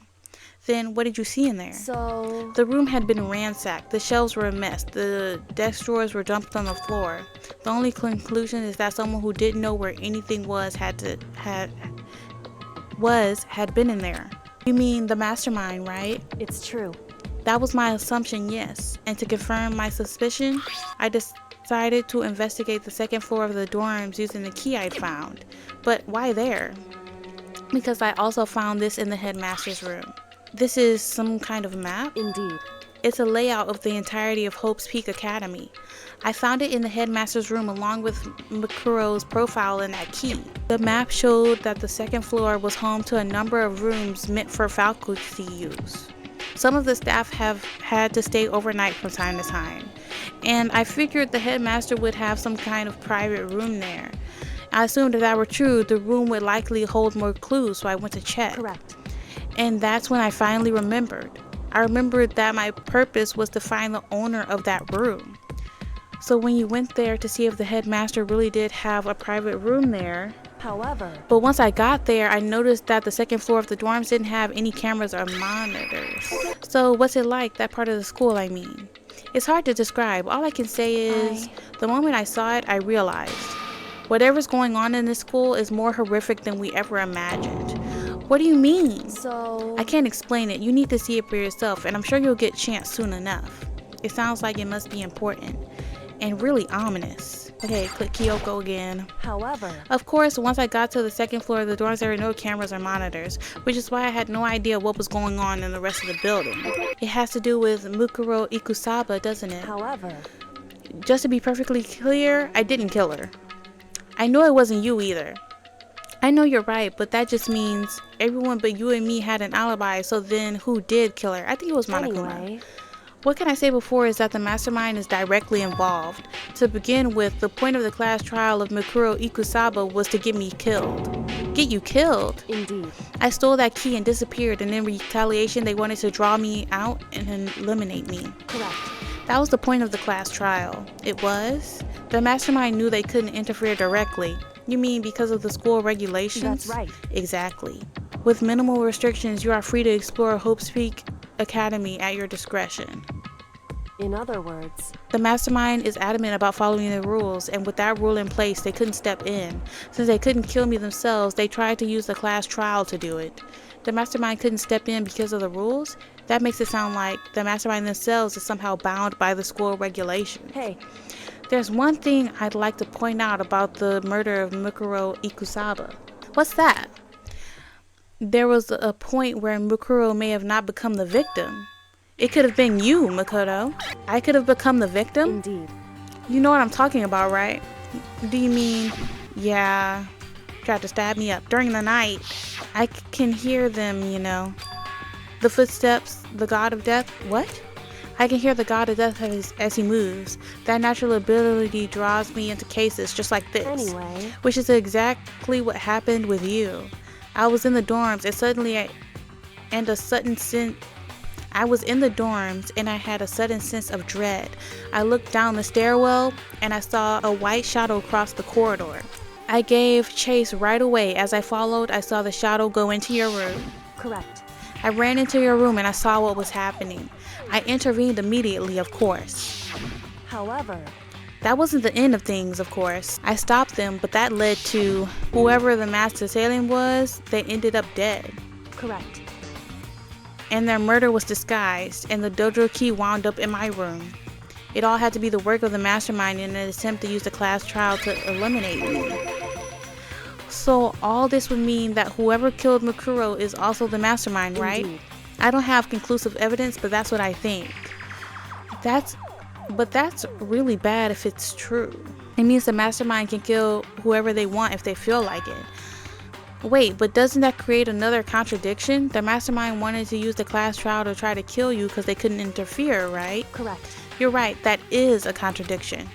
Then, what did you see in there? So... The room had been ransacked. The shelves were a mess. The desk drawers were dumped on the floor. The only conclusion is that someone who didn't know where anything was had been in there. You mean the mastermind, right? It's true. That was my assumption, yes. And to confirm my suspicion, I decided to investigate the second floor of the dorms using the key I'd found. But why there? Because I also found this in the headmaster's room. This is some kind of map? Indeed. It's a layout of the entirety of Hope's Peak Academy. I found it in the headmaster's room along with Mukuro's profile and that key. The map showed that the second floor was home to a number of rooms meant for faculty use. Some of the staff have had to stay overnight from time to time, and I figured the headmaster would have some kind of private room there. I assumed if that were true, the room would likely hold more clues, so I went to check. Correct. And that's when I finally remembered. I remembered that my purpose was to find the owner of that room. So when you went there to see if the headmaster really did have a private room there. However... But once I got there, I noticed that the second floor of the dorms didn't have any cameras or monitors. So what's it like, that part of the school, I mean? It's hard to describe. All I can say is, the moment I saw it, I realized. Whatever's going on in this school is more horrific than we ever imagined. What do you mean? So... I can't explain it. You need to see it for yourself, and I'm sure you'll get a chance soon enough. It sounds like it must be important. And really ominous. Okay, click Kyoko again. However... Of course, once I got to the second floor of the dorms, there were no cameras or monitors, which is why I had no idea what was going on in the rest of the building. It has to do with Mukuro Ikusaba, doesn't it? However... Just to be perfectly clear, I didn't kill her. I know it wasn't you either. I know you're right, but that just means everyone but you and me had an alibi, so then who did kill her? I think it was Monokuma. Anyway... What can I say before is that the mastermind is directly involved. To begin with, the point of the class trial of Mukuro Ikusaba was to get me killed. Get you killed? Indeed. I stole that key and disappeared, and in retaliation they wanted to draw me out and eliminate me. Correct. That was the point of the class trial. It was? The mastermind knew they couldn't interfere directly. You mean because of the school regulations? That's right. Exactly. With minimal restrictions, you are free to explore Hope's Peak Academy at your discretion. In other words... The mastermind is adamant about following the rules, and with that rule in place, they couldn't step in. Since they couldn't kill me themselves, they tried to use the class trial to do it. The mastermind couldn't step in because of the rules? That makes it sound like the mastermind themselves is somehow bound by the school regulations. Hey. There's one thing I'd like to point out about the murder of Mukuro Ikusaba. What's that? There was a point where Mukuro may have not become the victim. It could have been you, Makoto. I could have become the victim? Indeed. You know what I'm talking about, right? Do you mean, yeah, tried to stab me up during the night? I can hear them, you know. The footsteps, the god of death, what? I can hear the god of death as he moves. That natural ability draws me into cases just like this. Anyway. Which is exactly what happened with you. I was in the dorms and I was in the dorms and I had a sudden sense of dread. I looked down the stairwell and I saw a white shadow cross the corridor. I gave chase right away. As I followed, I saw the shadow go into your room. Correct. I ran into your room and I saw what was happening. I intervened immediately, of course. However, that wasn't the end of things, of course. I stopped them, but that led to whoever the master assailant was, they ended up dead. correct. And their murder was disguised, and the dojo key wound up in my room. It all had to be the work of the mastermind in an attempt to use the class trial to eliminate me. So all this would mean that whoever killed Mikuro is also the mastermind, right? Indeed. I don't have conclusive evidence, but that's what I think. That's really bad if it's true. It means the mastermind can kill whoever they want if they feel like it. Wait, but doesn't that create another contradiction? The mastermind wanted to use the class trial to try to kill you because they couldn't interfere, right? Correct. You're right, that is a contradiction.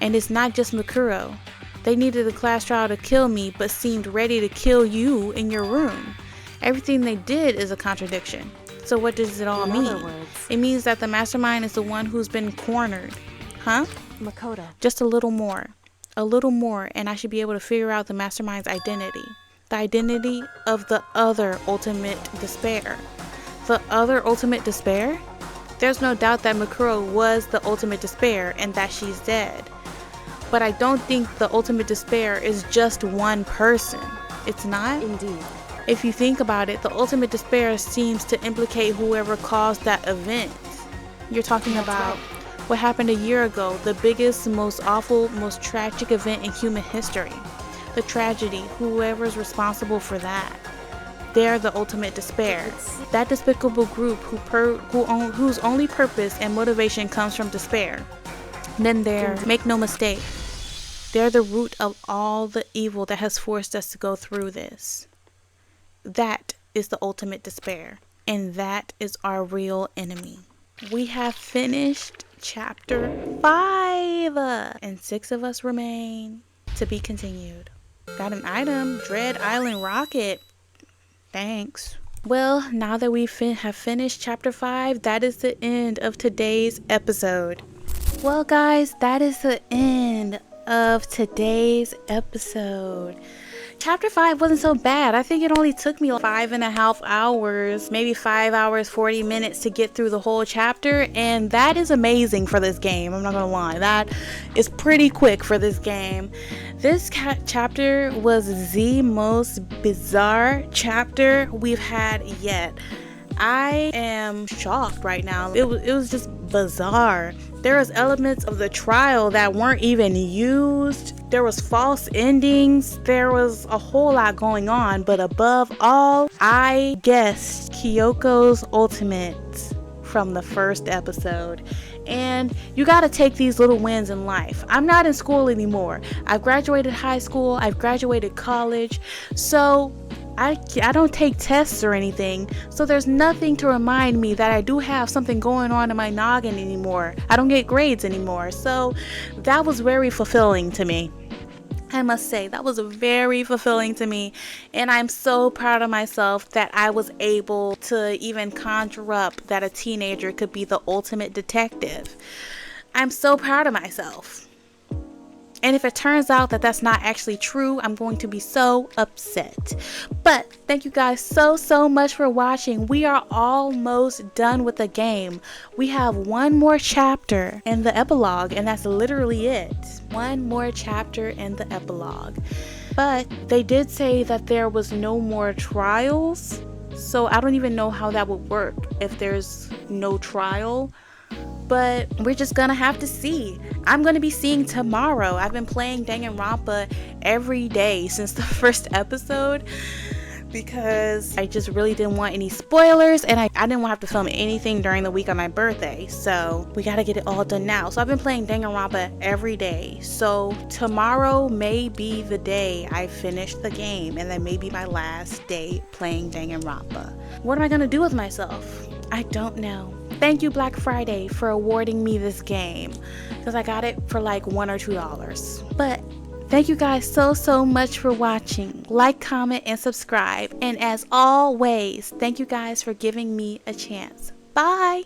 And it's not just Mikuro. They needed the class trial to kill me, but seemed ready to kill you in your room. Everything they did is a contradiction. So what does it all mean? In other words, It means that the mastermind is the one who's been cornered. Huh? Makoto. Just a little more, and I should be able to figure out the mastermind's identity. The identity of the other ultimate despair. The other ultimate despair? There's no doubt that Mikuro was the ultimate despair and that she's dead. But I don't think the ultimate despair is just one person. It's not? Indeed. If you think about it, the ultimate despair seems to implicate whoever caused that event. You're talking about what happened a year ago, the biggest, most awful, most tragic event in human history. The tragedy, whoever's responsible for that. They're the ultimate despair. That despicable group whose only purpose and motivation comes from despair. Then make no mistake, they're the root of all the evil that has forced us to go through this. That is the ultimate despair, and that is our real enemy. We have finished chapter 5, and 6 of us remain to be continued. Got an item, Dread Island Rocket. Thanks. Well, now that we have finished chapter 5, that is the end of today's episode. Well, guys, that is the end of today's episode. Chapter 5 wasn't so bad. I think it only took me 5.5 hours, maybe 5 hours, 40 minutes to get through the whole chapter, and that is amazing for this game. I'm not gonna lie, that is pretty quick for this game. This chapter was the most bizarre chapter we've had yet. I am shocked right now. It was just bizarre. There was elements of the trial that weren't even used. There was false endings. There was a whole lot going on. But above all, I guessed Kyoko's ultimate from the first episode. And you gotta take these little wins in life. I'm not in school anymore. I've graduated high school. I've graduated college. So I don't take tests or anything, so there's nothing to remind me that I do have something going on in my noggin anymore. I don't get grades anymore, so that was very fulfilling to me. I must say, that was very fulfilling to me, and I'm so proud of myself that I was able to even conjure up that a teenager could be the ultimate detective. I'm so proud of myself. And if it turns out that that's not actually true, I'm going to be so upset. But thank you guys so much for watching. We are almost done with the game. We have one more chapter in the epilogue, and that's literally it. One more chapter in the epilogue. But they did say that there was no more trials. So I don't even know how that would work if there's no trial. But we're just gonna have to see. I'm gonna be seeing tomorrow. I've been playing Danganronpa every day since the first episode because I just really didn't want any spoilers, and I didn't want to have to film anything during the week of my birthday, so we gotta get it all done now. So I've been playing Danganronpa every day, so tomorrow may be the day I finish the game, and that may be my last day playing Danganronpa. What am I gonna do with myself? I don't know. Thank you, Black Friday, for awarding me this game, because I got it for like $1 or $2. But Thank you guys so much for watching. Like, comment, and subscribe. And as always, thank you guys for giving me a chance. Bye!